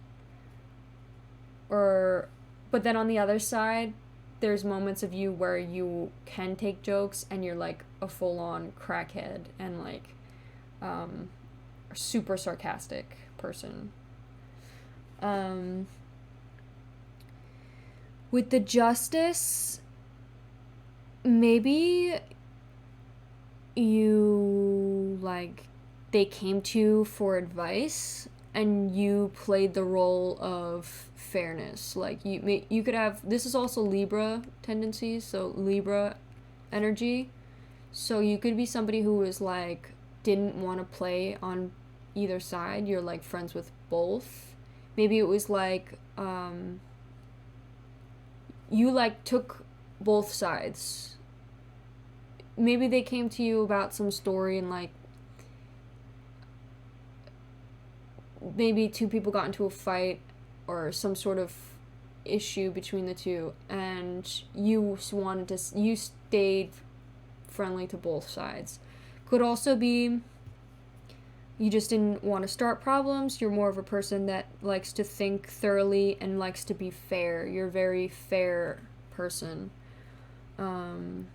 But then on the other side, there's moments of you where you can take jokes and you're, like, a full-on crackhead and, like, a super sarcastic person. With the Justice, maybe you, like, they came to you for advice and you played the role of fairness. Like, you could have, this is also Libra tendencies, so Libra energy. So you could be somebody who was, like, didn't want to play on either side. You're, like, friends with both. Maybe it was like you, like, took both sides. Maybe they came to you about some story and, like, maybe two people got into a fight or some sort of issue between the two, and you stayed friendly to both sides. Could also be you just didn't want to start problems. You're more of a person that likes to think thoroughly and likes to be fair. You're a very fair person. And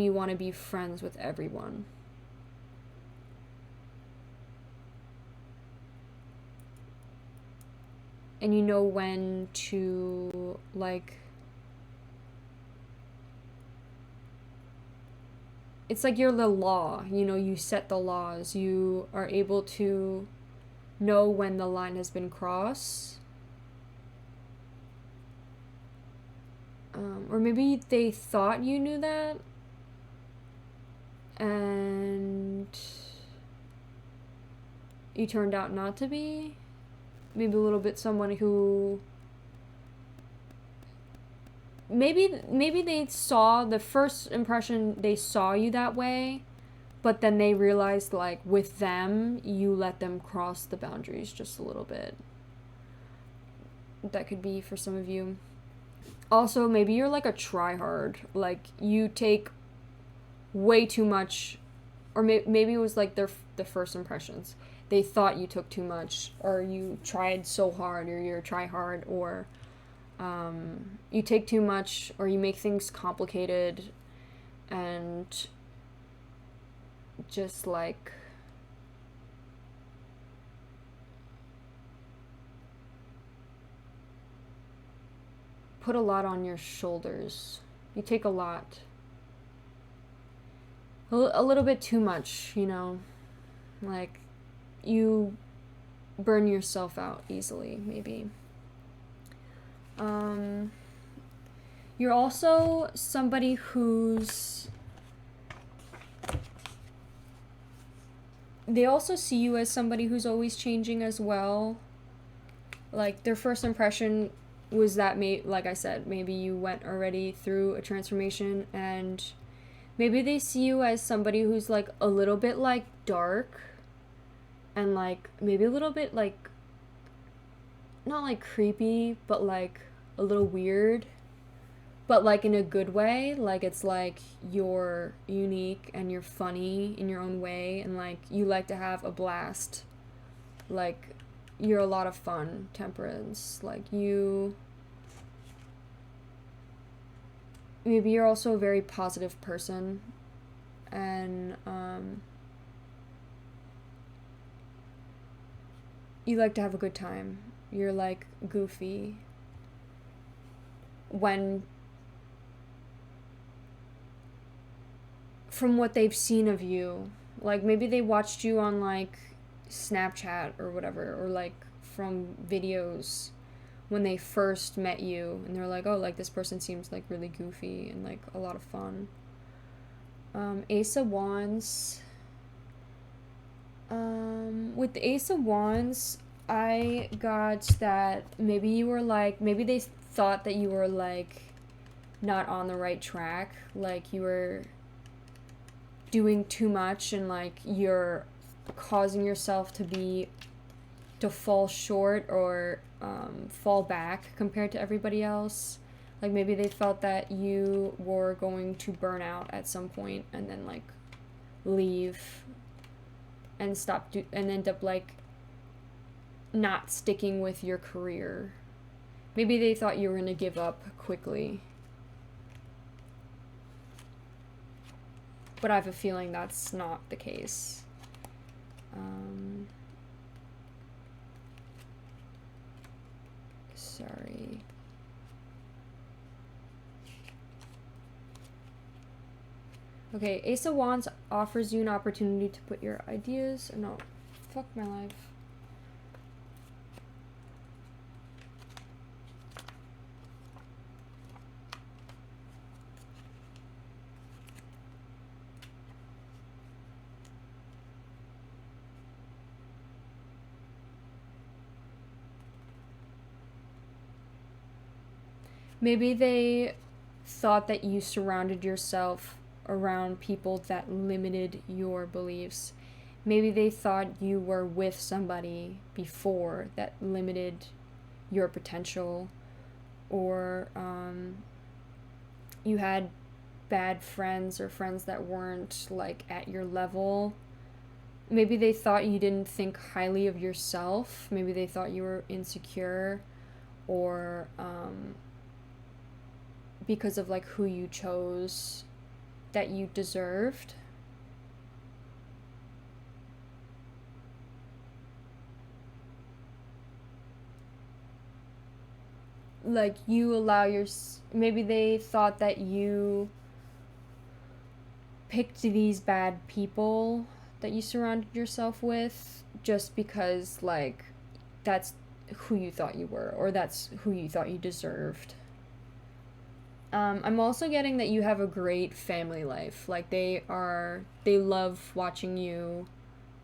you want to be friends with everyone. And you know when to, like, it's like you're the law, you know, you set the laws. You are able to know when the line has been crossed. Or maybe they thought you knew that, and you turned out not to be. Maybe a little bit someone who maybe they saw the first impression, they saw you that way, but then they realized, like, with them you let them cross the boundaries just a little bit. That could be for some of you. Also, maybe you're like a tryhard, like you take way too much, or maybe it was like the first impressions. They thought you took too much, or you tried so hard, or you're a tryhard, or you take too much, or you make things complicated, and just, like, put a lot on your shoulders. You take a lot. A little bit too much, you know? Like, you burn yourself out easily, maybe. You're also somebody who's... They also see you as somebody who's always changing as well. Like, their first impression was that, like I said, maybe you went already through a transformation, and maybe they see you as somebody who's, like, a little bit, like, dark, and, like, maybe a little bit, like, not, like, creepy, but, like, a little weird, but, like, in a good way. Like, it's like you're unique and you're funny in your own way, and, like, you like to have a blast. Like, you're a lot of fun, Temperance. Like, maybe you're also a very positive person, and you like to have a good time. You're, like, goofy. From what they've seen of you, like, maybe they watched you on, like, Snapchat or whatever, or, like, from videos when they first met you, and they're like, oh, like, this person seems, like, really goofy and, like, a lot of fun. Ace of Wands. With the Ace of Wands, I got that maybe you were like, maybe they thought that you were like not on the right track, like you were doing too much and like you're causing yourself to fall short or fall back compared to everybody else. Like maybe they felt that you were going to burn out at some point and then like leave and and end up like not sticking with your career. Maybe they thought you were going to give up quickly. But I have a feeling that's not the case. Sorry. Okay, Ace of Wands offers you an opportunity to put your ideas... No, fuck my life. Maybe they thought that you surrounded yourself around people that limited your beliefs. Maybe they thought you were with somebody before that limited your potential, or you had bad friends or friends that weren't like at your level. Maybe they thought you didn't think highly of yourself. Maybe they thought you were insecure, or because of like who you chose that you deserved. Like you maybe they thought that you picked these bad people that you surrounded yourself with just because like that's who you thought you were, or that's who you thought you deserved. I'm also getting that you have a great family life. Like they love watching you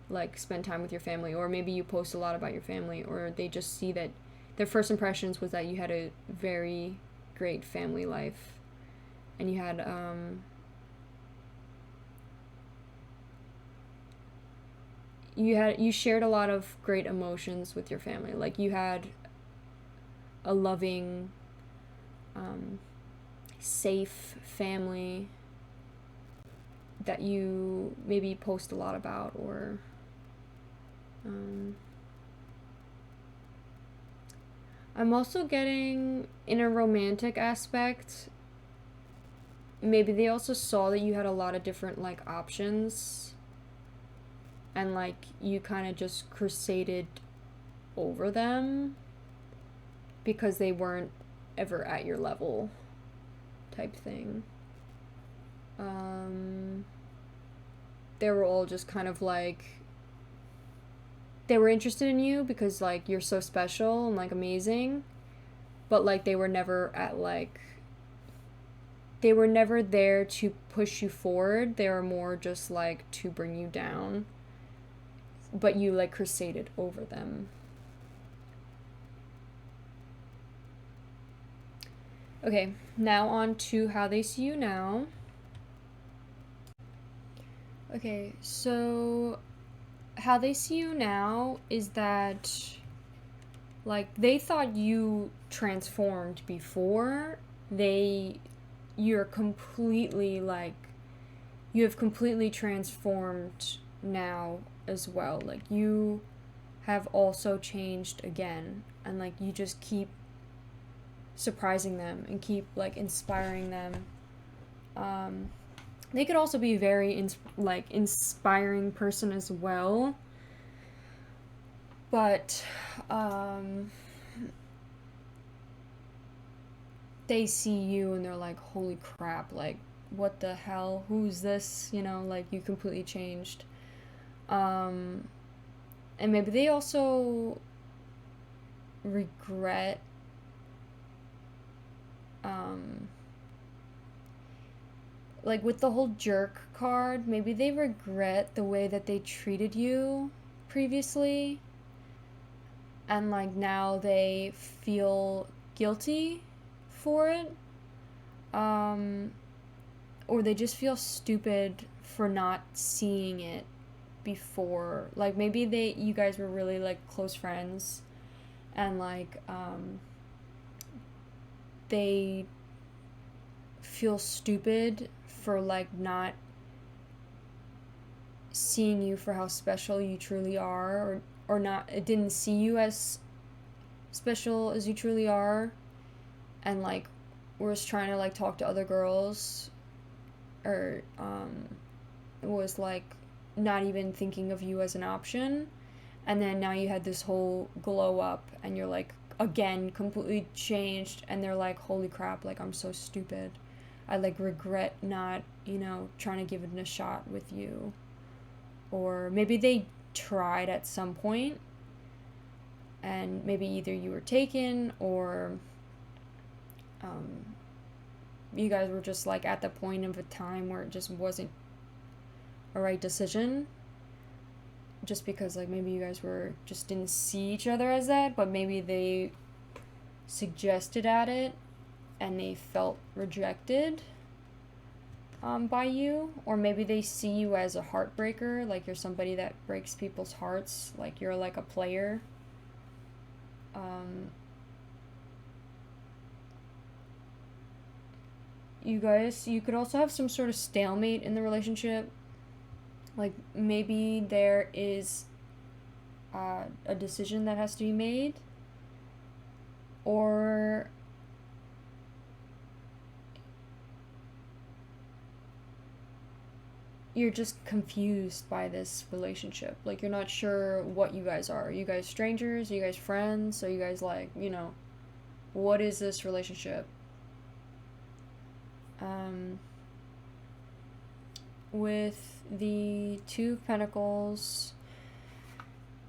like spend time with your family, or maybe you post a lot about your family, or they just see that their first impressions was that you had a very great family life, and you had you shared a lot of great emotions with your family. Like you had a loving safe family that you maybe post a lot about, or I'm also getting in a romantic aspect, maybe they also saw that you had a lot of different like options, and like you kind of just crusaded over them because they weren't ever at your level type thing. They were all just kind of like, they were interested in you because like you're so special and like amazing, but like they were never there to push you forward. They were more just like to bring you down, but you like crusaded over them. Okay, now on to how they see you now. Okay, so how they see you now is that like they thought you transformed before. You're completely like, you have completely transformed now as well. Like you have also changed again, and like you just keep surprising them and keep like inspiring them. They could also be very inspiring person as well, but they see you and they're like, holy crap, like what the hell, who's this, like you completely changed. And maybe they also regret like with the whole jerk card, maybe they regret the way that they treated you previously. and like now they feel guilty for it, or they just feel stupid for not seeing it before. Like maybe you guys were really like close friends, and like they feel stupid for like not seeing you for how special you truly are, or not, it didn't see you as special as you truly are, and like was trying to like talk to other girls, or was like not even thinking of you as an option. And then now you had this whole glow up and you're like again completely changed, and they're like, holy crap, like I'm so stupid, I like regret not, trying to give it a shot with you. Or maybe they tried at some point and maybe either you were taken, or you guys were just like at the point of a time where it just wasn't a right decision, just because like maybe you guys were just didn't see each other as that, but maybe they suggested at it and they felt rejected by you. Or maybe they see you as a heartbreaker, like you're somebody that breaks people's hearts, like you're like a player. You could also have some sort of stalemate in the relationship. Like maybe there is a decision that has to be made, or you're just confused by this relationship. Like you're not sure what you guys are. Are you guys strangers? Are you guys friends? Are you guys like, what is this relationship? With the Two of Pentacles,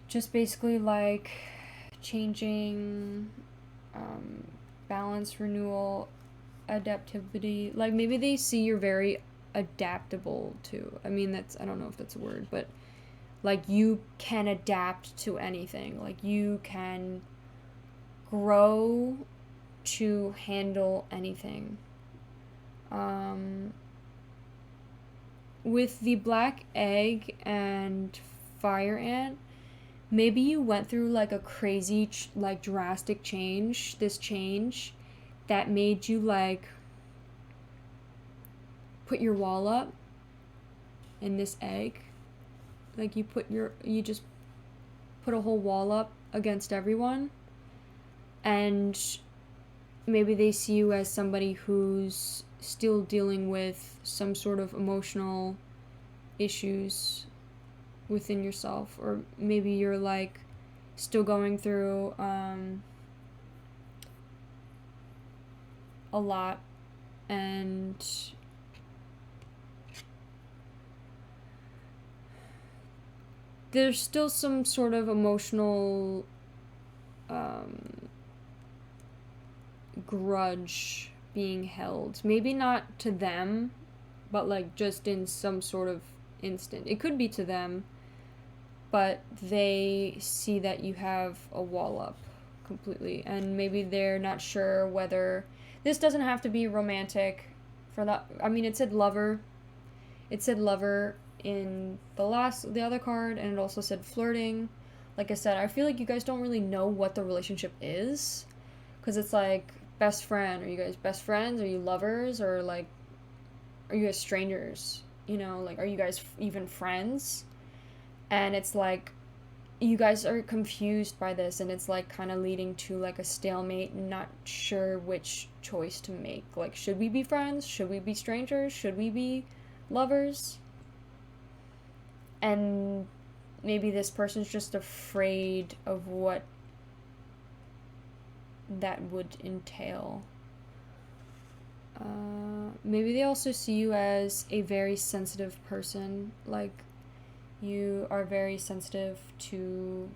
just basically like changing, balance, renewal, adaptability. Like maybe they see you're very adaptable too. I mean, I don't know if that's a word, but like you can adapt to anything. Like you can grow to handle anything. With the black egg and fire ant, maybe you went through like a crazy, like drastic change, this change that made you like put your wall up in this egg. Like you just put a whole wall up against everyone, and maybe they see you as somebody who's still dealing with some sort of emotional issues within yourself, or maybe you're like still going through a lot, and there's still some sort of emotional grudge being held. Maybe not to them, but like just in some sort of instant. It could be to them, but they see that you have a wall up completely, and maybe they're not sure whether this doesn't have to be romantic for that. I mean, it said lover. It said lover in the other card, and it also said flirting. Like I said, I feel like you guys don't really know what the relationship is, because it's like best friend. Are you guys best friends? Are you lovers? Or like, are you guys strangers? Like, are you guys even friends? And it's like you guys are confused by this, and it's like kind of leading to like a stalemate and not sure which choice to make. Like, should we be friends? Should we be strangers? Should we be lovers? And maybe this person's just afraid of what that would entail. Maybe they also see you as a very sensitive person. Like, you are very sensitive to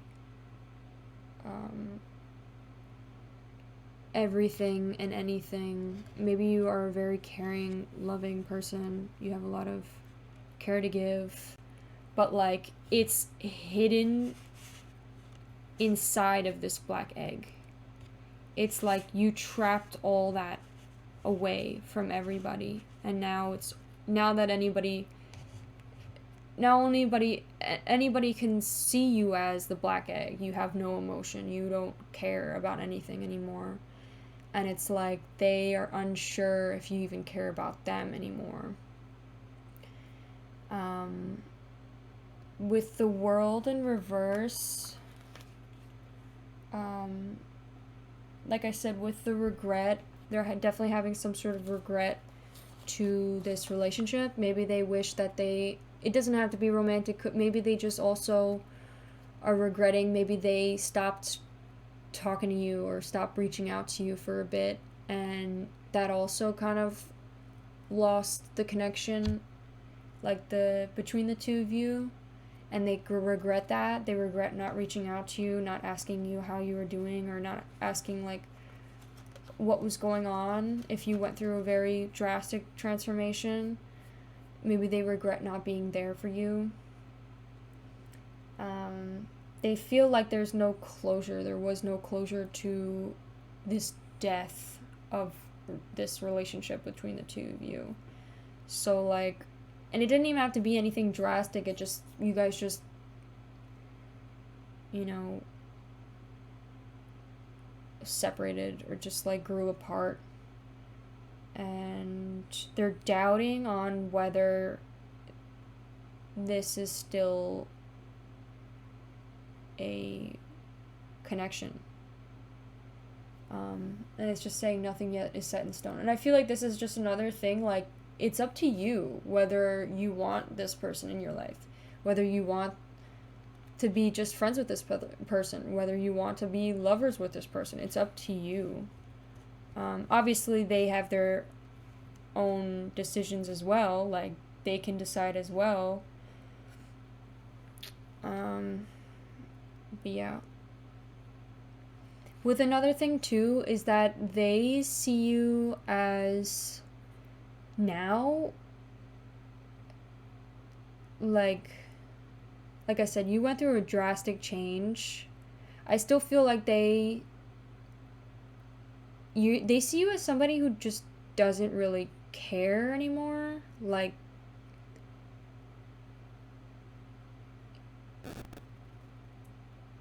everything and anything. Maybe you are a very caring, loving person. You have a lot of care to give, but like it's hidden inside of this black egg. It's like you trapped all that away from everybody, and now that anybody can see you as the black egg. You have no emotion, you don't care about anything anymore, and it's like they are unsure if you even care about them anymore. With the world in reverse, like I said, with the regret, they're definitely having some sort of regret to this relationship. Maybe they wish that it doesn't have to be romantic, maybe they just also are regretting, maybe they stopped talking to you or stopped reaching out to you for a bit, and that also kind of lost the connection, like between the two of you, and they regret that. They regret not reaching out to you, not asking you how you were doing, or not asking like what was going on if you went through a very drastic transformation. Maybe they regret not being there for you. They feel like there's no closure. There was no closure to this death of this relationship between the two of you. So like, and it didn't even have to be anything drastic. It just, you guys just, separated or just like grew apart. And they're doubting on whether this is still a connection. And it's just saying nothing yet is set in stone. And I feel like this is just another thing, like, it's up to you whether you want this person in your life, whether you want to be just friends with this person, whether you want to be lovers with this person. It's up to you. Obviously, they have their own decisions as well. Like, they can decide as well. But yeah. With another thing, too, is that they see you as now, like I said, you went through a drastic change. I still feel like they see you as somebody who just doesn't really care anymore. Like,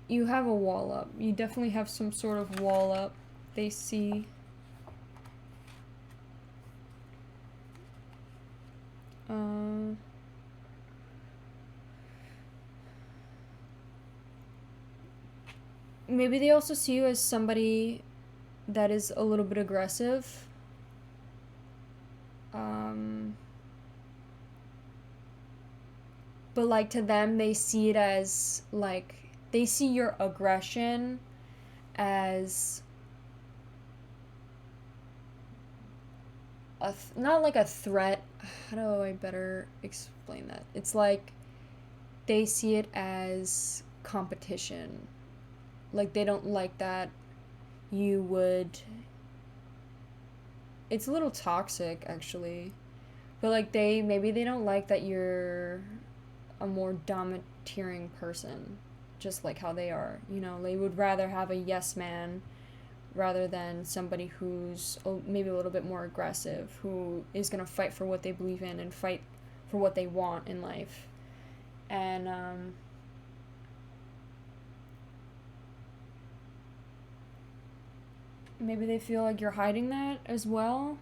you have a wall up. You definitely have some sort of wall up. They see. Maybe they also see you as somebody that is a little bit aggressive. But like, to them, they see it as like, they see your aggression as not like a threat. How do I better explain that? It's like they see it as competition. Like, they don't like that you would... It's a little toxic, actually. But, like, maybe they don't like that you're a more domineering person, just like how they are. They would rather have a yes man rather than somebody who's maybe a little bit more aggressive, who is going to fight for what they believe in and fight for what they want in life. And, maybe they feel like you're hiding that as well.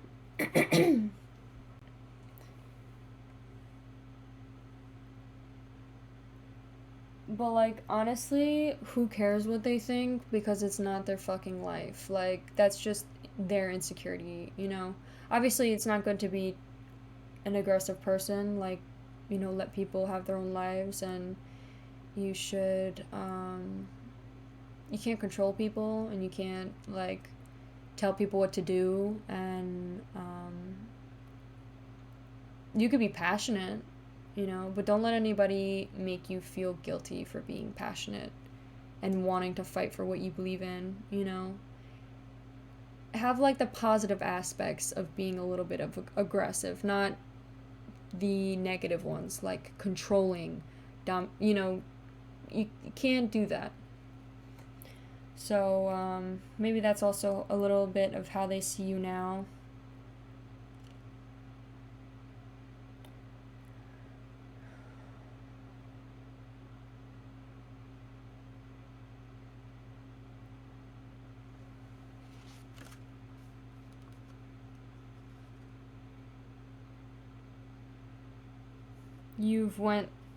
But, like, honestly, who cares what they think? Because it's not their fucking life. Like, that's just their insecurity, Obviously, it's not good to be an aggressive person. Like, let people have their own lives, and you should, you can't control people, and you can't, like, tell people what to do, and, you could be passionate, but don't let anybody make you feel guilty for being passionate and wanting to fight for what you believe in, Have, like, the positive aspects of being a little bit of aggressive, not the negative ones, like controlling, you can't do that. So maybe that's also a little bit of how they see you now.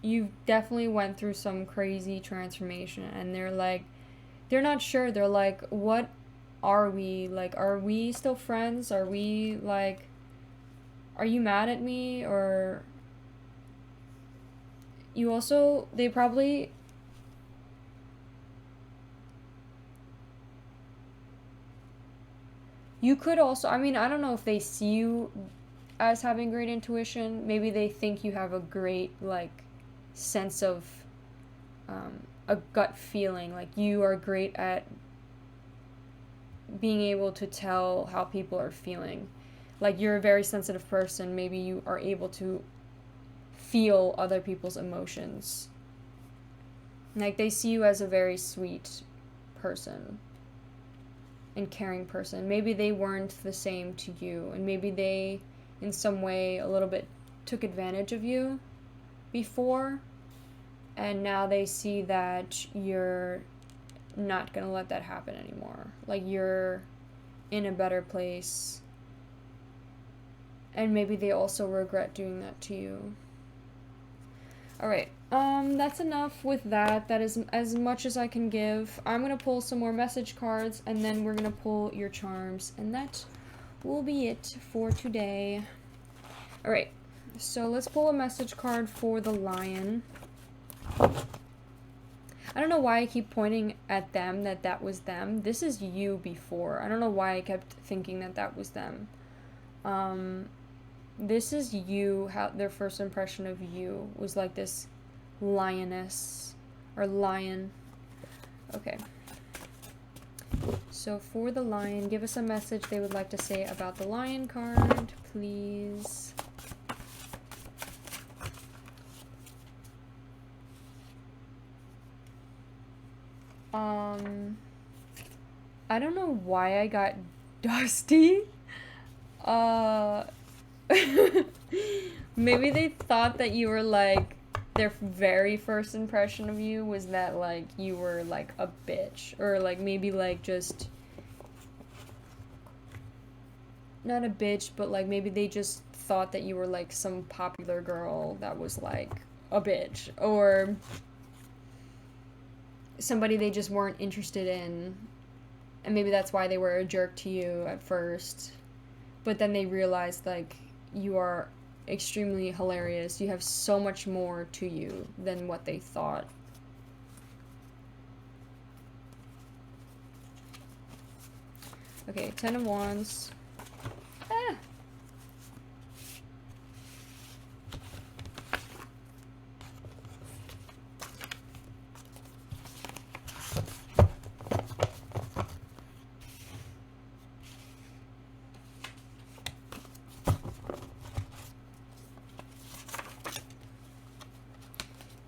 You've definitely went through some crazy transformation, and they're not sure. They're like, what are we? Like, are we still friends? Are we like, are you mad at me? Or you also, they probably, you could also, I mean, I don't know if they see you as having great intuition. Maybe they think you have a great, like, sense of a gut feeling. Like, you are great at being able to tell how people are feeling. Like, you're a very sensitive person. Maybe you are able to feel other people's emotions. Like, they see you as a very sweet person and caring person. Maybe they weren't the same to you, and maybe they, in some way, a little bit took advantage of you before, and now they see that you're not gonna let that happen anymore. Like, you're in a better place, and maybe they also regret doing that to you. Alright, that's enough with that. That is as much as I can give. I'm gonna pull some more message cards, and then we're gonna pull your charms, and that will be it for today. Alright, so let's pull a message card for the lion. I don't know why I keep pointing at them, that was them. This is you before. I don't know why I kept thinking that was them. This is you, how their first impression of you was like this lioness, or lion. Okay. So for the lion, give us a message they would like to say about the lion card, please. I don't know why I got Dusty. Maybe they thought that you were like, their very first impression of you was that like you were like a bitch, or like maybe like just not a bitch, but like maybe they just thought that you were like some popular girl that was like a bitch, or somebody they just weren't interested in, and maybe that's why they were a jerk to you at first. But then they realized, like, you are extremely hilarious. You have so much more to you than what they thought. Okay, 10 of Wands. Ah!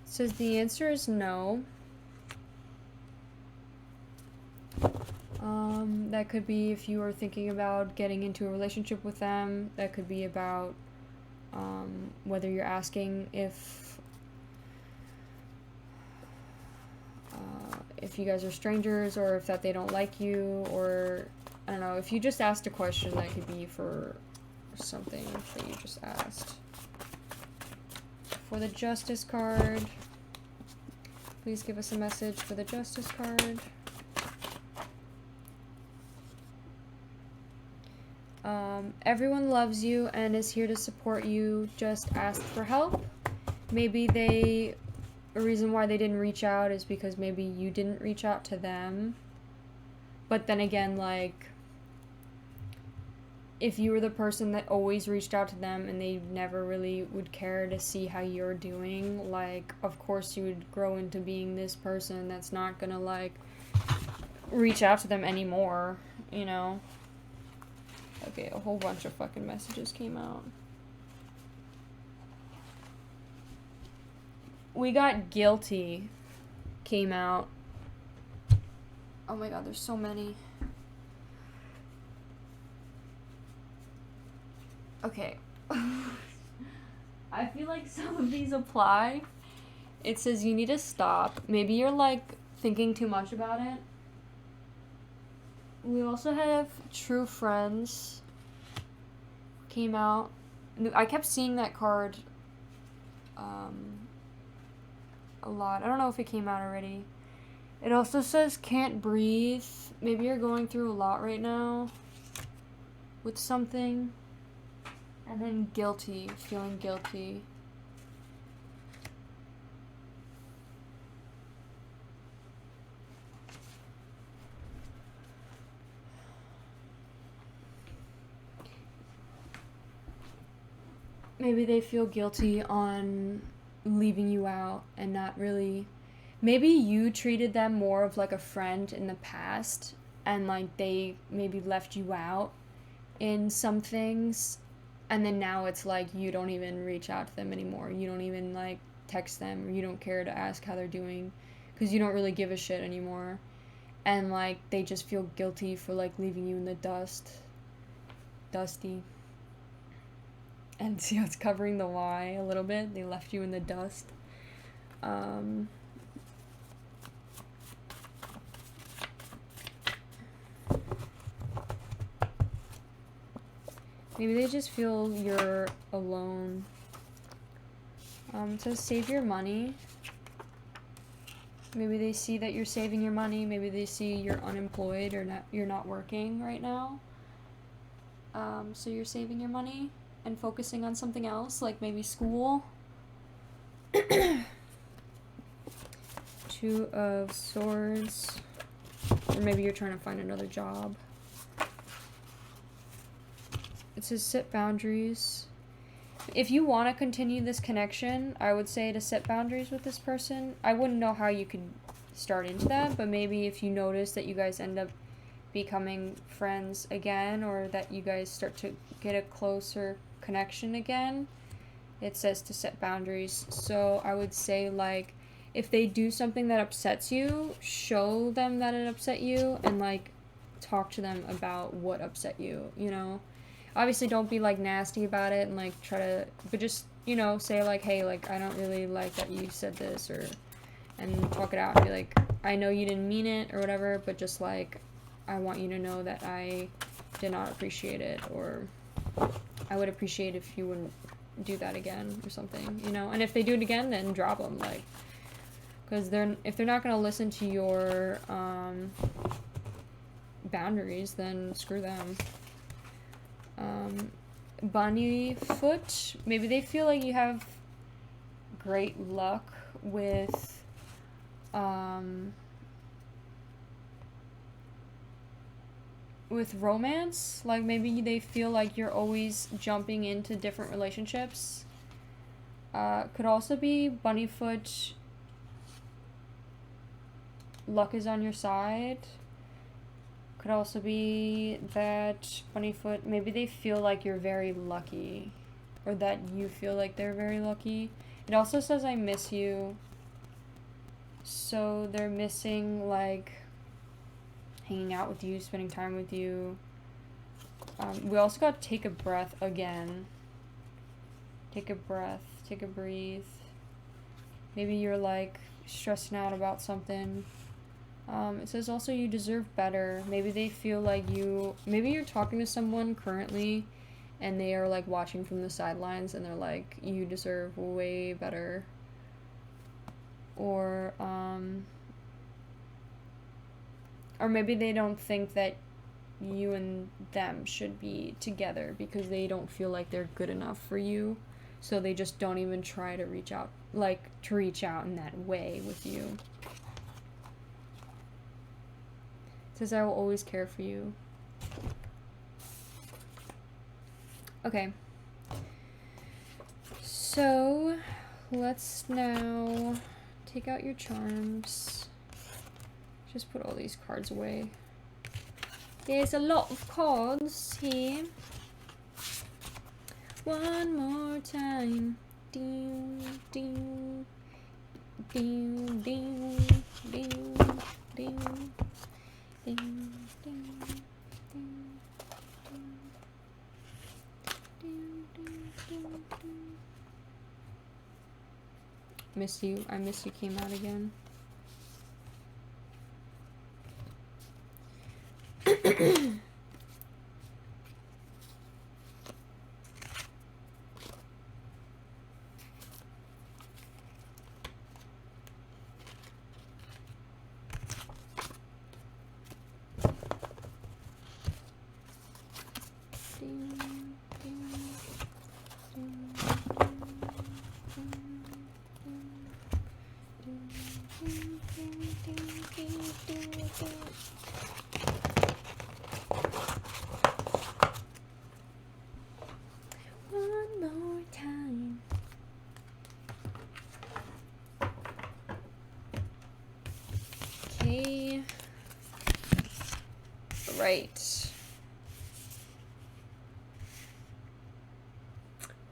Says the answer is no. That could be if you are thinking about getting into a relationship with them. That could be about whether you're asking if you guys are strangers, or if that they don't like you, or I don't know, if you just asked a question, that could be for something that you just asked. For the Justice card, please give us a message for the Justice card. Everyone loves you and is here to support you. Just ask for help. Maybe a reason why they didn't reach out is because maybe you didn't reach out to them. But then again, like, if you were the person that always reached out to them and they never really would care to see how you're doing, like, of course you would grow into being this person that's not gonna, like, reach out to them anymore, you know? Okay, a whole bunch of fucking messages came out. We got guilty came out. Oh my god, there's so many. Okay. I feel like some of these apply. It says you need to stop. Maybe you're like thinking too much about it. We also have true friends. Came out. I kept seeing that card a lot. I don't know if it came out already. It also says can't breathe. Maybe you're going through a lot right now with something. And then guilty, feeling guilty. Maybe they feel guilty on leaving you out and not really. Maybe you treated them more of like a friend in the past and like they maybe left you out in some things, and then now it's like you don't even reach out to them anymore. You don't even like text them, or you don't care to ask how they're doing because you don't really give a shit anymore. And like they just feel guilty for like leaving you in the dusty. And see how it's covering the Y a little bit? They left you in the dust. Maybe they just feel you're alone. It says save your money. Maybe they see that you're saving your money. Maybe they see you're unemployed or you're not working right now. So you're saving your money and focusing on something else, like maybe school. Two of Swords. Or maybe you're trying to find another job. It says set boundaries. If you want to continue this connection, I would say to set boundaries with this person. I wouldn't know how you could start into that, but maybe if you notice that you guys end up becoming friends again, or that you guys start to get a closer connection again, it says to set boundaries. So I would say, like, if they do something that upsets you, show them that it upset you and like talk to them about what upset you, you know. Obviously don't be like nasty about it and like try to, but just, you know, say like, hey, like I don't really like that you said this, or and talk it out and be like, I know you didn't mean it or whatever, but just like I want you to know that I did not appreciate it, or I would appreciate if you wouldn't do that again or something, you know. And if they do it again, then drop them, like, because if they're not going to listen to your boundaries, then screw them. Bunny foot, maybe they feel like you have great luck with romance. Like maybe they feel like you're always jumping into different relationships. Could also be bunny foot, luck is on your side. Could also be that bunnyfoot, maybe they feel like you're very lucky, or that you feel like they're very lucky. It also says I miss you, so they're missing like hanging out with you, spending time with you. We also got take a breath again. Take a breath, take a breathe. Maybe you're like stressing out about something. It says also you deserve better. Maybe they feel like maybe you're talking to someone currently and they are like watching from the sidelines and they're like, you deserve way better. Or maybe they don't think that you and them should be together because they don't feel like they're good enough for you. So they just don't even try to reach out in that way with you. Says I will always care for you. Okay. So let's now take out your charms. Just put all these cards away. There's a lot of cards here. One more time. Ding, ding, ding, ding, ding, ding. Miss you. I miss you came out again. One more time. Okay. Right.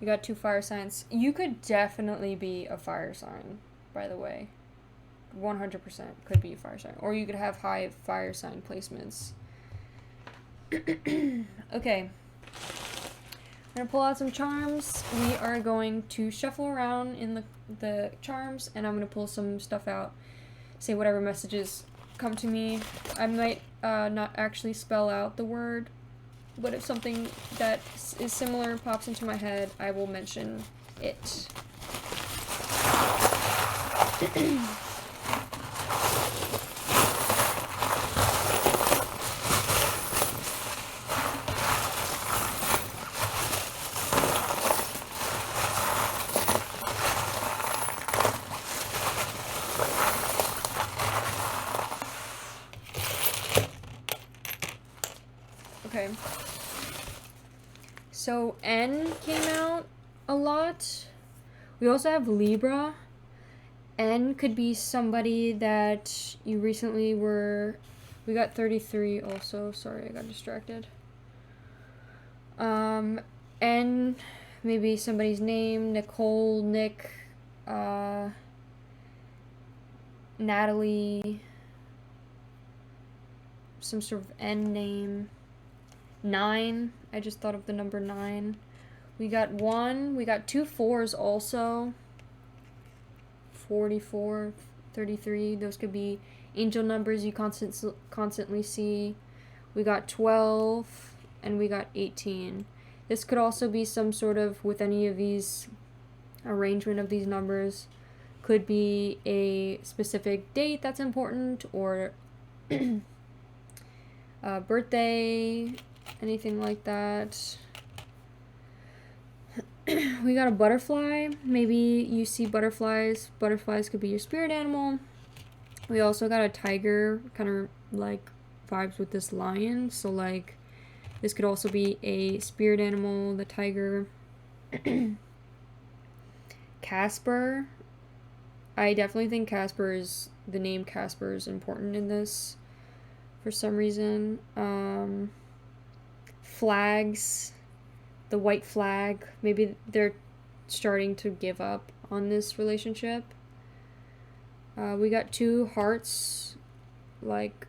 We got 2 fire signs. You could definitely be a fire sign, by the way. 100% could be a fire sign. Or you could have high fire sign placements. Okay. I'm going to pull out some charms. We are going to shuffle around in the charms, and I'm going to pull some stuff out. Say whatever messages come to me. I might not actually spell out the word, but if something that is similar pops into my head, I will mention it. Okay. So N came out a lot. We also have Libra. N could be somebody that you recently were... We got 33 also. Sorry, I got distracted. N, maybe somebody's name. Nicole, Nick, Natalie. Some sort of N name. 9. I just thought of the number 9. We got 1. We got 2 4s also. 44, 33. Those could be angel numbers you constantly see. We got 12. And we got 18. This could also be some sort of, with any of these, arrangement of these numbers. Could be a specific date that's important, or birthday, anything like that. We got a butterfly. Maybe you see butterflies. Butterflies could be your spirit animal. We also got a tiger, kind of like vibes with this lion. So like, this could also be a spirit animal, the tiger. Casper. I definitely think the name Casper is important in this for some reason. Flags. The white flag. Maybe they're starting to give up on this relationship. We got 2 hearts. Like,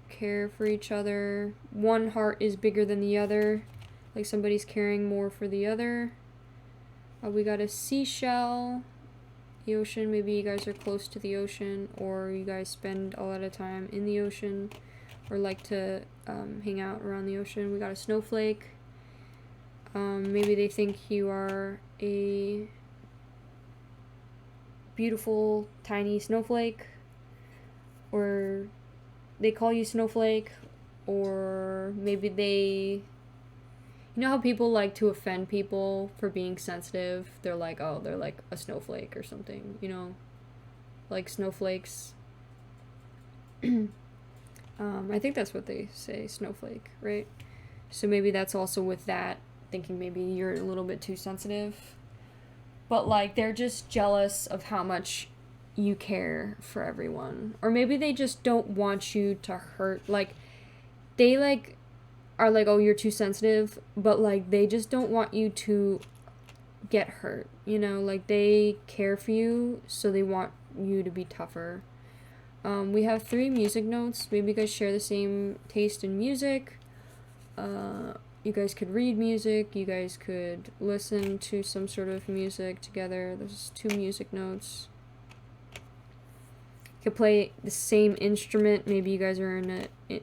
care for each other. One heart is bigger than the other. Like somebody's caring more for the other. We got a seashell. The ocean. Maybe you guys are close to the ocean, or you guys spend a lot of time in the ocean, or like to hang out around the ocean. We got a snowflake. Maybe they think you are a beautiful tiny snowflake, or they call you Snowflake, or maybe they... You know how people like to offend people for being sensitive? They're like, oh, they're like a snowflake or something, you know? Like snowflakes. I think that's what they say, snowflake, right? So maybe that's also with that, thinking maybe you're a little bit too sensitive. But like, they're just jealous of how much you care for everyone. Or maybe they just don't want you to hurt. Like, they like are like, oh, you're too sensitive, but like, they just don't want you to get hurt, you know? Like, they care for you, so they want you to be tougher. We have 3 music notes. Maybe you guys share the same taste in music. You guys could read music. You guys could listen to some sort of music together. There's 2 music notes. You could play the same instrument. Maybe you guys are in a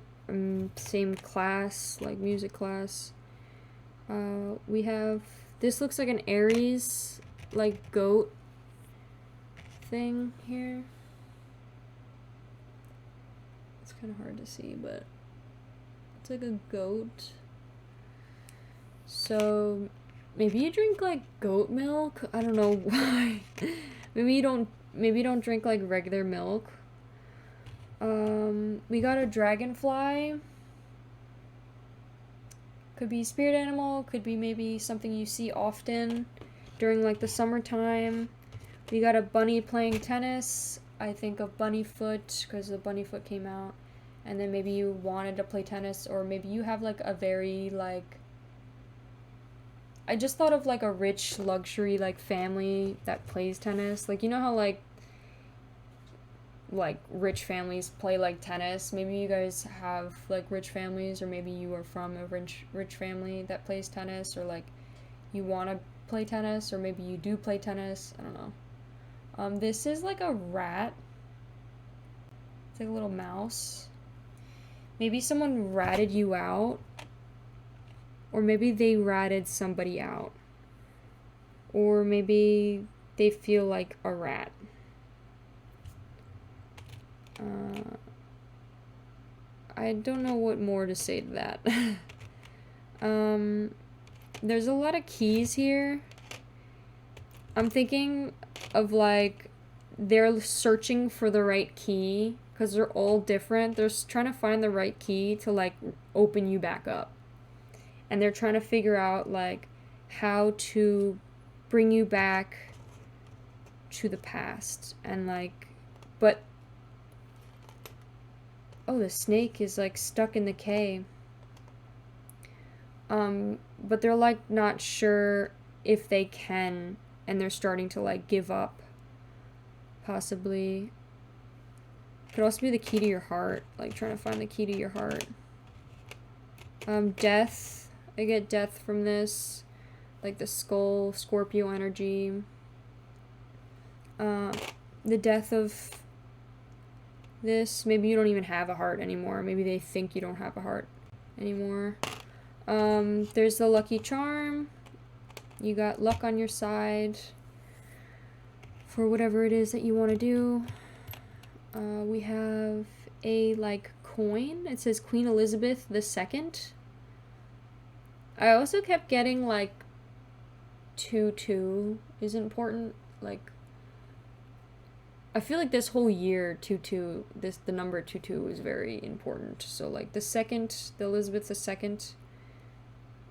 same class, like music class. We have, this looks like an Aries, like goat thing here. It's kind of hard to see, but it's like a goat. So maybe you drink like goat milk. I don't know why. Maybe you don't drink like regular milk. We got a dragonfly. Could be spirit animal, could be maybe something you see often during like the summertime. We got a bunny playing tennis. I think of Bunnyfoot because the Bunnyfoot came out. And then maybe you wanted to play tennis, or maybe you have like a very like, I just thought of like a rich luxury like family that plays tennis. Like, you know how like rich families play like tennis? Maybe you guys have like rich families, or maybe you are from a rich family that plays tennis, or like you want to play tennis, or maybe you do play tennis. I don't know. This is like a rat. It's like a little mouse. Maybe someone ratted you out, or maybe they ratted somebody out, or maybe they feel like a rat. I don't know what more to say to that. There's a lot of keys here. I'm thinking of like they're searching for the right key because they're all different. They're trying to find the right key to like open you back up. And they're trying to figure out like how to bring you back to the past. And like, but oh, the snake is like stuck in the K. But they're like not sure if they can, and they're starting to like give up. Possibly. Could also be the key to your heart, like trying to find the key to your heart. Death. I get death from this, like the skull, Scorpio energy. The death of this. Maybe you don't even have a heart anymore. Maybe they think you don't have a heart anymore. There's the lucky charm. You got luck on your side for whatever it is that you want to do. We have a like coin. It says Queen Elizabeth II. I also kept getting like 22 is important. Like, I feel like this whole year, 22, the number 22 is very important. So like the Elizabeth II,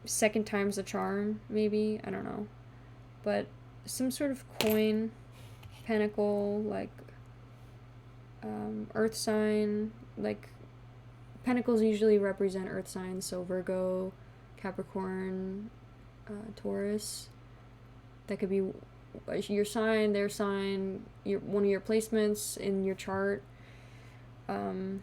second time's the charm, maybe, I don't know. But some sort of coin, pentacle, like earth sign, like pentacles usually represent earth signs, so Virgo, Capricorn, Taurus. That could be your sign, their sign, one of your placements in your chart. I'm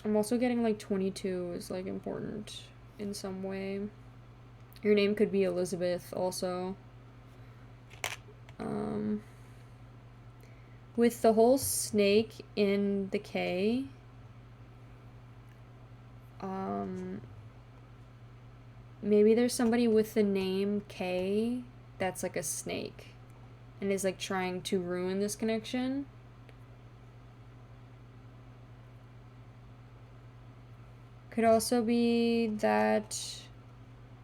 also getting like 22 is like important in some way. Your name could be Elizabeth also. With the whole snake in the K, maybe there's somebody with the name K that's like a snake and is like trying to ruin this connection. Could also be that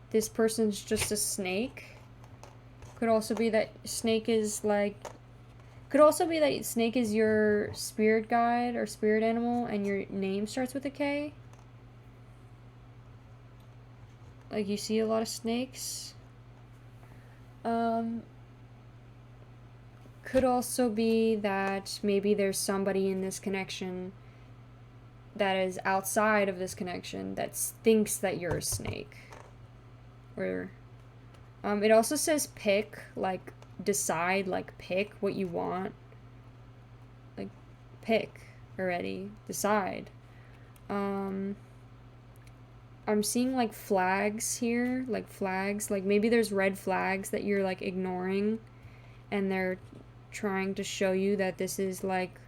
this person's just a snake. Could also be that snake is like, could also be that snake is your spirit guide or spirit animal and your name starts with a K. Like you see a lot of snakes. Could also be that maybe there's somebody in this connection that is outside of this connection that thinks that you're a snake. Or it also says pick, like decide, like pick what you want. pick already. Decide. I'm seeing like flags here, like flags, like maybe there's red flags that you're like ignoring, and they're trying to show you that this is like,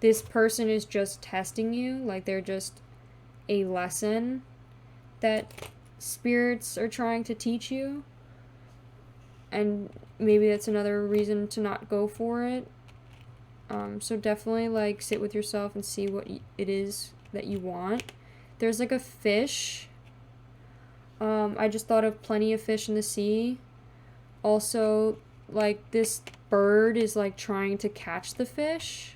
this person is just testing you, like they're just a lesson that spirits are trying to teach you, and maybe that's another reason to not go for it. So definitely like sit with yourself and see what it is that you want. There's like a fish. I just thought of plenty of fish in the sea. Also, like this bird is like trying to catch the fish.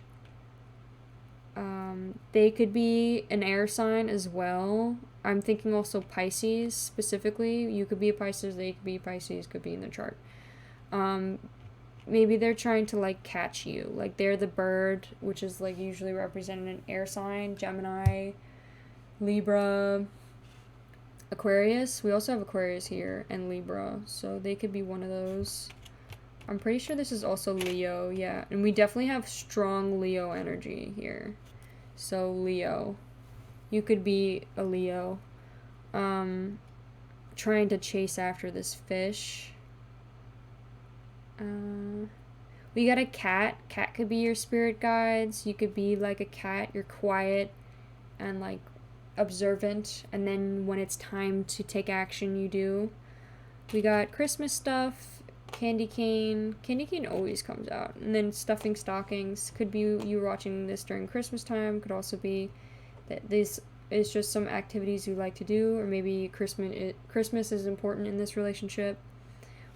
They could be an air sign as well. I'm thinking also Pisces specifically. You could be a Pisces, they could be Pisces, could be in the chart. Maybe they're trying to like catch you. Like they're the bird, which is like usually represented an air sign, Gemini, Libra, Aquarius. We also have Aquarius here and Libra, so they could be one of those. I'm pretty sure this is also Leo, yeah. And we definitely have strong Leo energy here. So Leo. You could be a Leo. Trying to chase after this fish. We got a cat. Cat could be your spirit guides. You could be like a cat. You're quiet and like observant, and then when it's time to take action, you do. We got Christmas stuff, candy cane. Candy cane always comes out. And then stuffing stockings. Could be you watching this during Christmas time. Could also be that this is just some activities you like to do, or maybe Christmas is important in this relationship.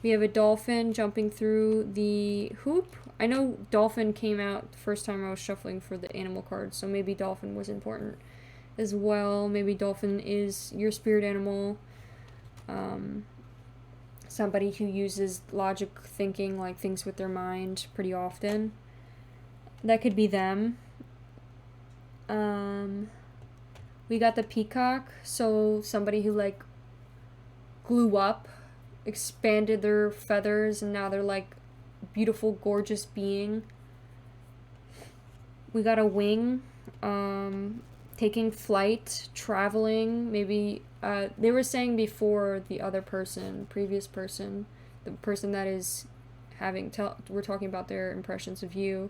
We have a dolphin jumping through the hoop. I know dolphin came out the first time I was shuffling for the animal cards, so maybe dolphin was important as well. Maybe dolphin is your spirit animal. Somebody who uses logic thinking, like thinks with their mind pretty often. That could be them. We got the peacock, so somebody who like grew up, expanded their feathers, and now they're like beautiful, gorgeous being. We got a wing, taking flight, traveling. Maybe they were saying before the other person, previous person, the person that is we're talking about their impressions of you.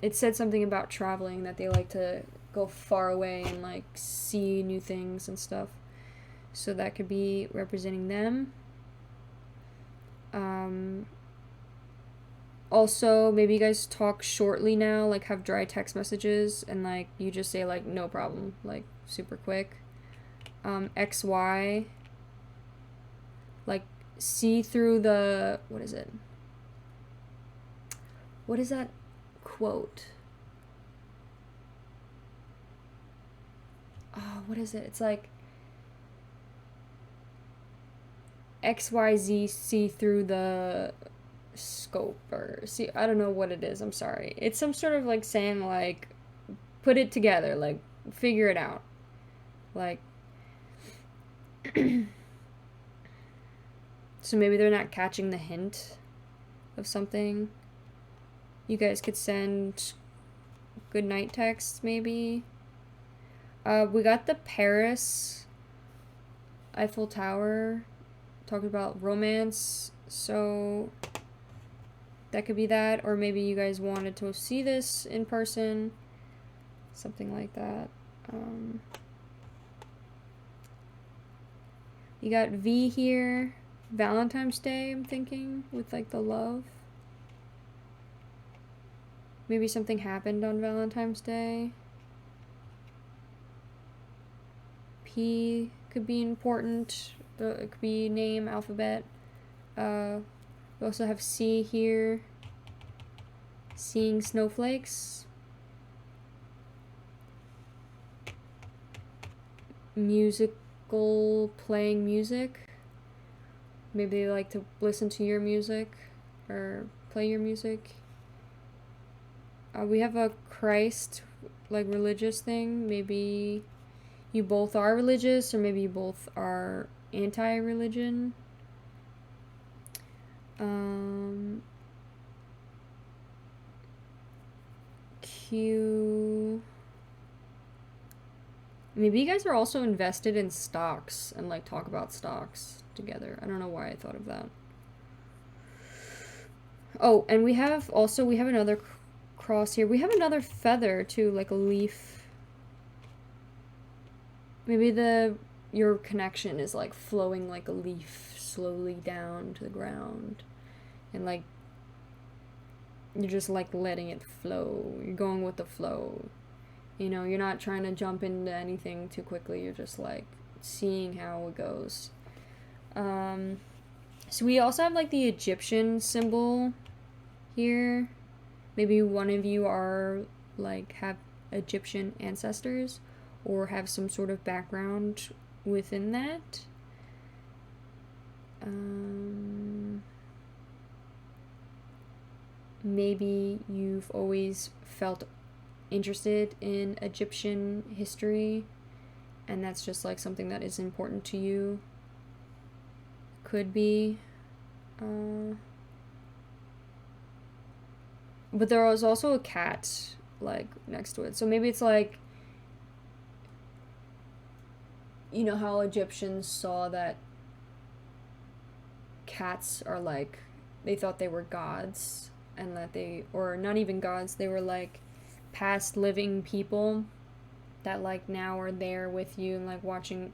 It said something about traveling, that they like to go far away and like see new things and stuff. So that could be representing them. Also, maybe you guys talk shortly now, like have dry text messages, and like you just say like no problem, like super quick. XY, like see through the, what is it? What is that quote? Oh, what is it? It's like XYZ, see through the scope, or see, I don't know what it is, I'm sorry. It's some sort of like saying like put it together, like figure it out. Like so maybe they're not catching the hint of something. You guys could send good night texts maybe. We got the Paris Eiffel Tower, talking about romance, so that could be that, or maybe you guys wanted to see this in person, something like that. You got V here, Valentine's Day, I'm thinking, with like the love. Maybe something happened on Valentine's Day. P could be important. It could be name, alphabet. We also have C here. Seeing snowflakes. Musical, playing music. Maybe they like to listen to your music or play your music. We have a Christ, like religious thing. Maybe you both are religious, or maybe you both are anti-religion. maybe you guys are also invested in stocks and like talk about stocks together. I don't know why I thought of that. Oh, and we have another cross here. We have another feather too, like a leaf. Maybe your connection is like flowing like a leaf slowly down to the ground, and like you're just like letting it flow. You're going with the flow. You know, you're not trying to jump into anything too quickly. You're just like seeing how it goes. So we also have like the Egyptian symbol here. Maybe one of you are like have Egyptian ancestors or have some sort of background within that. Maybe you've always felt interested in Egyptian history, and that's just like something that is important to you. Could be. But there was also a cat like next to it, so maybe it's like, you know how Egyptians saw that cats are like, they thought they were gods, and that or not even gods, they were like past living people that like now are there with you and like watching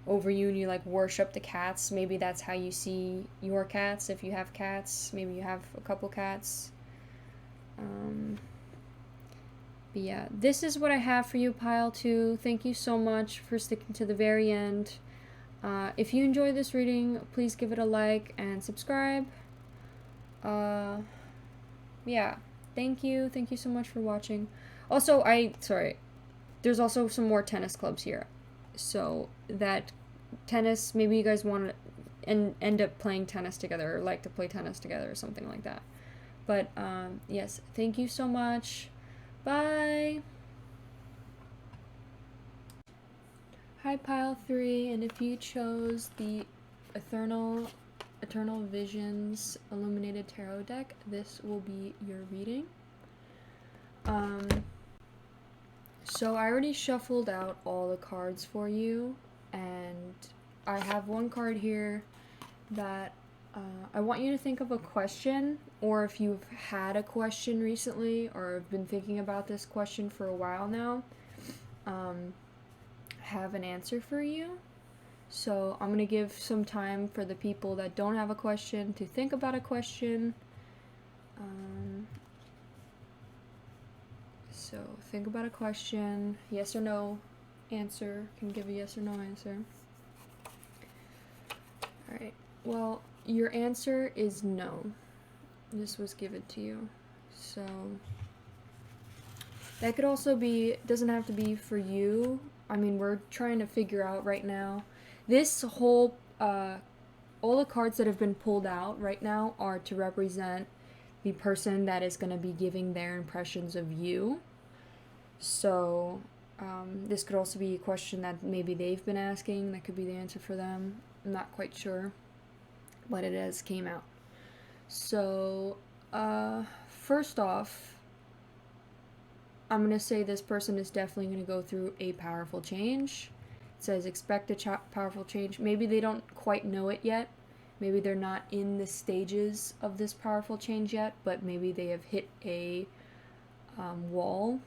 over you, and you like worship the cats. Maybe that's how you see your cats, if you have cats. Maybe you have a couple cats. But yeah, this is what I have for you, pile 2. Thank you so much for sticking to the very end. If you enjoyed this reading, please give it a like and subscribe. Yeah, thank you so much for watching. Also, there's also some more tennis clubs here, so that tennis, maybe you guys want to end up playing tennis together, or like to play tennis together or something like that. But yes, thank you so much. Bye. Hi, pile 3, and if you chose the Eternal Visions Illuminated Tarot deck, this will be your reading. So I already shuffled out all the cards for you, and I have one card here that I want you to think of a question, or if you've had a question recently or have been thinking about this question for a while now, have an answer for you. So I'm going to give some time for the people that don't have a question to think about a question. So think about a question, yes or no answer, can give a yes or no answer. Alright, well, your answer is no. This was given to you. So that could also be, doesn't have to be for you. I mean, we're trying to figure out right now. This whole, all the cards that have been pulled out right now are to represent the person that is going to be giving their impressions of you. So this could also be a question that maybe they've been asking. That could be the answer for them. I'm not quite sure, but it has came out. So first off, I'm going to say this person is definitely going to go through a powerful change. It says expect a powerful change. Maybe they don't quite know it yet. Maybe they're not in the stages of this powerful change yet, but maybe they have hit a wall,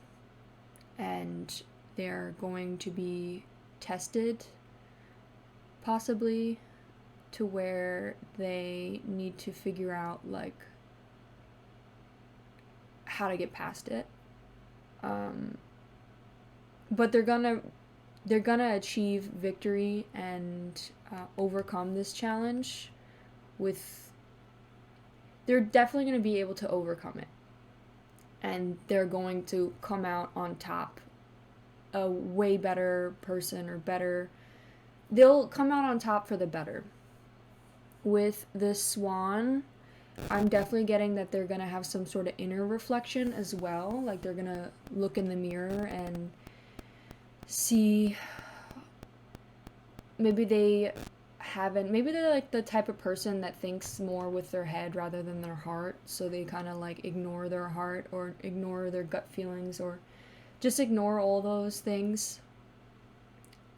and they're going to be tested, possibly, to where they need to figure out like how to get past it. But they're gonna achieve victory and overcome this challenge. They're definitely going to be able to overcome it, and they're going to come out on top, a way better person, or better. They'll come out on top for the better. With this swan, I'm definitely getting that they're going to have some sort of inner reflection as well. Like they're going to look in the mirror and see, maybe they haven't, maybe they're like the type of person that thinks more with their head rather than their heart, so they kind of like ignore their heart or ignore their gut feelings or just ignore all those things.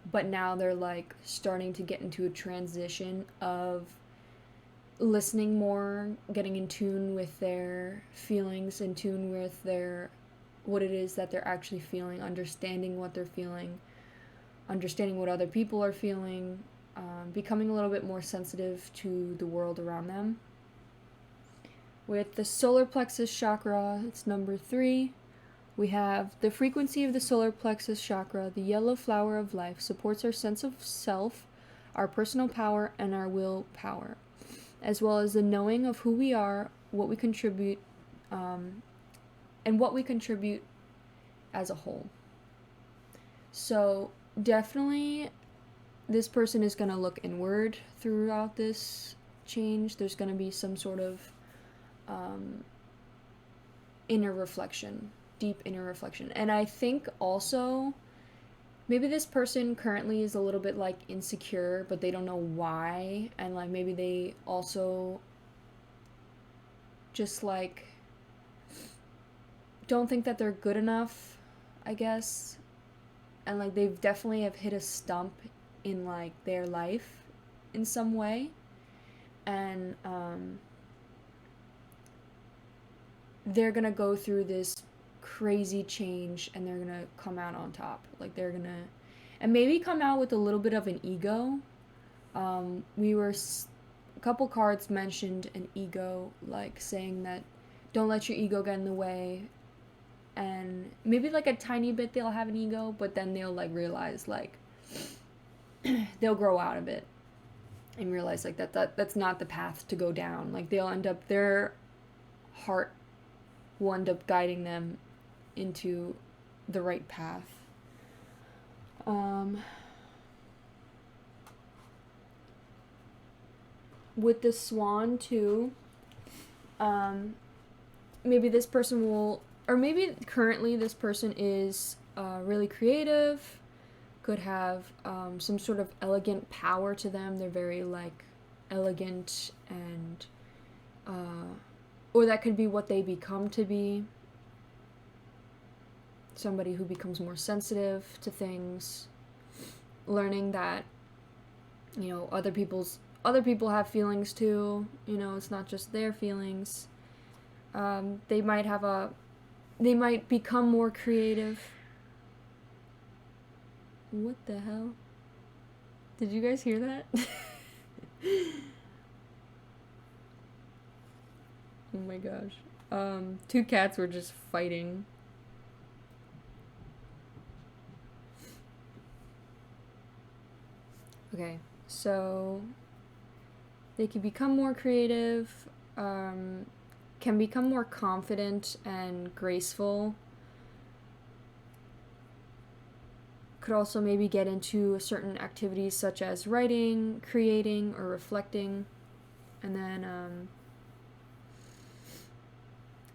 But now they're like starting to get into a transition of listening more, getting in tune with their feelings, in tune with their what it is that they're actually feeling, understanding what they're feeling, understanding what other people are feeling, becoming a little bit more sensitive to the world around them. With the solar plexus chakra, it's number 3. We have the frequency of the solar plexus chakra, the yellow flower of life, supports our sense of self, our personal power, and our willpower, as well as the knowing of who we are, what we contribute, and what we contribute as a whole. So definitely this person is going to look inward throughout this change. There's going to be some sort of inner reflection, deep inner reflection. And I think also maybe this person currently is a little bit like insecure, but they don't know why, and like maybe they also just like don't think that they're good enough, I guess. And like they've definitely have hit a stump in like their life in some way, and they're gonna go through this crazy change and they're gonna come out on top. Like they're gonna, and maybe come out with a little bit of an ego. A couple cards mentioned an ego, like saying that don't let your ego get in the way, and maybe like a tiny bit they'll have an ego, but then they'll like realize like they'll grow out of it and realize like that's not the path to go down. Like they'll end up, their heart will end up guiding them into the right path. With the swan too, maybe this person will, or maybe currently this person is really creative, could have some sort of elegant power to them. They're very like elegant, and or that could be what they become to be. Somebody who becomes more sensitive to things, learning that, you know, other people have feelings too, you know, it's not just their feelings. They might become more creative. What the hell? Did you guys hear that? Oh my gosh. 2 cats were just fighting. Okay, so they can become more creative, can become more confident and graceful. Could also maybe get into certain activities such as writing, creating, or reflecting. And then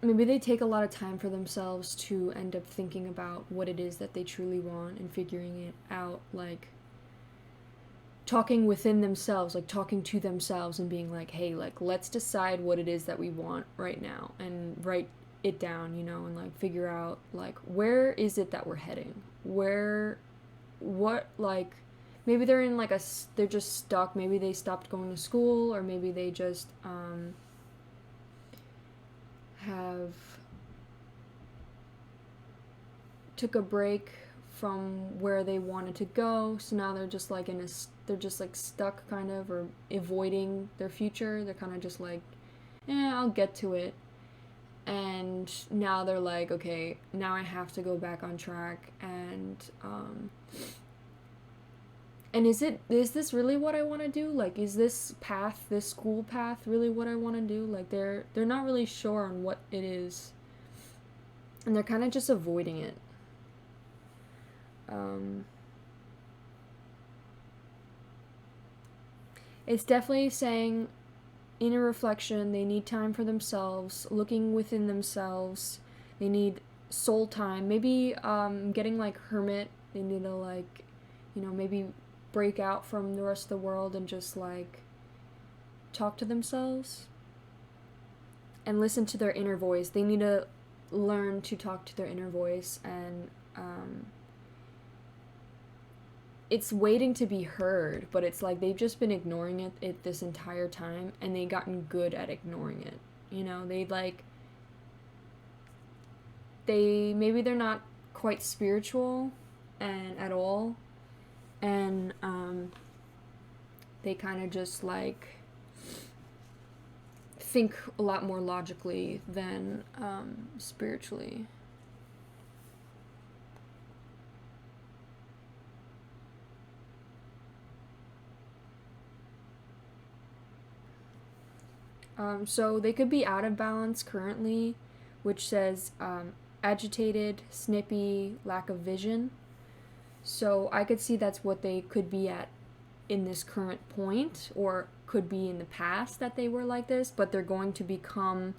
maybe they take a lot of time for themselves to end up thinking about what it is that they truly want and figuring it out, like talking within themselves, like talking to themselves and being like, hey, like let's decide what it is that we want right now and write it down, you know, and like figure out like where is it that we're heading, what, like maybe they're in like they're just stuck, maybe they stopped going to school, or maybe they just have took a break from where they wanted to go, so now they're just like they're just like stuck kind of, or avoiding their future. They're kind of just like, I'll get to it. And now they're like, okay, now I have to go back on track, and is this really what I want to do? Like, is this school path really what I want to do? Like, they're not really sure on what it is, and they're kind of just avoiding it. It's definitely saying inner reflection. They need time for themselves, looking within themselves. They need soul time. Maybe getting like hermit. They need to like, you know, maybe break out from the rest of the world and just like talk to themselves and listen to their inner voice. They need to learn to talk to their inner voice, and it's waiting to be heard, but it's like they've just been ignoring it this entire time, and they've gotten good at ignoring it. You know, maybe they're not quite spiritual and at all, and they kind of just like think a lot more logically than spiritually. So they could be out of balance currently, which says agitated, snippy, lack of vision. So I could see that's what they could be at in this current point, or could be in the past that they were like this, but they're going to become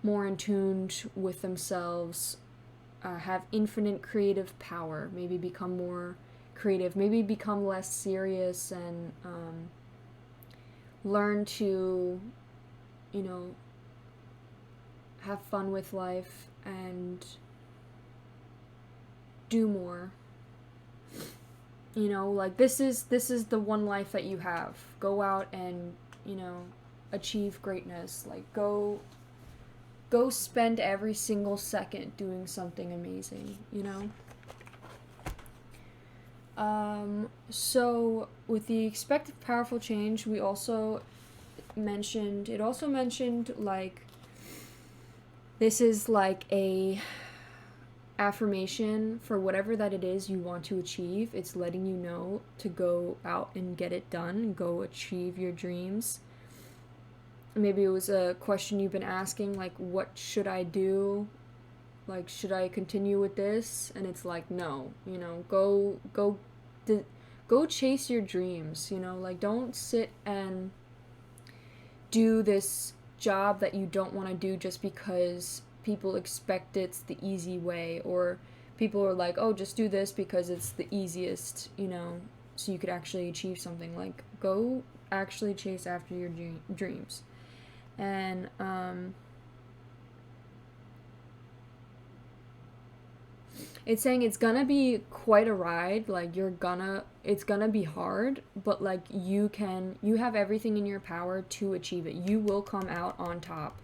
more in tune with themselves, have infinite creative power, maybe become more creative, maybe become less serious, and learn to, you know, have fun with life and do more. You know, like this is the one life that you have. Go out and, you know, achieve greatness. Like go spend every single second doing something amazing, you know? So with the expected powerful change, it also mentioned like this is like a affirmation for whatever that it is you want to achieve. It's letting you know to go out and get it done, go achieve your dreams. Maybe it was a question you've been asking, like, what should I do? Like, should I continue with this? And it's like, no, you know, go chase your dreams, you know, like don't sit and do this job that you don't want to do just because people expect it's the easy way, or people are like, oh, just do this because it's the easiest, you know, so you could actually achieve something. Like, go actually chase after your dreams. And it's saying it's gonna be quite a ride. Like, it's gonna be hard, but like you have everything in your power to achieve it. You will come out on top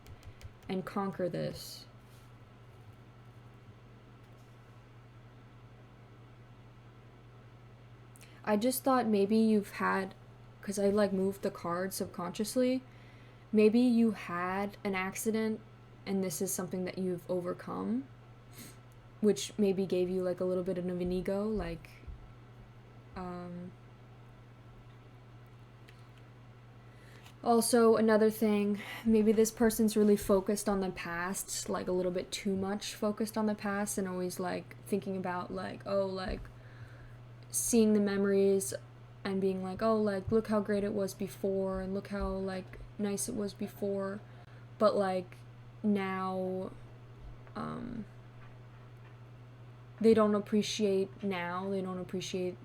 and conquer this. I just thought maybe you've had, because I like moved the card subconsciously, maybe you had an accident and this is something that you've overcome, which maybe gave you like a little bit of an ego, like also another thing, maybe this person's really focused on the past, like a little bit too much focused on the past, and always like thinking about like, oh, like seeing the memories and being like, oh, like look how great it was before, and look how like nice it was before, but like now they don't appreciate now. They don't appreciate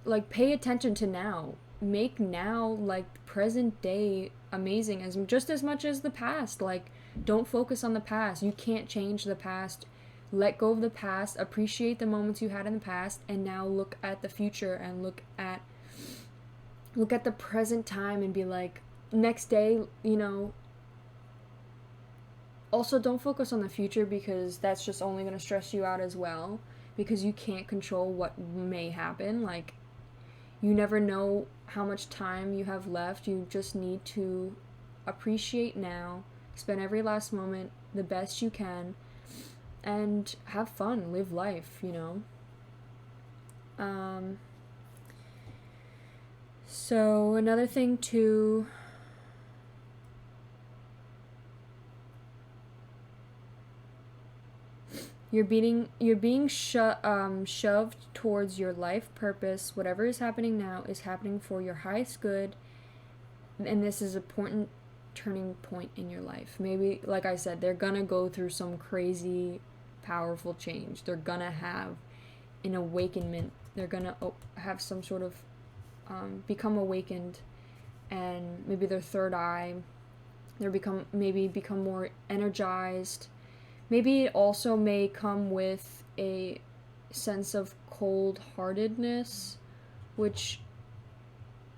like pay attention to now. Make now, like present day, amazing just as much as the past. Like, don't focus on the past. You can't change the past. Let go of the past. Appreciate the moments you had in the past, and now look at the future and look at the present time and be like, next day, you know. Also, don't focus on the future, because that's just only going to stress you out as well, because you can't control what may happen. Like, you never know how much time you have left. You just need to appreciate now, spend every last moment the best you can, and have fun, live life, you know. So another thing too, you're being shoved towards your life purpose. Whatever is happening now is happening for your highest good, and this is an important turning point in your life. Maybe, like I said, they're gonna go through some crazy powerful change. They're gonna have an awakenment they're gonna have some sort of become awakened, and maybe their third eye, become more energized. Maybe it also may come with a sense of cold-heartedness, which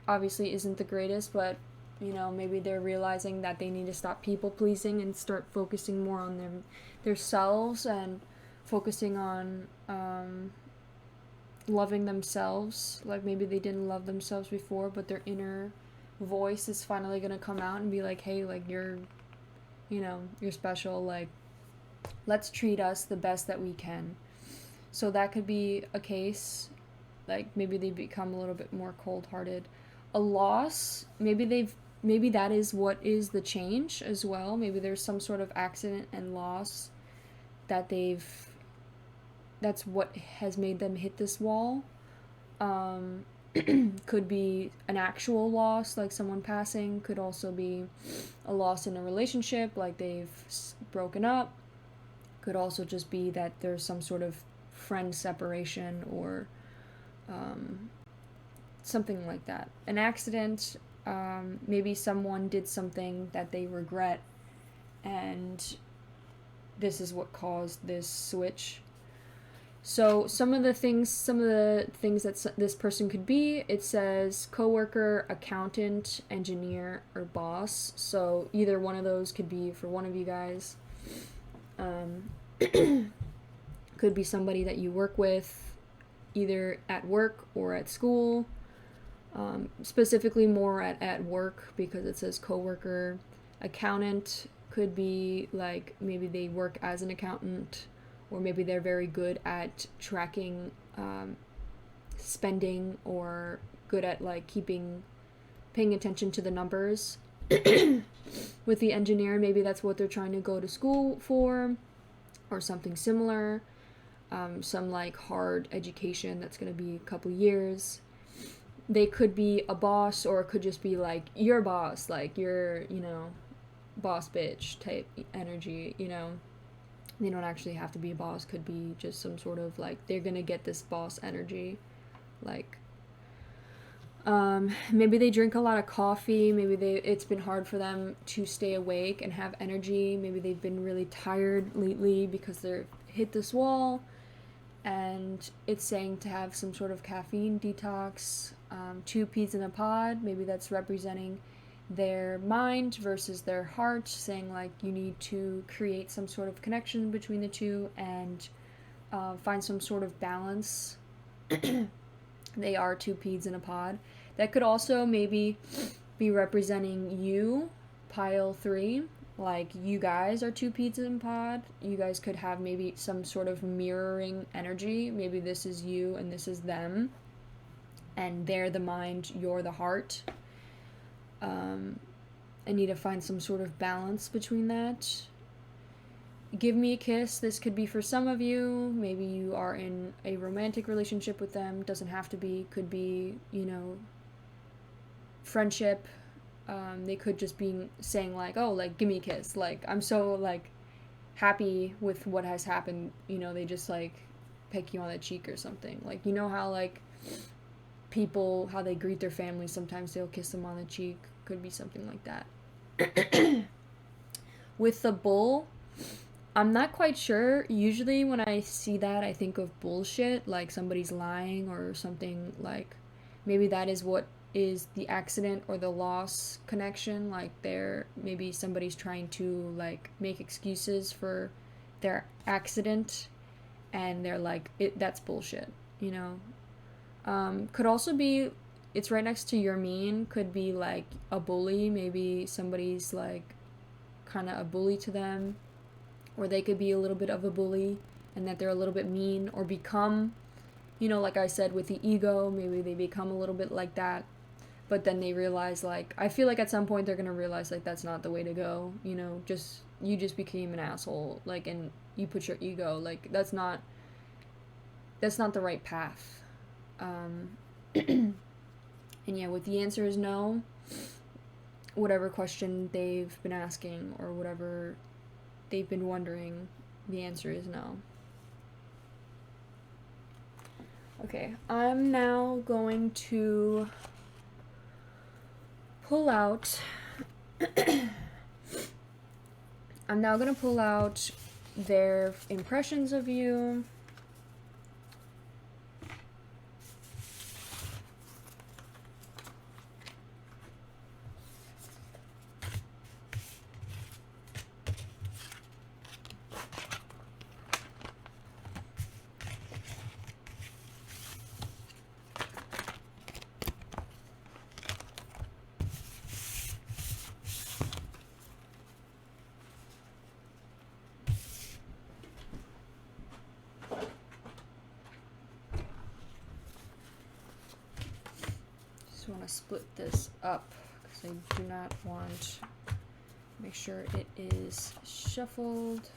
obviously isn't the greatest, but maybe they're realizing that they need to stop people pleasing and start focusing more on themselves and focusing on loving themselves. Like maybe they didn't love themselves before, but their inner voice is finally gonna come out and be like, hey, like you're special, like let's treat us the best that we can. So that could be a case. Like maybe they become a little bit more cold-hearted. A loss, maybe that is what is the change as well. Maybe there's some sort of accident and loss that's what has made them hit this wall. Could be an actual loss, like someone passing. Could also be a loss in a relationship, like they've broken up. Could also just be that there's some sort of friend separation or something like that. An accident, maybe someone did something that they regret, and this is what caused this switch. So some of the things that this person could be, it says coworker, accountant, engineer, or boss. So either one of those could be for one of you guys. Could be somebody that you work with, either at work or at school. Specifically more at work, because it says coworker. Accountant could be like maybe they work as an accountant, or maybe they're very good at tracking spending, or good at like paying attention to the numbers. With the engineer, maybe that's what they're trying to go to school for, or something similar. Some like hard education that's going to be a couple years. They could be a boss, or it could just be like your boss, like you're, boss bitch type energy, They don't actually have to be a boss. Could be just some sort of like they're gonna get this boss energy. Like maybe they drink a lot of coffee. Maybe it's been hard for them to stay awake and have energy. Maybe they've been really tired lately because they're hit this wall, and it's saying to have some sort of caffeine detox. 2 peas in a pod, maybe that's representing their mind versus their heart, saying like you need to create some sort of connection between the two and find some sort of balance. They are 2 peas in a pod. That could also maybe be representing you, pile 3, like you guys are 2 peas in a pod. You guys could have maybe some sort of mirroring energy. Maybe this is you and this is them, and they're the mind, you're the heart. I need to find some sort of balance between that. Give me a kiss. This could be for some of you. Maybe you are in a romantic relationship with them. Doesn't have to be. Could be, friendship. They could just be saying like, oh, like, give me a kiss. Like, I'm so, like, happy with what has happened. They just, like, peck you on the cheek or something. Like, how, like, people, how they greet their family, sometimes they'll kiss them on the cheek. Could be something like that. With the bull, I'm not quite sure. Usually when I see that, I think of bullshit, like somebody's lying or something. Like maybe that is what is the accident or the loss connection. Like maybe somebody's trying to like make excuses for their accident, and they're like, that's bullshit, Could also be, it's right next to your mean. Could be like a bully. Maybe somebody's like kind of a bully to them, or they could be a little bit of a bully and that they're a little bit mean, or become, like I said with the ego, maybe they become a little bit like that, but then they realize, like, I feel like at some point they're gonna realize like that's not the way to go. You just became an asshole, like, and you put your ego, like, that's not the right path. And yeah, with the answer is no, whatever question they've been asking or whatever they've been wondering, the answer is no. Okay, I'm now going to pull out their impressions of you. Just want to split this up because I do not want to make sure it is shuffled.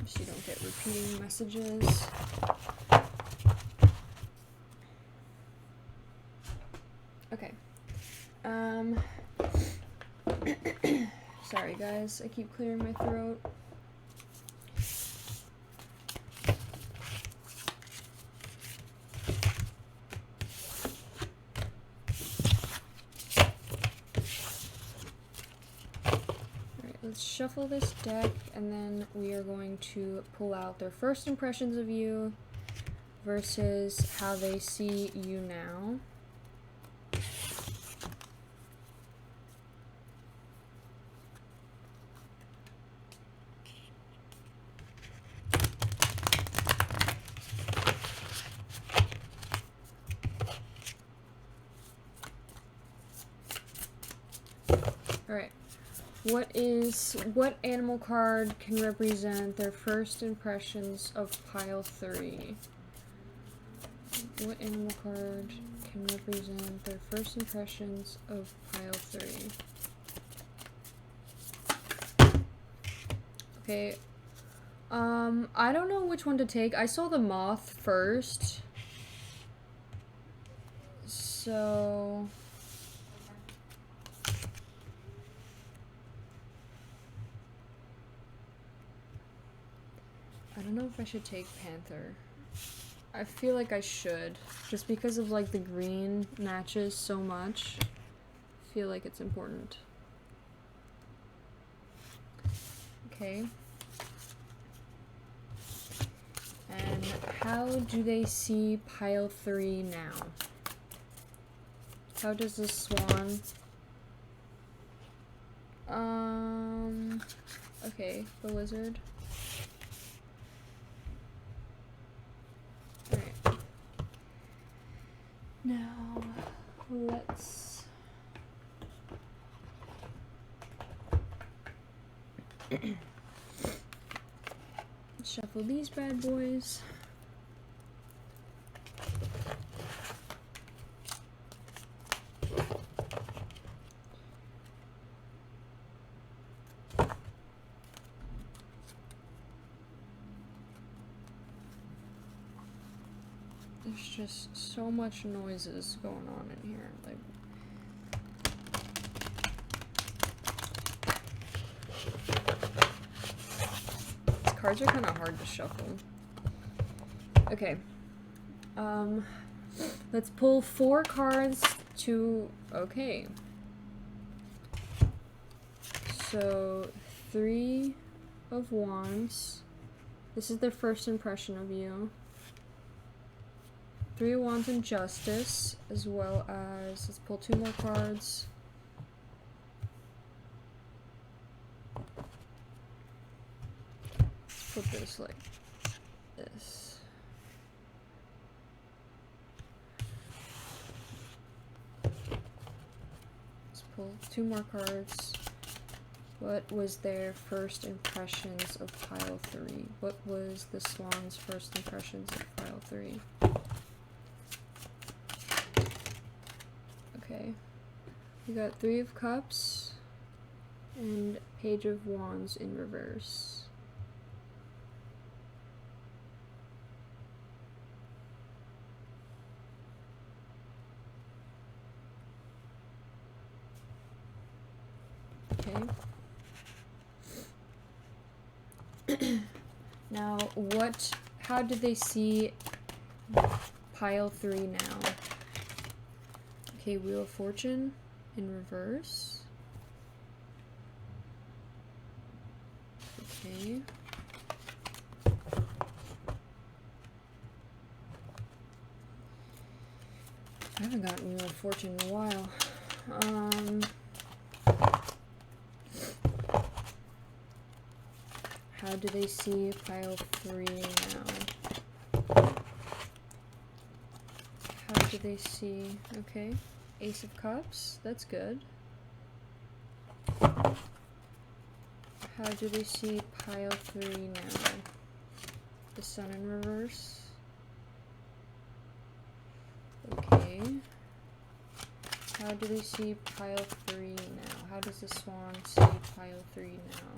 So you don't get repeating messages. Okay. Sorry guys, I keep clearing my throat. Alright, let's shuffle this deck and then we are going to pull out their first impressions of you versus how they see you now. Alright, what animal card can represent their first impressions of pile 3? What animal card can represent their first impressions of pile 3? Okay, I don't know which one to take. I saw the moth first, so I don't know if I should take panther. I feel like I should, just because of like the green matches so much. I feel like it's important. Okay. And how do they see pile 3 now? How does the swan? Okay, the lizard. Alright. Now, let's... shuffle these bad boys. There's just so much noises going on in here. Like, these cards are kind of hard to shuffle. Okay. Let's pull 4 cards to... Okay. So, 3 of Wands. This is their first impression of you. 3 of Wands and Justice, as well as, let's pull 2 more cards. Let's put this like this. Let's pull 2 more cards. What was their first impressions of pile 3? What was the swan's first impressions of pile 3? Okay, we got 3 of Cups and Page of Wands in reverse. Now, how do they see pile 3 now? Okay, Wheel of Fortune in reverse. Okay. I haven't gotten Wheel of Fortune in a while. How do they see pile 3 now? How do they see, okay, Ace of Cups, that's good. How do they see pile 3 now? The Sun in reverse. Okay. How do they see pile 3 now? How does the Swan see pile 3 now?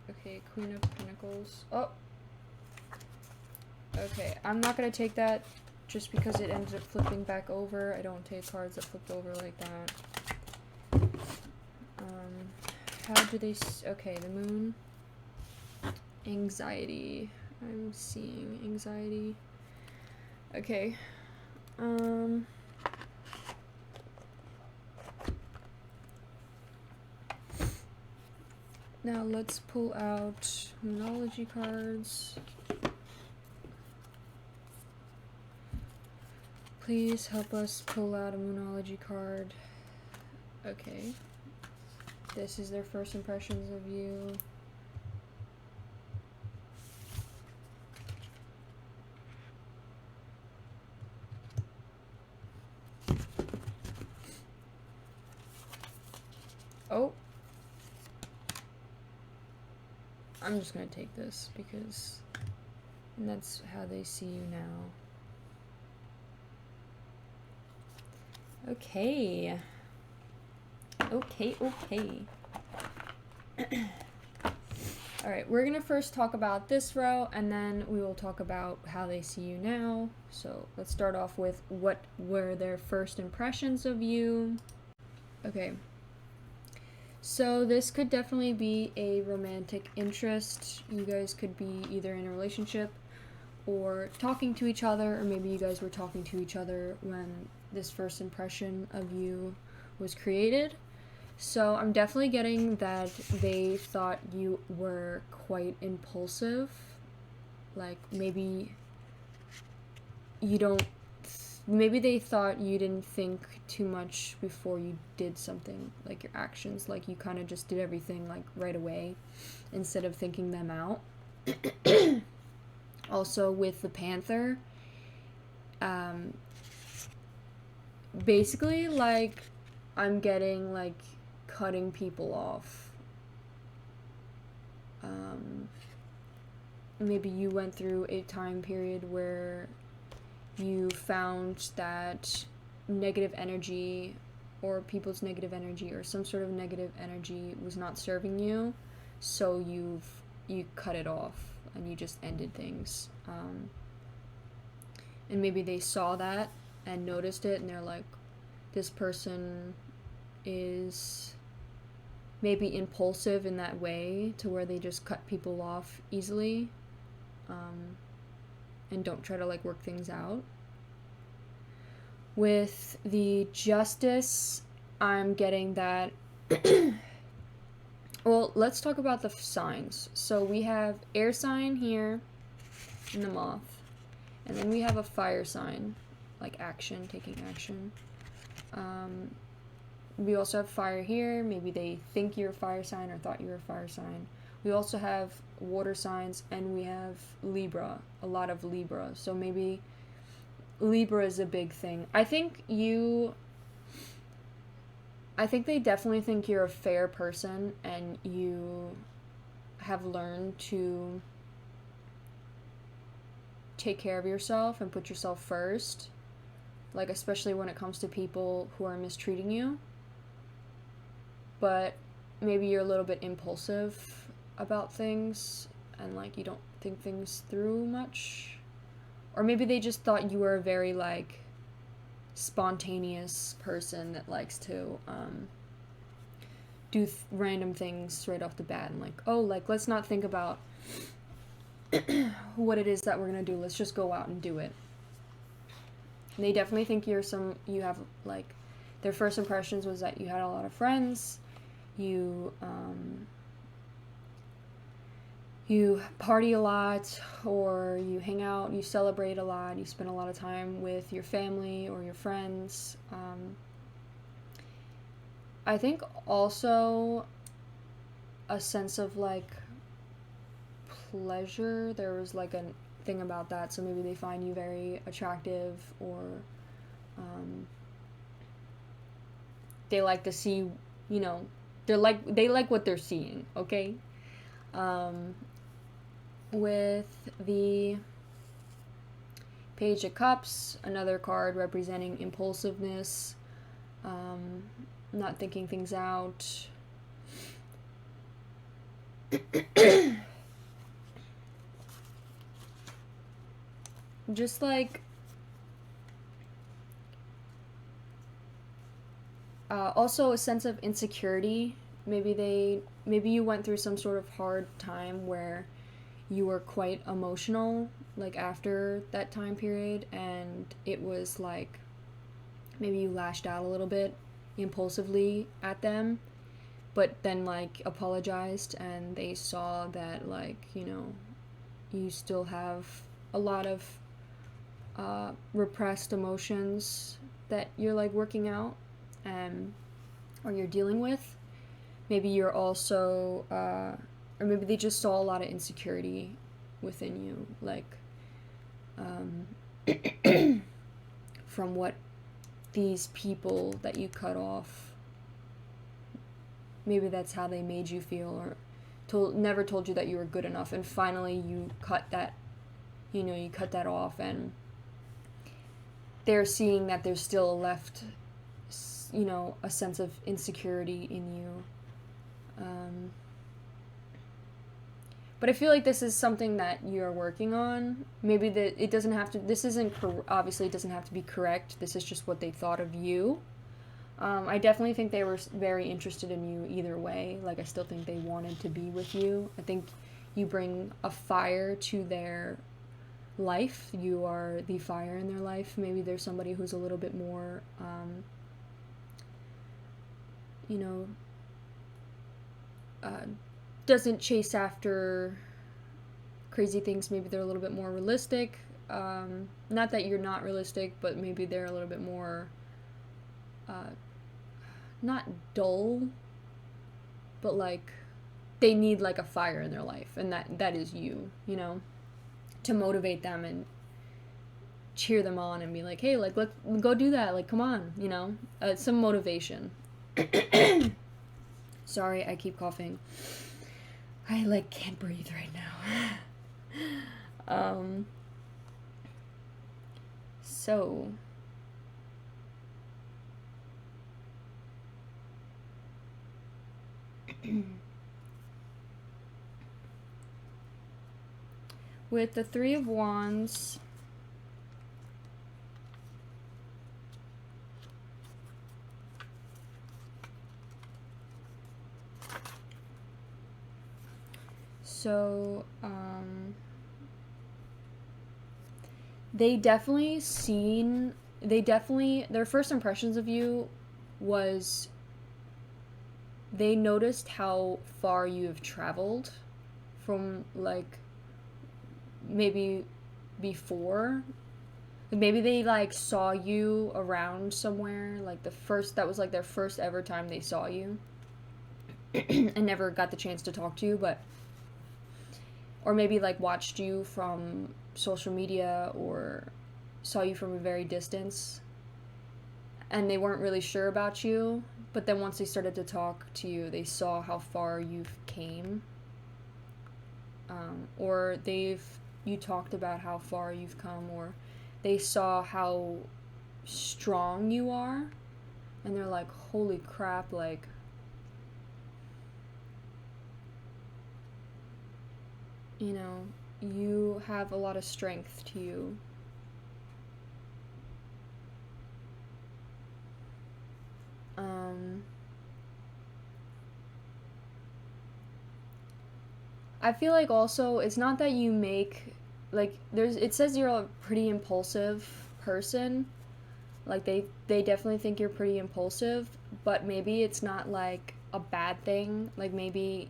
Okay, Queen of Pentacles. Oh! Okay, I'm not gonna take that just because it ends up flipping back over. I don't take cards that flipped over like that. How do they okay, the Moon. Anxiety. I'm seeing anxiety. Okay. Now let's pull out Moonology cards. Please help us pull out a Moonology card. Okay. This is their first impressions of you. Oh. I'm just gonna take this because that's how they see you now. Okay. Okay. Alright, we're gonna first talk about this row and then we will talk about how they see you now. So let's start off with what were their first impressions of you. Okay. So this could definitely be a romantic interest. You guys could be either in a relationship or talking to each other, or maybe you guys were talking to each other when this first impression of you was created. So I'm definitely getting that they thought you were quite impulsive. Like maybe they thought you didn't think too much before you did something, like your actions, like you kind of just did everything like right away instead of thinking them out. Also with the Panther, basically like I'm getting like cutting people off. Maybe you went through a time period where you found that negative energy or people's negative energy or some sort of negative energy was not serving you, so you cut it off and you just ended things. And maybe they saw that and noticed it and they're like, this person is maybe impulsive in that way to where they just cut people off easily, and don't try to like work things out. With the Justice, I'm getting that well, let's talk about the signs. So we have air sign here in the Moth, and then we have a fire sign, like action, taking action. We also have fire here. Maybe they think you're a fire sign or thought you were a fire sign. We also have water signs, and we have Libra, a lot of Libra. So maybe Libra is a big thing. I think they definitely think you're a fair person and you have learned to take care of yourself and put yourself first. Like, especially when it comes to people who are mistreating you. But maybe you're a little bit impulsive about things and like you don't think things through much. Or maybe they just thought you were a very like spontaneous person that likes to do random things right off the bat and like, oh, like let's not think about what it is that we're gonna do. Let's just go out and do it. And they definitely think you have like, their first impressions was that you had a lot of friends, you party a lot, or you hang out, you celebrate a lot, you spend a lot of time with your family or your friends. I think also a sense of like pleasure. There was like a thing about that, so maybe they find you very attractive, or they like to see, you know, they like what they're seeing, okay? With the Page of Cups, another card representing impulsiveness, not thinking things out. Just like also a sense of insecurity. Maybe you went through some sort of hard time where you were quite emotional, like after that time period, and it was like maybe you lashed out a little bit impulsively at them, but then like apologized, and they saw that, like, you know, you still have a lot of repressed emotions that you're like working out, or you're dealing with. Maybe you're also or maybe they just saw a lot of insecurity within you, like from what these people that you cut off, maybe that's how they made you feel, or never told you that you were good enough, and finally you cut that, you know, you cut that off, and they're seeing that there's still left, you know, a sense of insecurity in you. But I feel like this is something that you're working on. Maybe that it doesn't have to, this isn't, obviously it doesn't have to be correct. This is just what they thought of you. I definitely think they were very interested in you either way. Like, I still think they wanted to be with you. I think you bring a fire to their life. You are the fire in their life. Maybe there's somebody who's a little bit more, you know, doesn't chase after crazy things. Maybe they're a little bit more realistic. Not that you're not realistic, but maybe they're a little bit more, not dull, but like they need like a fire in their life, and that is you, you know, to motivate them and cheer them on and be like, hey, like, let's go do that, like, come on, you know, some motivation. Sorry, I keep coughing. I like can't breathe right now. So with the Three of Wands, so their first impressions of you was they noticed how far you have traveled from, like, maybe before. Maybe they like saw you around somewhere, like that was like their first ever time they saw you and never got the chance to talk to you, but, or maybe like watched you from social media or saw you from a very distance, and they weren't really sure about you, but then once they started to talk to you, they saw how far you've came, or you talked about how far you've come, or they saw how strong you are, and they're like, holy crap, like, you know, you have a lot of strength to you. I feel like also it's not that you make, like, it says you're a pretty impulsive person. Like, they definitely think you're pretty impulsive, but maybe it's not like a bad thing. Like, maybe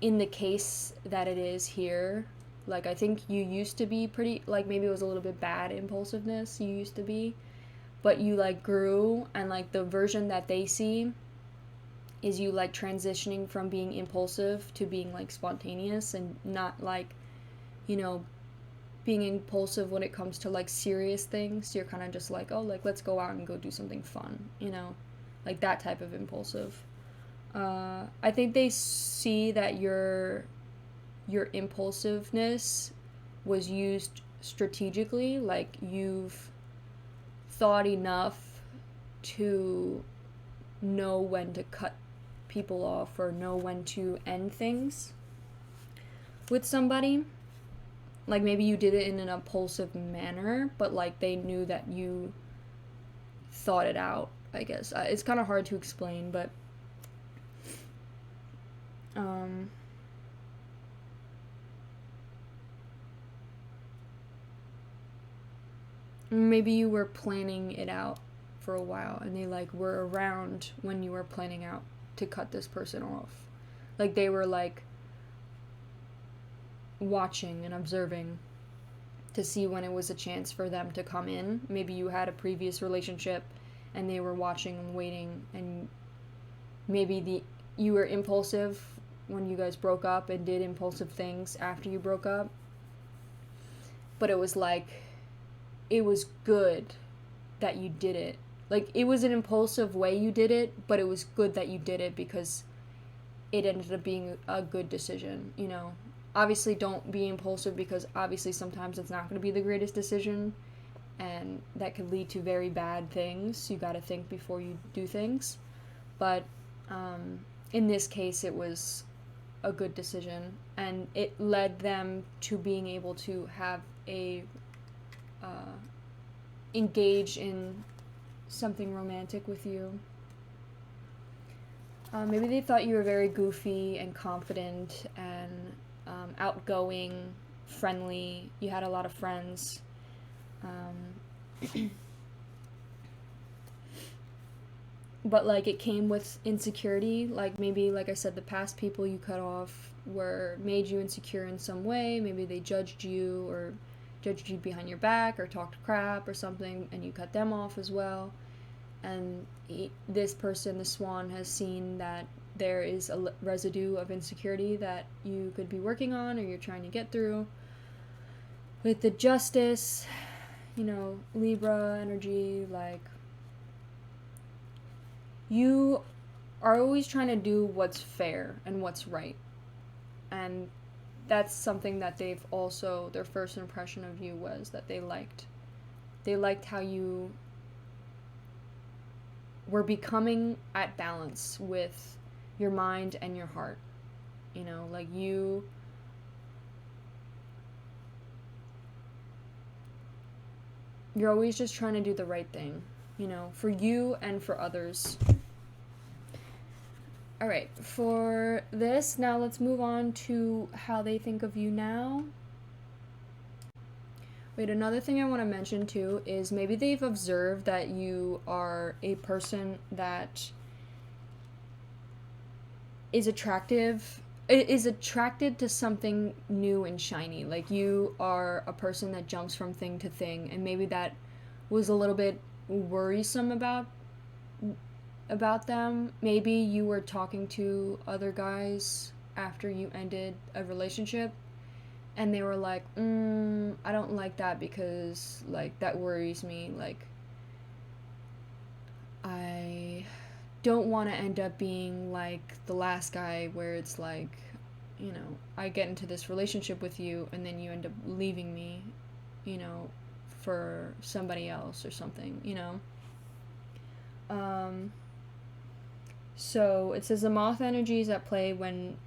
in the case that it is here, like, I think you used to be pretty, like, maybe it was a little bit bad impulsiveness you used to be, but you, like, grew, and, like, the version that they see is you, like, transitioning from being impulsive to being, like, spontaneous, and not, like, you know, being impulsive when it comes to, like, serious things. You're kind of just like, oh, like, let's go out and go do something fun, you know, like, that type of impulsive. I think they see that your impulsiveness was used strategically, like, you've thought enough to know when to cut people off or know when to end things with somebody. Like, maybe you did it in an impulsive manner, but, like, they knew that you thought it out, I guess. It's kind of hard to explain, but maybe you were planning it out for a while, and they, like, were around when you were planning out to cut this person off. Like, they were, like, watching and observing to see when it was a chance for them to come in. Maybe you had a previous relationship and they were watching and waiting, and maybe you were impulsive when you guys broke up and did impulsive things after you broke up, but it was like, it was good that you did it. Like, it was an impulsive way you did it, but it was good that you did it because it ended up being a good decision, you know. Obviously, don't be impulsive, because obviously sometimes it's not going to be the greatest decision, and that could lead to very bad things. You got to think before you do things. But in this case, it was a good decision, and it led them to being able to have engage in something romantic with you. Maybe they thought you were very goofy and confident and outgoing, friendly. You had a lot of friends. But, like, it came with insecurity. Like, maybe, like I said, the past people you cut off made you insecure in some way. Maybe they judged you, or judged you behind your back, or talked crap or something, and you cut them off as well. And this person, the swan, has seen that there is a residue of insecurity that you could be working on, or you're trying to get through. With the justice, you know, Libra energy, like, you are always trying to do what's fair and what's right. And that's something that they've also, their first impression of you was that they liked. They liked how you were becoming at balance with your mind and your heart. You know, like, you're always just trying to do the right thing, you know, for you and for others. Alright, for this, now let's move on to how they think of you now. Wait, another thing I want to mention too is maybe they've observed that you are a person that is attracted to something new and shiny. Like, you are a person that jumps from thing to thing, and maybe that was a little bit worrisome about them. Maybe you were talking to other guys after you ended a relationship, and they were like, I don't like that because, like, that worries me. Like, I don't want to end up being like the last guy where it's like, you know, I get into this relationship with you and then you end up leaving me, you know, for somebody else or something, you know. So it says the moth energy is at play when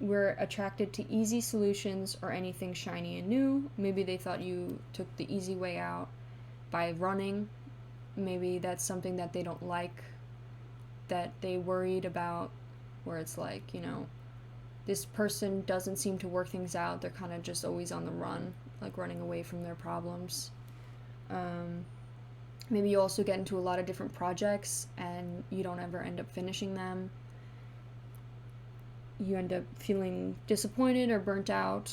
we're attracted to easy solutions or anything shiny and new. Maybe they thought you took the easy way out by running. Maybe that's something that they don't like, that they worried about, where it's like, you know, this person doesn't seem to work things out. They're kind of just always on the run, like running away from their problems. Maybe you also get into a lot of different projects and you don't ever end up finishing them. You end up feeling disappointed or burnt out,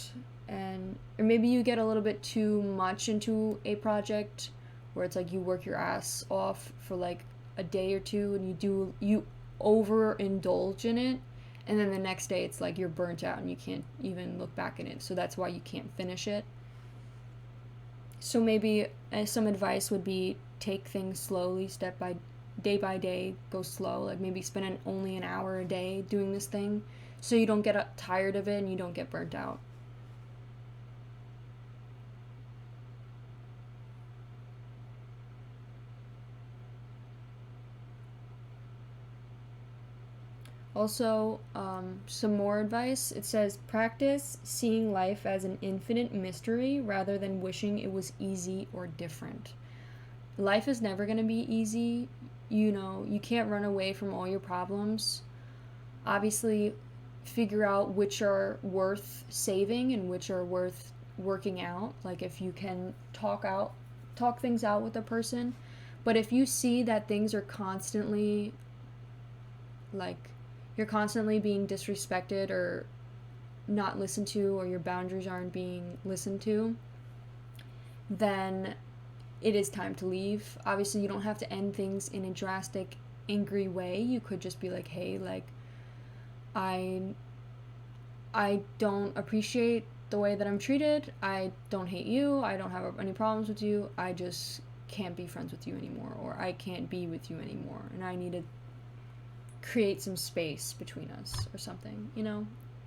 or maybe you get a little bit too much into a project where it's like you work your ass off for like a day or two and you overindulge in it, and then the next day it's like you're burnt out and you can't even look back in it, so that's why you can't finish it. So maybe some advice would be take things slowly, day by day, go slow. Like maybe spend only an hour a day doing this thing so you don't get tired of it and you don't get burnt out. Also, some more advice. It says, practice seeing life as an infinite mystery rather than wishing it was easy or different. Life is never going to be easy. You can't run away from all your problems. Obviously, figure out which are worth saving and which are worth working out. Like if you can talk things out with a person. But if you see that things are constantly, like, you're constantly being disrespected or not listened to, or your boundaries aren't being listened to, then it is time to leave. Obviously, you don't have to end things in a drastic, angry way. You could just be like, hey, like, I don't appreciate the way that I'm treated. I don't hate you. I don't have any problems with you. I just can't be friends with you anymore, or I can't be with you anymore, and I need to create some space between us or something,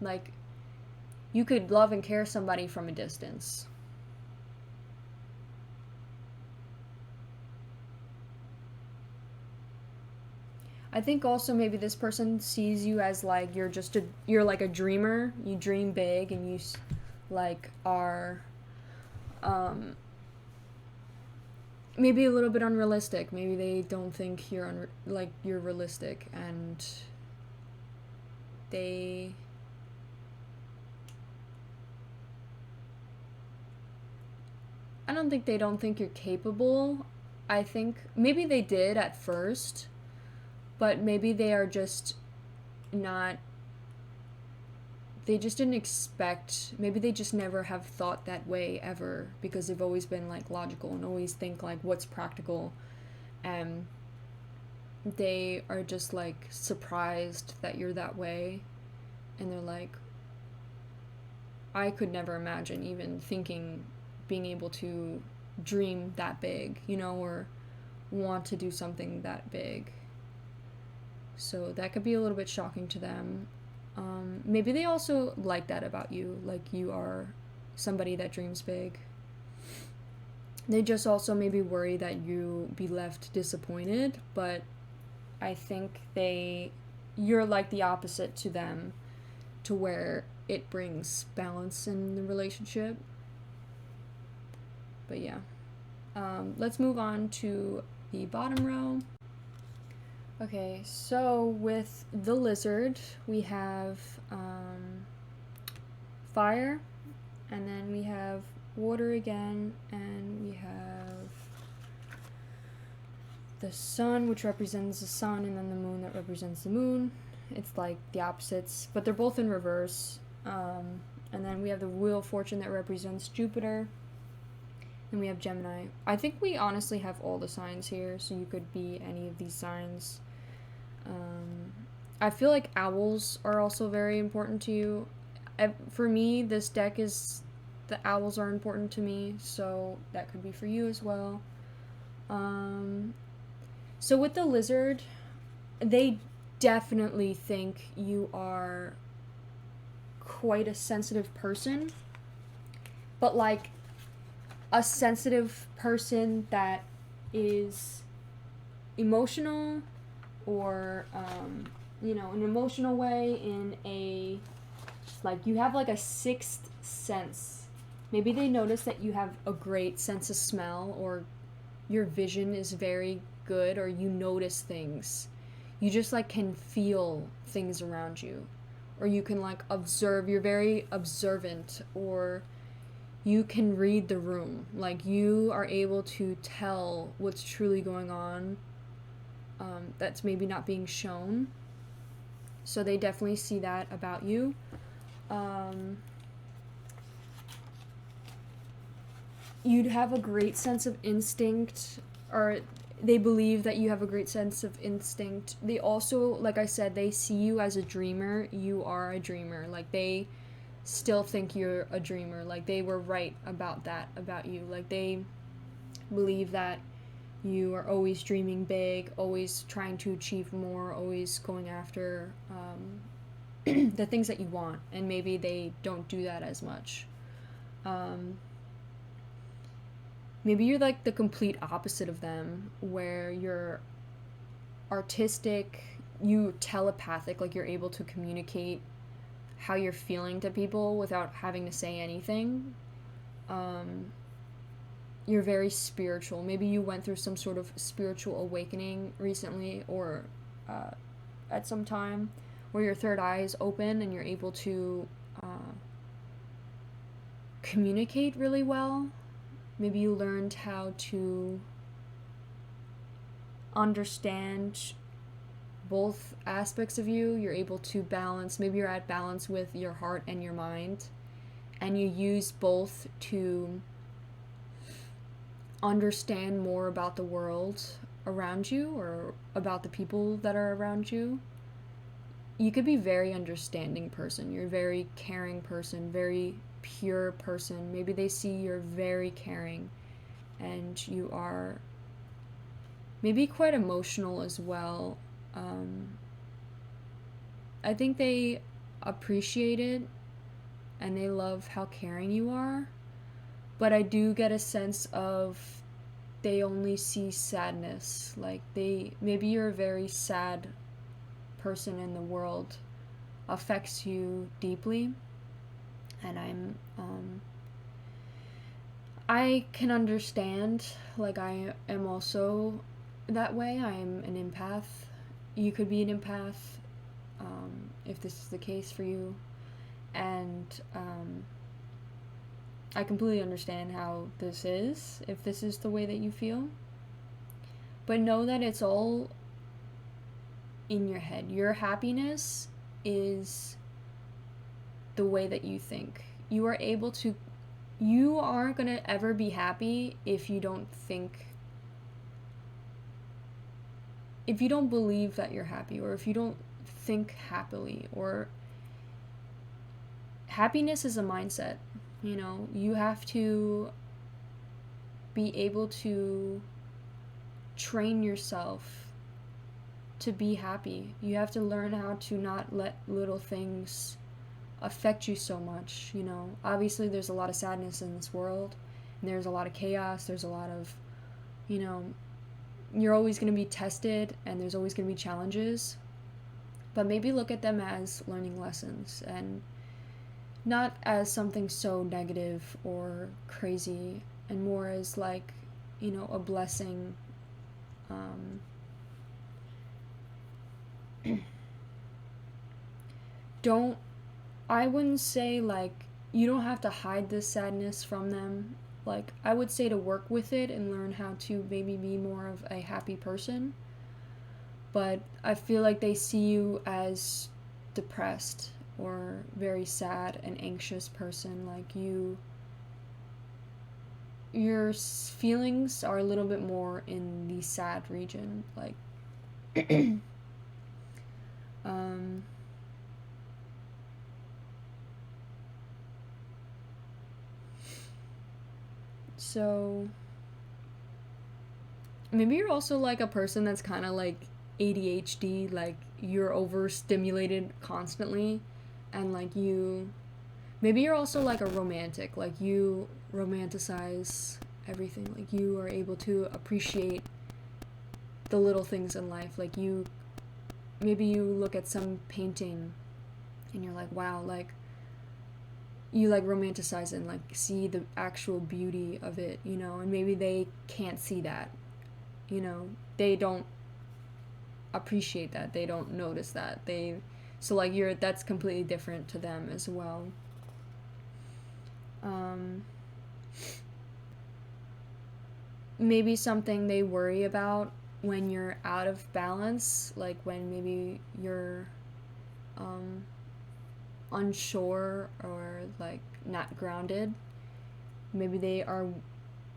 like you could love and care somebody from a distance. I think also maybe this person sees you as like you're like a dreamer. You dream big and you like are maybe a little bit unrealistic. Maybe they don't think you're realistic, and I don't think they don't think you're capable. I think maybe they did at first, but maybe they are just not, they just didn't expect, maybe they just never have thought that way ever, because they've always been like logical and always think like what's practical, and they are just like surprised that you're that way, and they're like, I could never imagine even being able to dream that big, or want to do something that big. So that could be a little bit shocking to them. Maybe they also like that about you, like you are somebody that dreams big. They just also maybe worry that you be left disappointed, but I think you're like the opposite to them, to where it brings balance in the relationship. But yeah, let's move on to the bottom row. Okay, so with the lizard, we have fire, and then we have water again, and we have the sun, which represents the sun, and then the moon that represents the moon. It's like the opposites, but they're both in reverse. And then we have the wheel of fortune that represents Jupiter. And we have Gemini. I think we honestly have all the signs here, so you could be any of these signs. I feel like owls are also very important to you. For me, this deck the owls are important to me, so that could be for you as well. So with the lizard, they definitely think you are quite a sensitive person, but like a sensitive person that is emotional, or an emotional way, in a, like, you have like a sixth sense. Maybe they notice that you have a great sense of smell, or your vision is very good, or you notice things. You just like can feel things around you, or you can like observe. You're very observant, or you can read the room. Like you are able to tell what's truly going on, that's maybe not being shown. So they definitely see that about you. You'd have a great sense of instinct, or they believe that you have a great sense of instinct. They also, like I said, they see you as a dreamer. You are a dreamer. Like they still think you're a dreamer. Like they were right about that about you. Like they believe that you are always dreaming big, always trying to achieve more, always going after the things that you want, and maybe they don't do that as much. Maybe you're like the complete opposite of them, where you're artistic, you telepathic, like you're able to communicate how you're feeling to people without having to say anything. You're very spiritual. Maybe you went through some sort of spiritual awakening recently, or at some time, where your third eye is open and you're able to communicate really well. Maybe you learned how to understand both aspects of you. You're able to balance. Maybe you're at balance with your heart and your mind, and you use both to understand more about the world around you, or about the people that are around you. You could be a very understanding person. You're a very caring person, very pure person. Maybe they see you're very caring, and you are maybe quite emotional as well. I think they appreciate it, and they love how caring you are, but I do get a sense of they only see sadness. Like maybe you're a very sad person, and the world affects you deeply. And I can understand. Like I am also that way. I am an empath. You could be an empath, if this is the case for you. And I completely understand how this is, if this is the way that you feel. But know that it's all in your head. Your happiness is the way that you think. You aren't gonna ever be happy if you don't believe that you're happy, or if you don't think happily. Or happiness is a mindset. You have to be able to train yourself to be happy. You have to learn how to not let little things affect you so much. Obviously there's a lot of sadness in this world, and there's a lot of chaos, there's a lot of, you're always going to be tested, and there's always going to be challenges, but maybe look at them as learning lessons, and not as something so negative or crazy, and more as like, a blessing. I wouldn't say like you don't have to hide this sadness from them. Like I would say to work with it and learn how to maybe be more of a happy person. But I feel like they see you as depressed or very sad and anxious person. Like your feelings are a little bit more in the sad region. Like so maybe you're also like a person that's kind of like ADHD, like you're overstimulated constantly, and like maybe you're also like a romantic, like you romanticize everything. Like you are able to appreciate the little things in life. Like maybe you look at some painting and you're like, wow, like you like romanticize it and like see the actual beauty of it, and maybe they can't see that, they don't appreciate that, they don't notice that, So like that's completely different to them as well. Maybe something they worry about when you're out of balance, like when maybe you're unsure or like not grounded. Maybe they are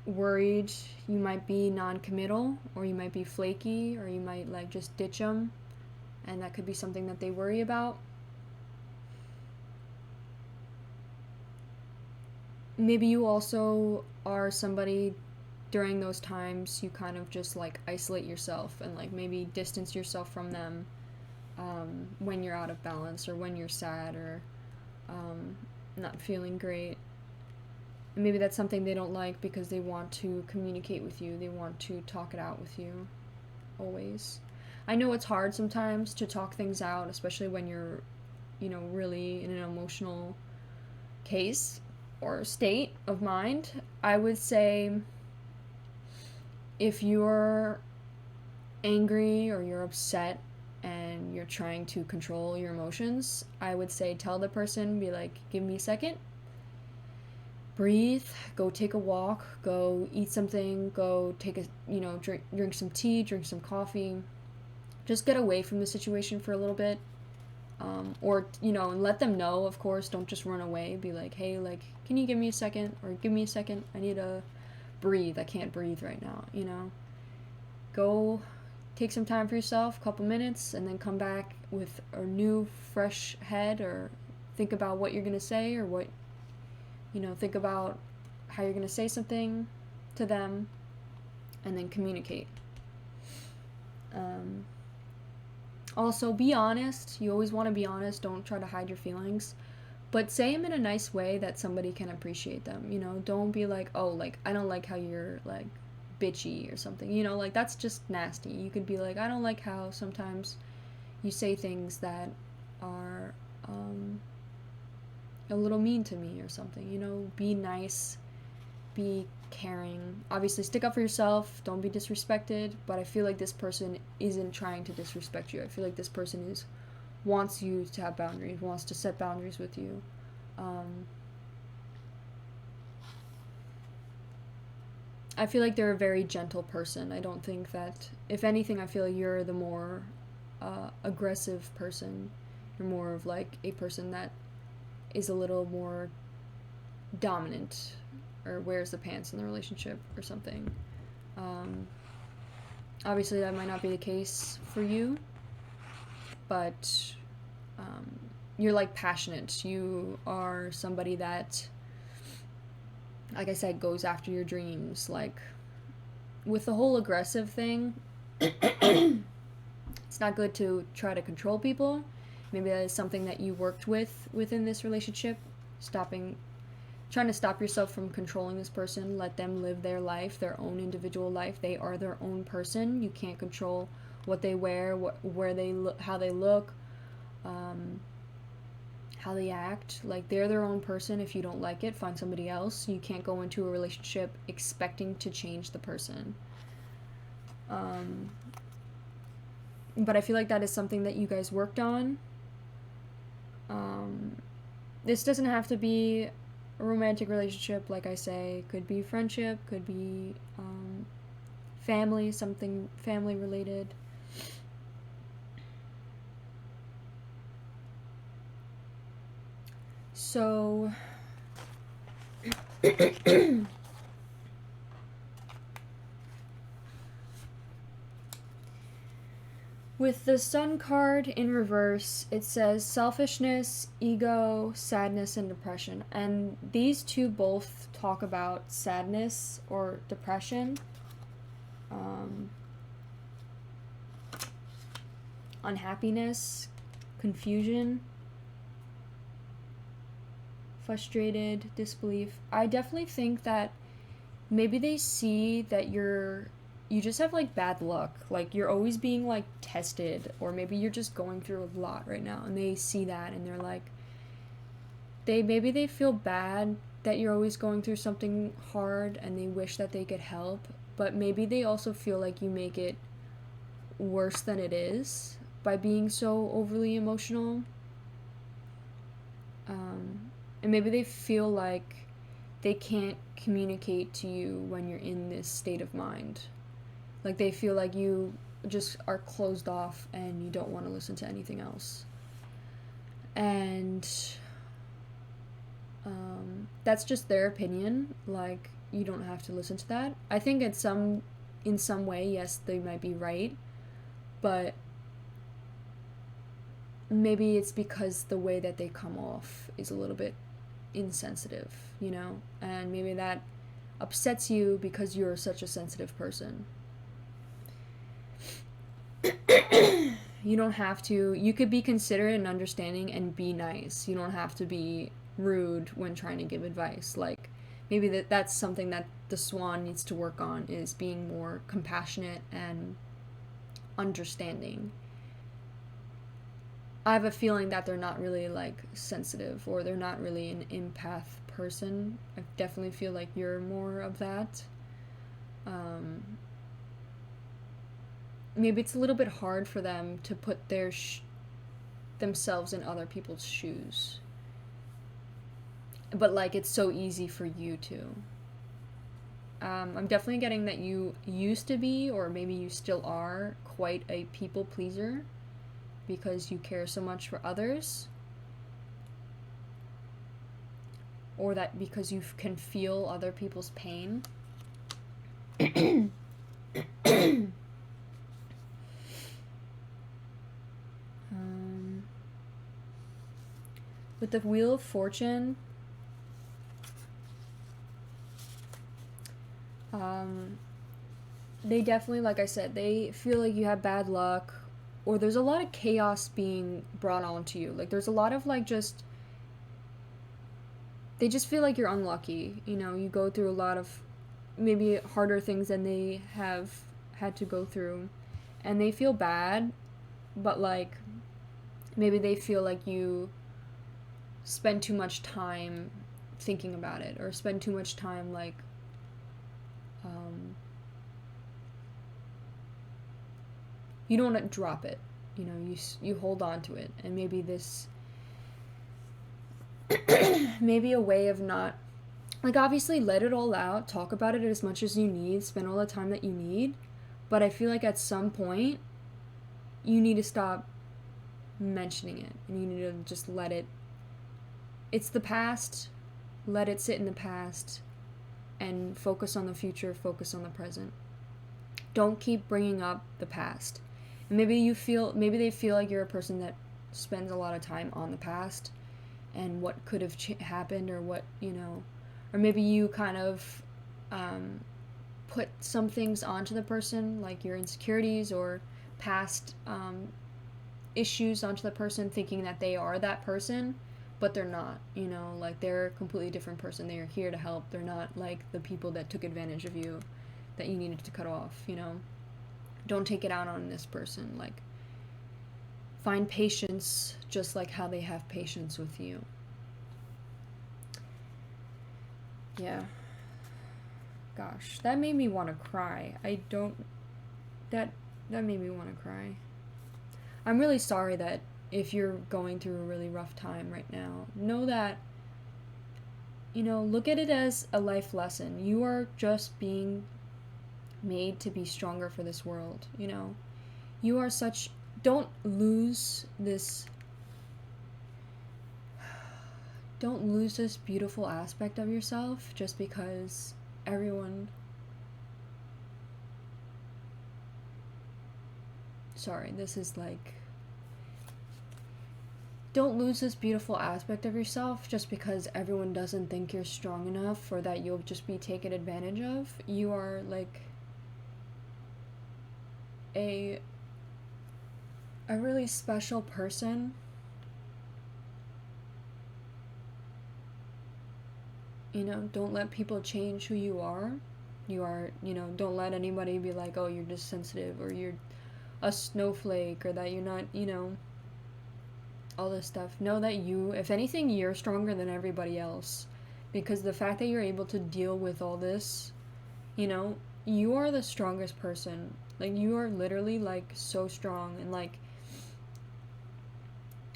worried you might be non-committal, or you might be flaky, or you might like just ditch them, and that could be something that they worry about. Maybe you also are somebody during those times you kind of just like isolate yourself and like maybe distance yourself from them when you're out of balance, or when you're sad, or not feeling great. And maybe that's something they don't like because they want to communicate with you. They want to talk it out with you, always. I know it's hard sometimes to talk things out, especially when you're, really in an emotional case or state of mind. I would say if you're angry or you're upset and you're trying to control your emotions, I would say tell the person, be like, give me a second, breathe, go take a walk, go eat something, go take a, drink some tea, drink some coffee. Just get away from the situation for a little bit. Or, and let them know, of course, don't just run away. Be like, hey, like, can you give me a second? Or give me a second, I need to breathe. I can't breathe right now, Go take some time for yourself, a couple minutes, and then come back with a new, fresh head, or think about what you're going to say, or what, think about how you're going to say something to them, and then communicate. Also, be honest. You always want to be honest. Don't try to hide your feelings. But say them in a nice way that somebody can appreciate them, Don't be like, oh, like, I don't like how you're, like, bitchy or something, like, that's just nasty. You could be like, I don't like how sometimes you say things that are, a little mean to me or something, Be nice, be caring. Obviously, stick up for yourself, don't be disrespected, but I feel like this person isn't trying to disrespect you. I feel like this person wants you to have boundaries, wants to set boundaries with you. I feel like they're a very gentle person. I don't think that, if anything, I feel like you're the more aggressive person. You're more of like a person that is a little more dominant, or wears the pants in the relationship or something. Obviously, that might not be the case for you, but you're like passionate. You are somebody that, like I said, goes after your dreams. Like, with the whole aggressive thing, it's not good to try to control people. Maybe that is something that you worked with within this relationship, trying to stop yourself from controlling this person. Let them live their life, their own individual life. They are their own person. You can't control what they wear, where they look, how they look, how they act. Like, they're their own person. If you don't like it, find somebody else. You can't go into a relationship expecting to change the person. But I feel like that is something that you guys worked on. This doesn't have to be a romantic relationship, like I say. Could be friendship, could be family, something family related. So with the Sun card in reverse, it says selfishness, ego, sadness, and depression. And these two both talk about sadness or depression. Unhappiness, confusion, frustrated, disbelief. I definitely think that maybe they see that you just have like bad luck, like you're always being like tested, or maybe you're just going through a lot right now, and they see that and they're like, maybe they feel bad that you're always going through something hard, and they wish that they could help, but maybe they also feel like you make it worse than it is by being so overly emotional. And maybe they feel like they can't communicate to you when you're in this state of mind. Like they feel like you just are closed off and you don't want to listen to anything else. And that's just their opinion. Like, you don't have to listen to that. I think in some way, yes, they might be right, but maybe it's because the way that they come off is a little bit insensitive, you know? And maybe that upsets you because you're such a sensitive person. You don't have to. You could be considerate and understanding and be nice. You don't have to be rude when trying to give advice. Like, maybe that's something that the swan needs to work on, is being more compassionate and understanding. I have a feeling that they're not really, like, sensitive, or they're not really an empath person. I definitely feel like you're more of that. Maybe it's a little bit hard for them to put themselves in other people's shoes. But, like, it's so easy for you to. I'm definitely getting that you used to be, or maybe you still are, quite a people pleaser because you care so much for others. Or that because you can feel other people's pain. With the Wheel of Fortune, they definitely, like I said, they feel like you have bad luck, or there's a lot of chaos being brought onto you. Like, there's a lot of, like, they just feel like you're unlucky. You know, you go through a lot of maybe harder things than they have had to go through, and they feel bad, but, like, maybe they feel like you spend too much time thinking about it, or spend too much time, like, you don't want to drop it, you know, you hold on to it, and maybe this maybe a way of not, like, obviously let it all out, talk about it as much as you need, spend all the time that you need, but I feel like at some point you need to stop mentioning it, and you need to just let it, it's the past, let it sit in the past, and focus on the future, focus on the present. Don't keep bringing up the past. And maybe they feel like you're a person that spends a lot of time on the past and what could have happened, or what, you know, or maybe you kind of put some things onto the person, like your insecurities or past issues onto the person, thinking that they are that person, but they're not, you know, like, they're a completely different person. They are here to help. They're not like the people that took advantage of you that you needed to cut off, you know. Don't take it out on this person. Like, find patience just like how they have patience with you. Yeah. Gosh, that made me want to cry. That made me want to cry. I'm really sorry that if you're going through a really rough time right now, know that, you know, look at it as a life lesson. You are just being made to be stronger for this world, you know. You are such, don't lose this beautiful aspect of yourself just because everyone, sorry, this is like, don't lose this beautiful aspect of yourself just because everyone doesn't think you're strong enough, or that you'll just be taken advantage of. You are, like, a really special person. You know, don't let people change who you are. You are, you know, don't let anybody be like, oh, you're just sensitive, or you're a snowflake, or that you're not, you know, all this stuff. Know that you, if anything, you're stronger than everybody else, because the fact that you're able to deal with all this, you know, you are the strongest person. Like, you are literally, like, so strong, and, like,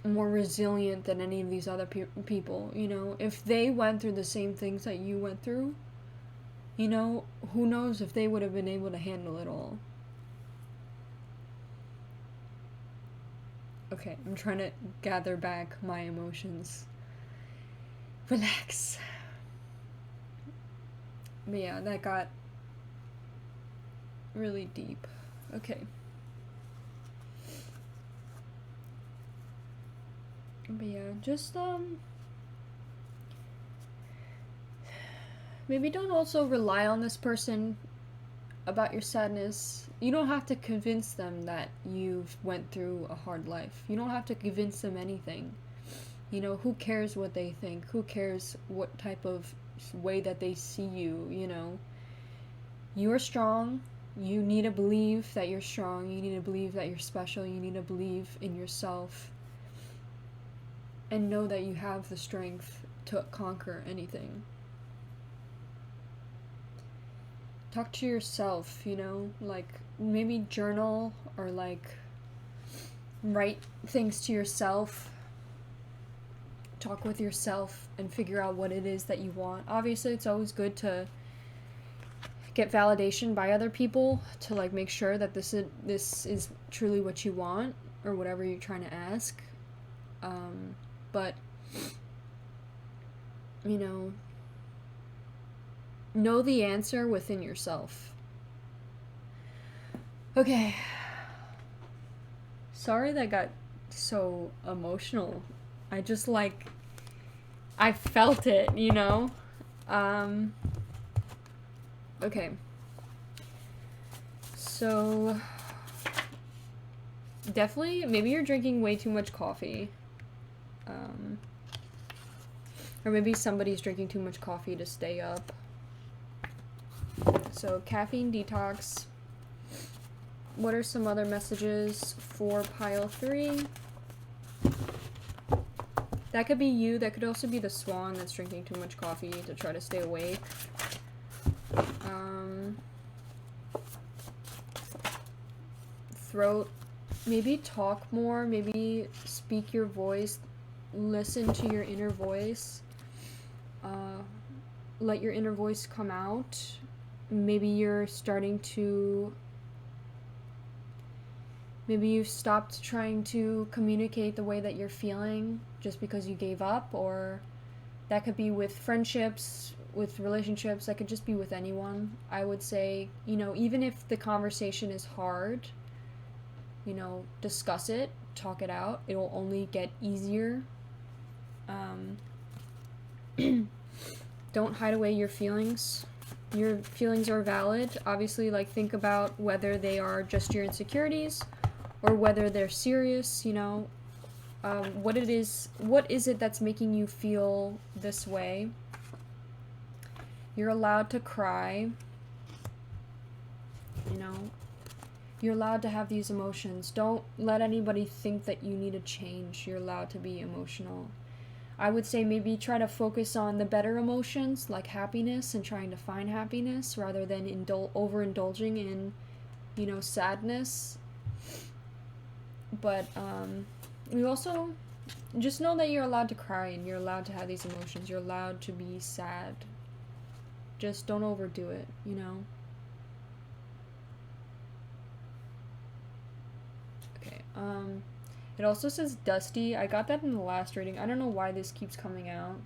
more resilient than any of these other people, you know? If they went through the same things that you went through, you know, who knows if they would have been able to handle it all. Okay, I'm trying to gather back my emotions. Relax. But yeah, that got really deep. Okay. But yeah, just maybe don't also rely on this person about your sadness. You don't have to convince them that you've went through a hard life. You don't have to convince them anything. You know, who cares what they think? Who cares what type of way that they see you, you know? You are strong. You need to believe that you're strong. You need to believe that you're special. You need to believe in yourself. And know that you have the strength to conquer anything. Talk to yourself, you know? Like, maybe journal or, like, write things to yourself. Talk with yourself and figure out what it is that you want. Obviously, it's always good to get validation by other people to, like, make sure that this is truly what you want or whatever you're trying to ask. But, you know the answer within yourself. Okay. Sorry that got so emotional. I just, like, I felt it, you know? Okay. So, definitely, maybe you're drinking way too much coffee. Or maybe somebody's drinking too much coffee to stay up. So, caffeine detox. What are some other messages for pile 3? That could be you. That could also be the swan that's drinking too much coffee to try to stay awake. Throat. Maybe talk more. Maybe speak your voice. Listen to your inner voice. Let your inner voice come out. Maybe you're starting to... Maybe you've stopped trying to communicate the way that you're feeling just because you gave up, or that could be with friendships, with relationships, that could just be with anyone. I would say, you know, even if the conversation is hard, you know, discuss it, talk it out. It will only get easier. Don't hide away your feelings. Your feelings are valid. Obviously, like, think about whether they are just your insecurities or whether they're serious, you know. What is it that's making you feel this way? You're allowed to cry. You know, you're allowed to have these emotions. Don't let anybody think that you need to change. You're allowed to be emotional. I would say maybe try to focus on the better emotions, like happiness, and trying to find happiness rather than overindulging in, you know, sadness. But you also just know that you're allowed to cry and you're allowed to have these emotions. You're allowed to be sad. Just don't overdo it, you know? Okay, it also says dusty. I got that in the last reading. I don't know why this keeps coming out.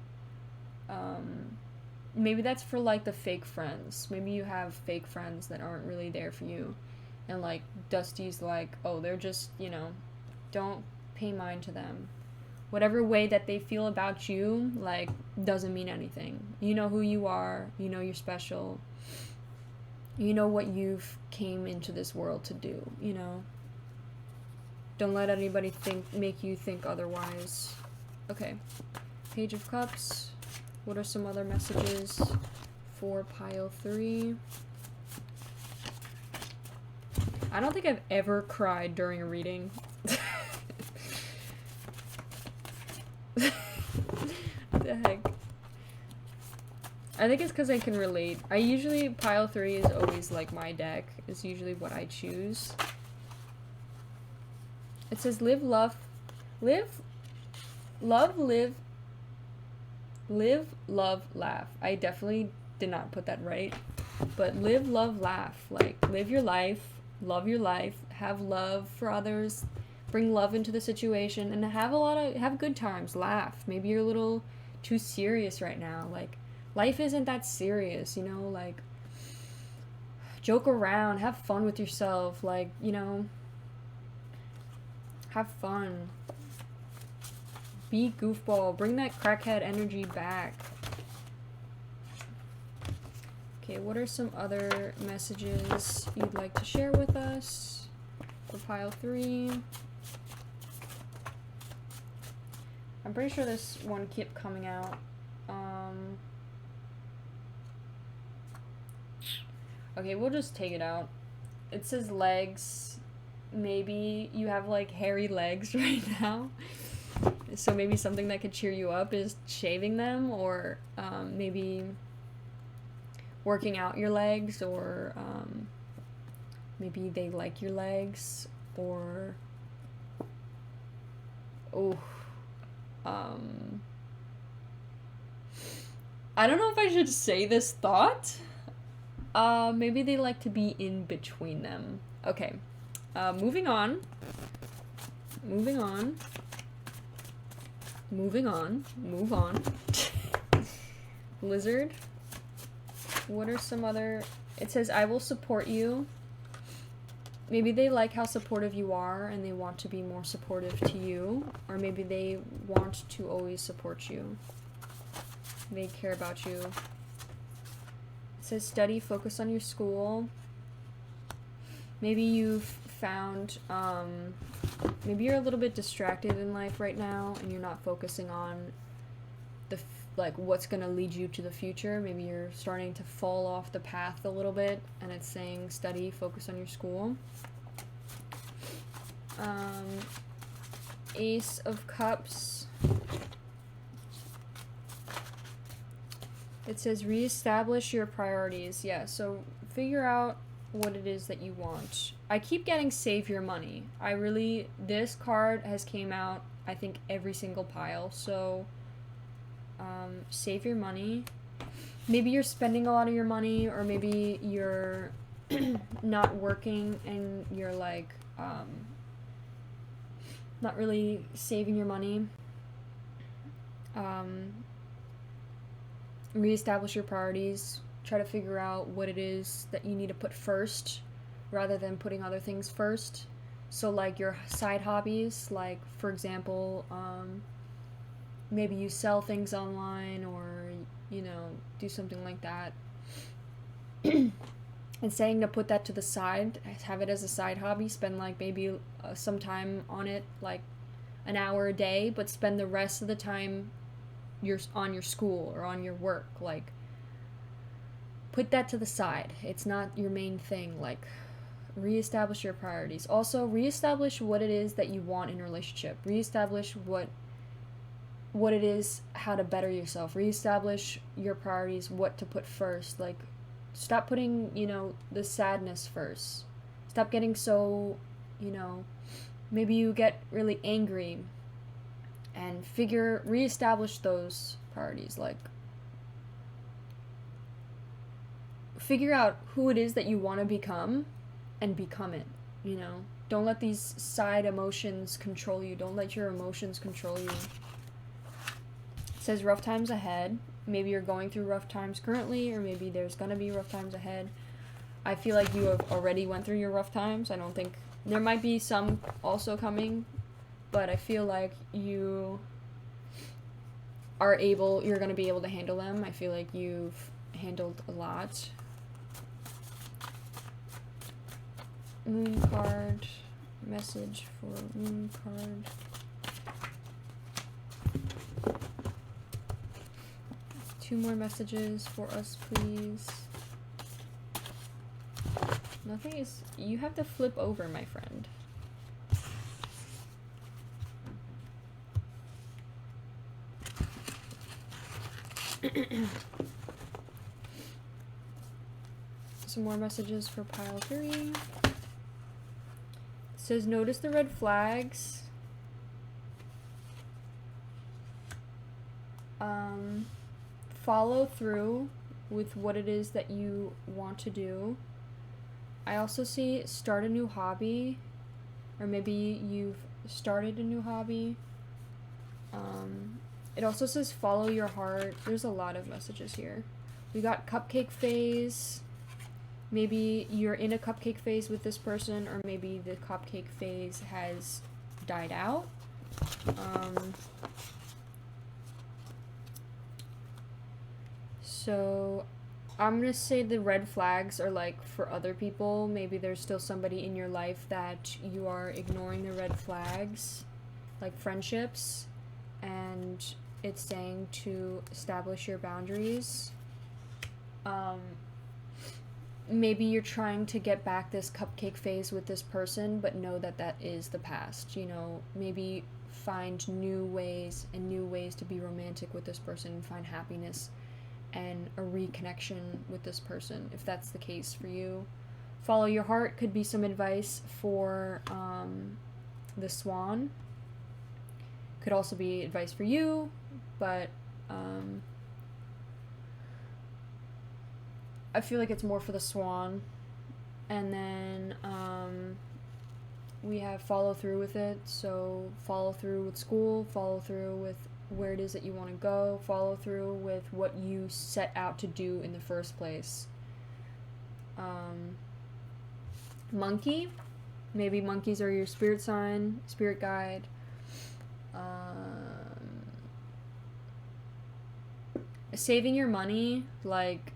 Maybe that's for, like, the fake friends. Maybe you have fake friends that aren't really there for you. And, like, Dusty's like, oh, they're just, you know, don't pay mind to them. Whatever way that they feel about you, like, doesn't mean anything. You know who you are. You know you're special. You know what you've came into this world to do, you know? Don't let anybody make you think otherwise. Okay. Page of Cups. What are some other messages for pile 3? I don't think I've ever cried during a reading. What the heck? I think it's because I can relate. Pile 3 is always, like, my deck. It's usually what I choose. It says live Love, live, love, laugh. I definitely did not put that right. But live, love, laugh. Like, live your life, love your life, have love for others, bring love into the situation, and have good times, laugh. Maybe you're a little too serious right now. Like, life isn't that serious, you know? Like, joke around, have fun with yourself, like, you know, have fun. Be goofball, bring that crackhead energy back. Okay, what are some other messages you'd like to share with us for pile 3? I'm pretty sure this one kept coming out. Okay, we'll just take it out. It says legs. Maybe you have like hairy legs right now. So maybe something that could cheer you up is shaving them, or maybe working out your legs, or maybe they like your legs, or I don't know if I should say this thought. Maybe they like to be in between them. Okay. Moving on. Move on. Lizard. What are some other... It says, I will support you. Maybe they like how supportive you are and they want to be more supportive to you. Or maybe they want to always support you. They care about you. It says, study, focus on your school. Maybe you've found... maybe you're a little bit distracted in life right now and you're not focusing on what's going to lead you to the future. Maybe you're starting to fall off the path a little bit, and it's saying study, focus on your school. Ace of Cups. It says reestablish your priorities. Yeah, so figure out what it is that you want. I keep getting save your money. This card has came out, I think, every single pile, so save your money. Maybe you're spending a lot of your money, or maybe you're not working and you're like not really saving your money. Reestablish your priorities. Try to figure out what it is that you need to put first rather than putting other things first. So like your side hobbies, like for example, maybe you sell things online, or you know, do something like that. And saying to put that to the side, have it as a side hobby, spend like maybe some time on it, like an hour a day, but spend the rest of the time you're on your school or on your work. Like, put that to the side. It's not your main thing. Like, reestablish your priorities. Also, reestablish what it is that you want in a relationship. Reestablish what it is, how to better yourself. Reestablish your priorities, what to put first. Like, stop putting, you know, the sadness first. Stop getting so, you know, maybe you get really angry, and reestablish those priorities. Like, figure out who it is that you want to become and become it, you know. Don't let these side emotions control you. Don't let your emotions control you. It says rough times ahead. Maybe you're going through rough times currently, or maybe there's gonna be rough times ahead. I feel like you have already went through your rough times. I don't think... There might be some also coming, but I feel like you're gonna be able to handle them. I feel like you've handled a lot. Moon card. Message for moon card. Two more messages for us, please. Nothing is... You have to flip over, my friend. Some more messages for pile 3. It says, notice the red flags. follow through with what it is that you want to do. I also see start a new hobby, or maybe you've started a new hobby. It also says follow your heart. There's a lot of messages here. We got cupcake phase. Maybe you're in a cupcake phase with this person, or maybe the cupcake phase has died out. So I'm gonna say the red flags are like for other people. Maybe there's still somebody in your life that you are ignoring the red flags, like friendships, and it's saying to establish your boundaries. Maybe you're trying to get back this cupcake phase with this person, but know that that is the past. You know, maybe find new ways to be romantic with this person and find happiness and a reconnection with this person, if that's the case for you. Follow your heart could be some advice for the swan. Could also be advice for you, but I feel like it's more for the swan. And then we have follow through with it. So follow through with school, follow through with where it is that you want to go, follow through with what you set out to do in the first place. Monkey, maybe monkeys are your spirit sign, spirit guide. Saving your money, like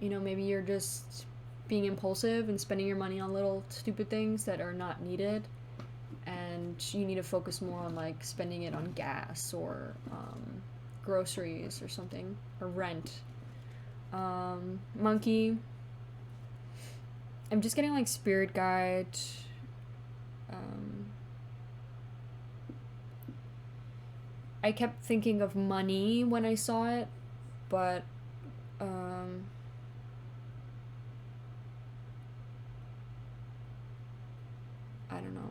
you know, maybe you're just being impulsive and spending your money on little stupid things that are not needed, and you need to focus more on like spending it on gas or groceries or something, or rent. Monkey, I'm just getting like spirit guide. I kept thinking of money when I saw it, but I don't know.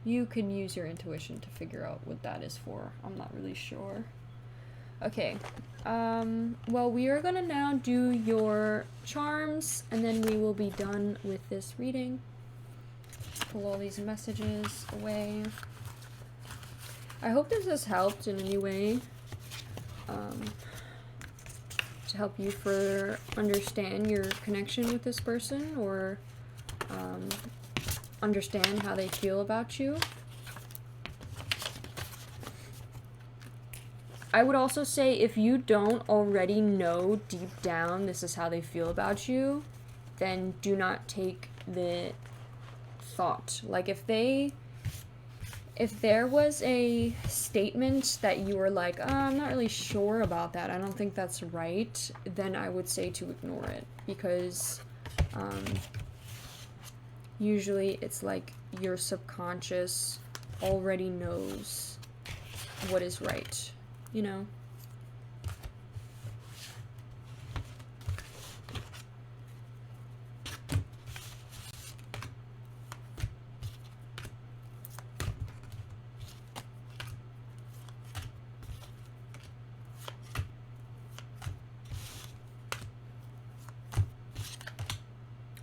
You can use your intuition to figure out what that is for. I'm not really sure. Okay. Well, we are gonna now do your charms, and then we will be done with this reading. Pull all these messages away. I hope this has helped in any way. To help you further understand your connection with this person, or understand how they feel about you. I would also say, if you don't already know deep down this is how they feel about you, then do not take the thought. Like, if there was a statement that you were like, oh, I'm not really sure about that, I don't think that's right, then I would say to ignore it, because usually it's like your subconscious already knows what is right, you know?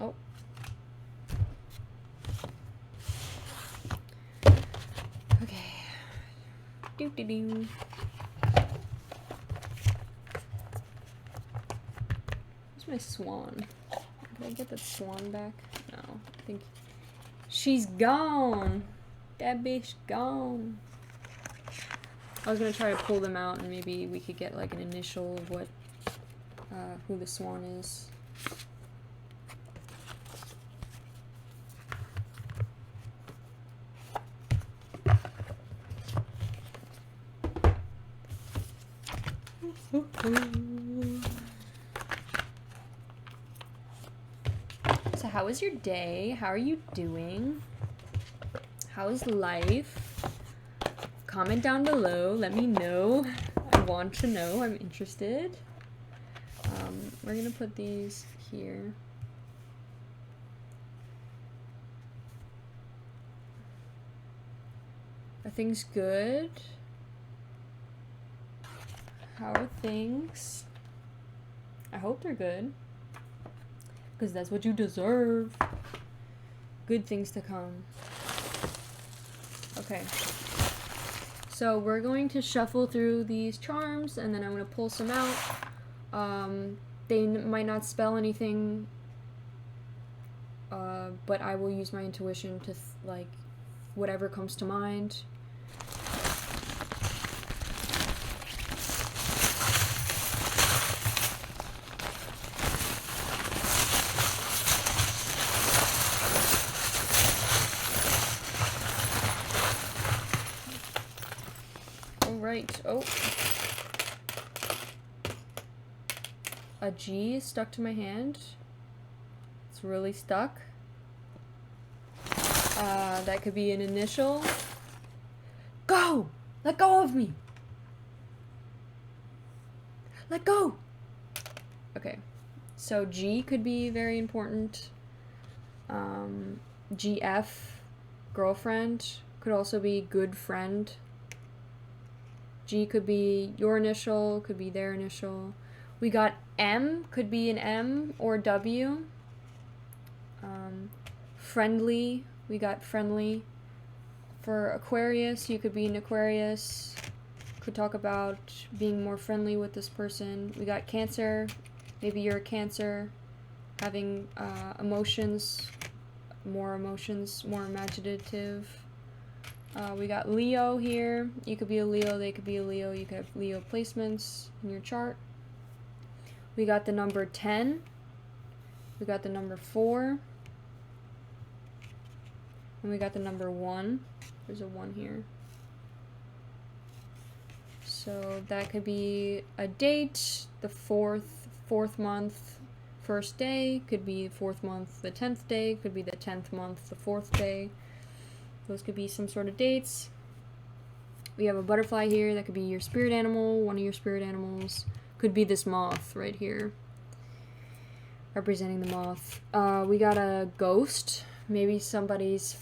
Oh. Okay. Doo-doo-doo. Where's my swan? Can I get that swan back? No. I think she's gone. That bitch gone. I was gonna try to pull them out, and maybe we could get like an initial of what, who the swan is. So how was your day? How are you doing? How is life? Comment down below. Let me know. I want to know. I'm interested. We're gonna put these here. Are things good? How are things? I hope they're good. Because that's what you deserve. Good things to come. Okay. So we're going to shuffle through these charms, and then I'm going to pull some out. They might not spell anything, but I will use my intuition to, like, whatever comes to mind. Alright, oh. A G is stuck to my hand. It's really stuck. That could be an initial. Go! Let go of me! Let go! Okay, so G could be very important. GF, girlfriend, could also be good friend. G could be your initial, could be their initial. We got M, could be an M or W. Friendly, we got friendly. For Aquarius, you could be an Aquarius. Could talk about being more friendly with this person. We got Cancer, maybe you're a Cancer. Having emotions, more imaginative. We got Leo here. You could be a Leo, they could be a Leo. You could have Leo placements in your chart. We got the number 10. We got the number 4. And we got the number 1. There's a 1 here. So that could be a date, the fourth month, first day. Could be 4th month, the 10th day. Could be the 10th month, the 4th day. Those could be some sort of dates. We have a butterfly here. That could be your spirit animal, one of your spirit animals. Could be this moth right here, representing the moth. We got a ghost. Maybe somebody's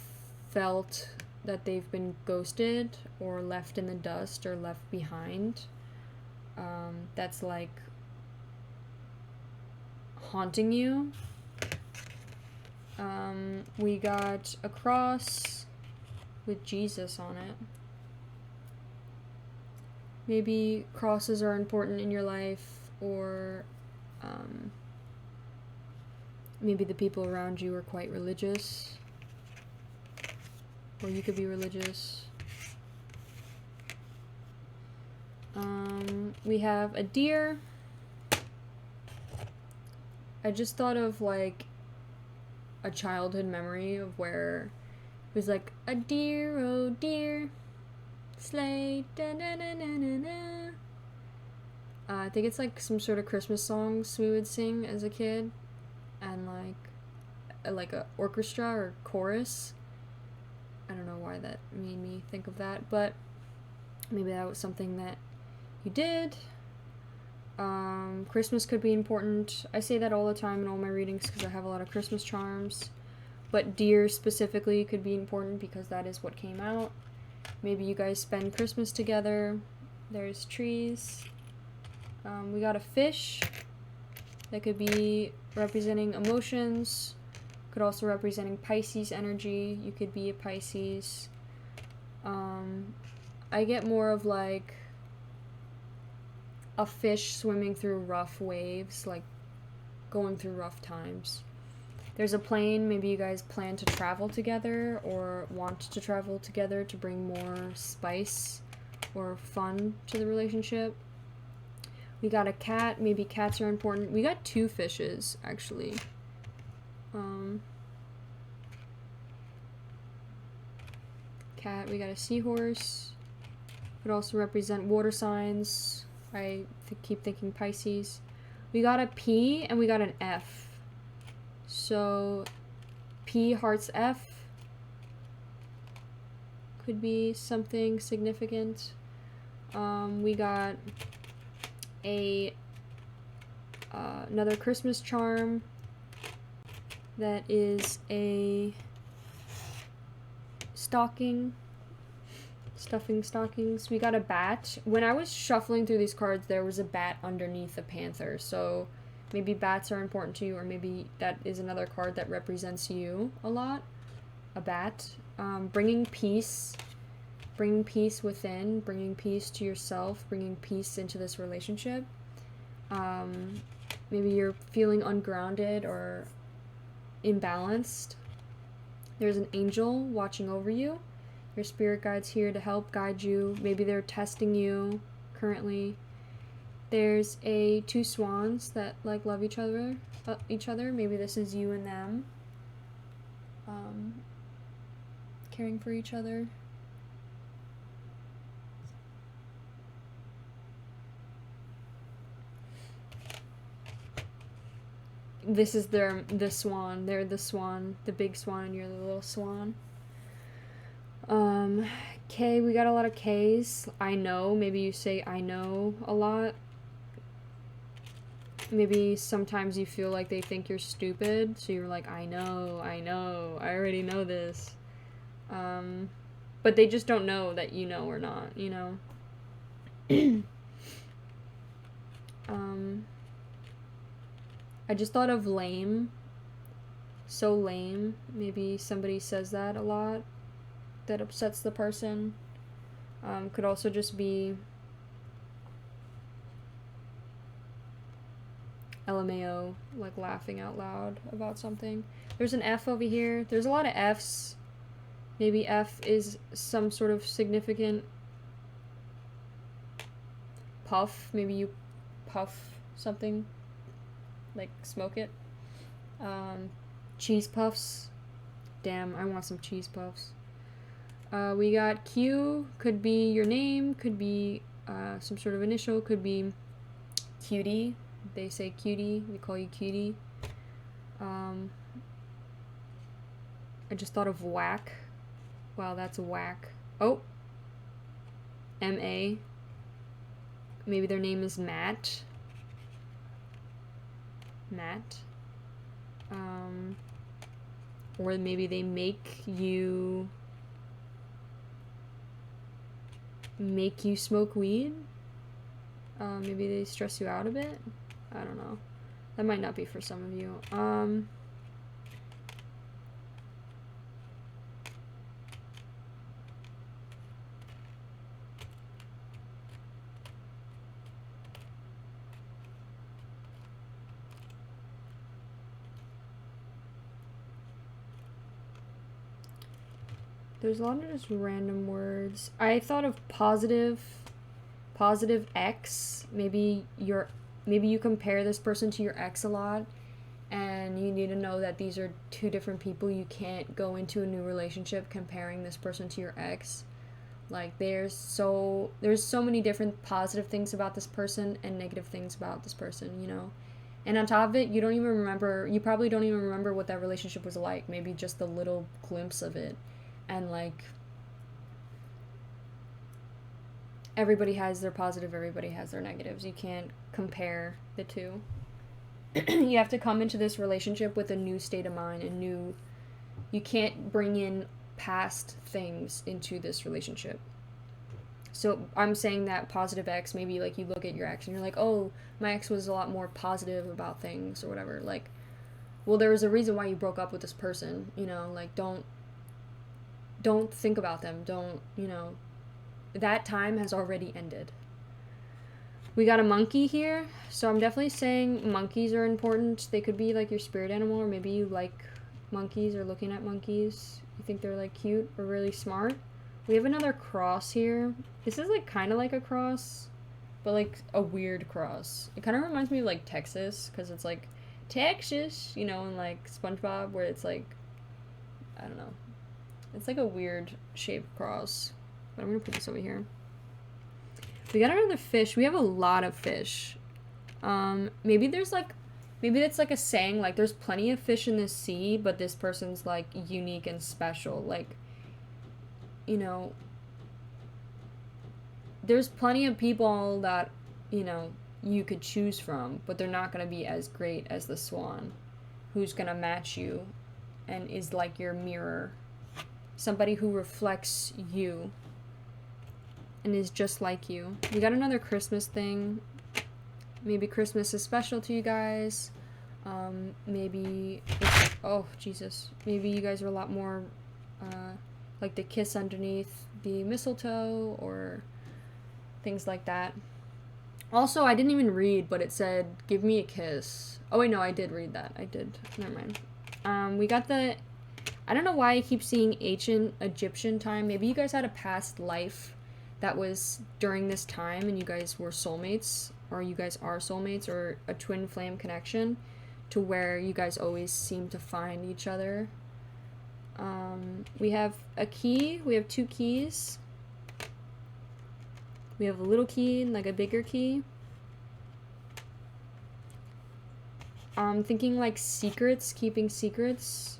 felt that they've been ghosted or left in the dust or left behind. That's like haunting you. We got a cross with Jesus on it. Maybe crosses are important in your life, or maybe the people around you are quite religious, or you could be religious. We have a deer. I just thought of like a childhood memory of where it was like, a deer, oh deer, sleigh, da da da da da da. I think it's like some sort of Christmas songs we would sing as a kid, and like a orchestra or chorus. I don't know why that made me think of that, but maybe that was something that you did. Christmas could be important. I say that all the time in all my readings because I have a lot of Christmas charms, but deer specifically could be important because that is what came out. Maybe you guys spend Christmas together. There's trees. We got a fish that could be representing emotions. Could also representing Pisces energy. You could be a Pisces. I get more of like a fish swimming through rough waves, like going through rough times. There's a plane. Maybe you guys plan to travel together or want to travel together to bring more spice or fun to the relationship. We got a cat. Maybe cats are important. We got 2 fishes, actually. Cat. We got a seahorse. Could also represent water signs. I keep thinking Pisces. We got a P and we got an F. So P hearts F could be something significant. We got a another Christmas charm that is a stocking. Stuffing stockings. We got a bat. When I was shuffling through these cards, there was a bat underneath a panther. So maybe bats are important to you, or maybe that is another card that represents you a lot. A bat. Bringing peace. Bringing peace within. Bringing peace to yourself. Bringing peace into this relationship. Maybe you're feeling ungrounded or imbalanced. There's an angel watching over you. Your spirit guide's here to help guide you. Maybe they're testing you currently. There's two swans that like love each other. Maybe this is you and them. Caring for each other. This is the swan. They're the swan, the big swan, and you're the little swan. K, we got a lot of K's. I know, maybe you say I know a lot. Maybe sometimes you feel like they think you're stupid, so you're like, I know, I already know this. But they just don't know that you know or not, you know? I just thought of lame. So lame. Maybe somebody says that a lot. That upsets the person. Could also just be LMAO, like laughing out loud about something. There's an F over here. There's a lot of F's. Maybe F is some sort of significant puff. Maybe you puff something. Like smoke it. Cheese puffs. Damn, I want some cheese puffs. We got Q, could be your name, could be some sort of initial, could be cutie. They say cutie, we call you cutie. I just thought of whack. Wow, that's whack. Oh! M-A. Maybe their name is Matt. Matt. Or maybe they make you smoke weed. Maybe they stress you out a bit. I don't know. That might not be for some of you. There's a lot of just random words. I thought of positive X. Maybe you compare this person to your ex a lot, and you need to know that these are two different people. You can't go into a new relationship comparing this person to your ex. Like there's so many different positive things about this person and negative things about this person, you know. And on top of it, you probably don't even remember what that relationship was like. Maybe just a little glimpse of it. And like everybody has their positive, everybody has their negatives. You can't compare the two. You have to come into this relationship with a new state of mind, you can't bring in past things into this relationship. So I'm saying that positive X, maybe like you look at your ex and you're like, oh, my ex was a lot more positive about things or whatever. Like, well, there was a reason why you broke up with this person, you know, like don't think about them. That time has already ended. We got a monkey here, so I'm definitely saying monkeys are important. They could be like your spirit animal, or maybe you like monkeys or looking at monkeys. You think they're like cute or really smart. We have another cross here. This is like kind of like a cross, but like a weird cross. It kind of reminds me of like Texas, because it's like Texas, you know, and like SpongeBob, where it's like, I don't know. It's like a weird shaped cross. But I'm gonna put this over here. We got another fish. We have a lot of fish. Maybe it's like a saying, like there's plenty of fish in the sea, but this person's like unique and special. Like, you know, there's plenty of people that, you know, you could choose from, but they're not gonna be as great as the swan, who's gonna match you and is like your mirror. Somebody who reflects you. and is just like you. We got another Christmas thing. Maybe Christmas is special to you guys. Maybe it's, oh Jesus, maybe you guys are a lot more like the kiss underneath the mistletoe or things like that. Also, I didn't even read, but it said give me a kiss. Oh wait, no, I did read that. I did. Never mind. We got the, I don't know why I keep seeing ancient Egyptian time. Maybe you guys had a past life that was during this time and you guys were soulmates, or you guys are soulmates, or a twin flame connection to where you guys always seem to find each other. We have a key. We have 2 keys. We have a little key and like a bigger key. I'm thinking like secrets, keeping secrets.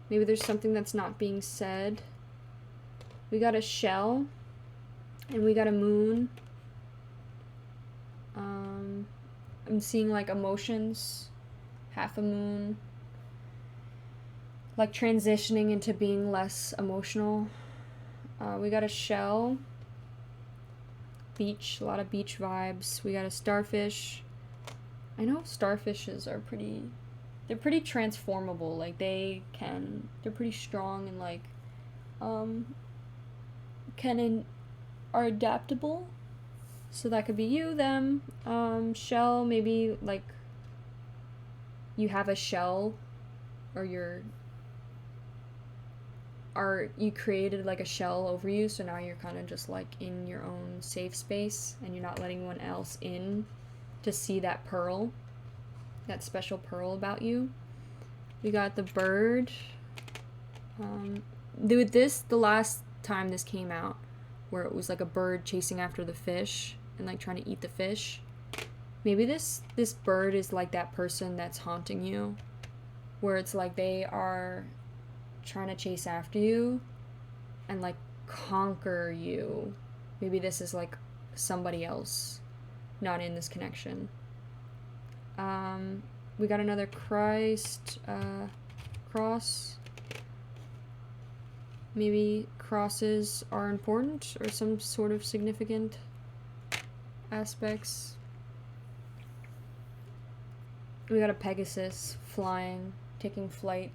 Maybe there's something that's not being said. We got a shell. And we got a moon. I'm seeing like emotions. Half a moon. Like transitioning into being less emotional. We got a shell. Beach, a lot of beach vibes. We got a starfish. I know starfishes are they're pretty transformable. Like they're pretty strong and like, are adaptable. So that could be you, them. Shell, maybe like you have a shell, or you created like a shell over you, so now you're kind of just like in your own safe space and you're not letting anyone else in to see that pearl, that special pearl about you. We got the bird. The last time this came out, where it was like a bird chasing after the fish and like trying to eat the fish. Maybe this bird is like that person that's haunting you, where it's like they are trying to chase after you and like conquer you. Maybe this is like somebody else not in this connection. We got another Christ cross. Maybe crosses are important or some sort of significant aspects. We got a Pegasus flying, taking flight.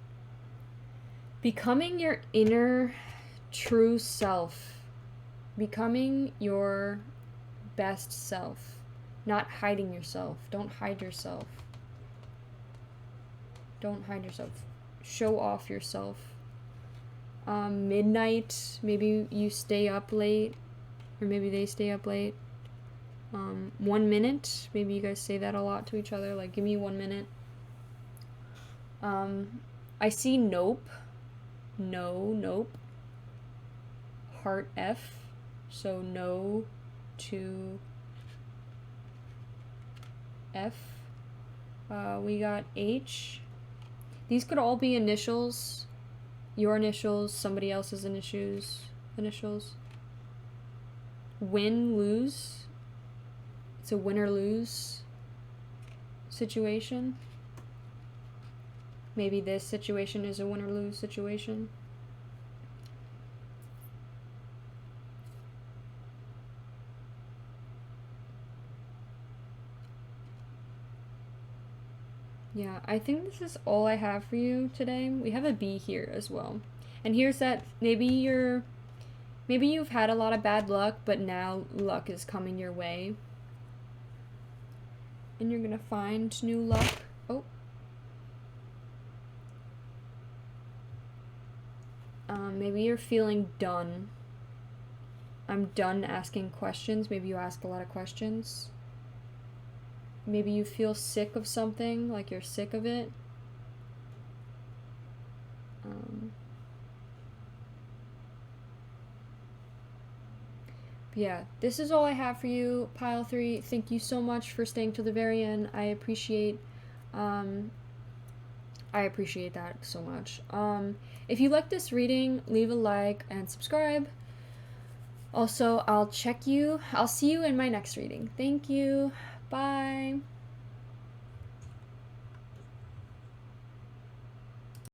Becoming your inner true self. Becoming your best self. Not hiding yourself. Don't hide yourself. Don't hide yourself. Show off yourself. Midnight, maybe you stay up late, or maybe they stay up late. 1 minute, maybe you guys say that a lot to each other, like give me 1 minute. I see nope. No, nope. Heart F, so no to F. We got H. These could all be initials. Your initials, somebody else's initials. Win, lose. It's a win or lose situation. Maybe this situation is a win or lose situation. Yeah, I think this is all I have for you today. We have a B here as well. And here's that maybe you've had a lot of bad luck, but now luck is coming your way. And you're gonna find new luck. Oh. Maybe you're feeling done. I'm done asking questions. Maybe you ask a lot of questions. Maybe you feel sick of something, like you're sick of it. Yeah, this is all I have for you, Pile 3. Thank you so much for staying till the very end. I appreciate that so much. If you like this reading, leave a like and subscribe. Also, I'll see you in my next reading. Thank you. Bye.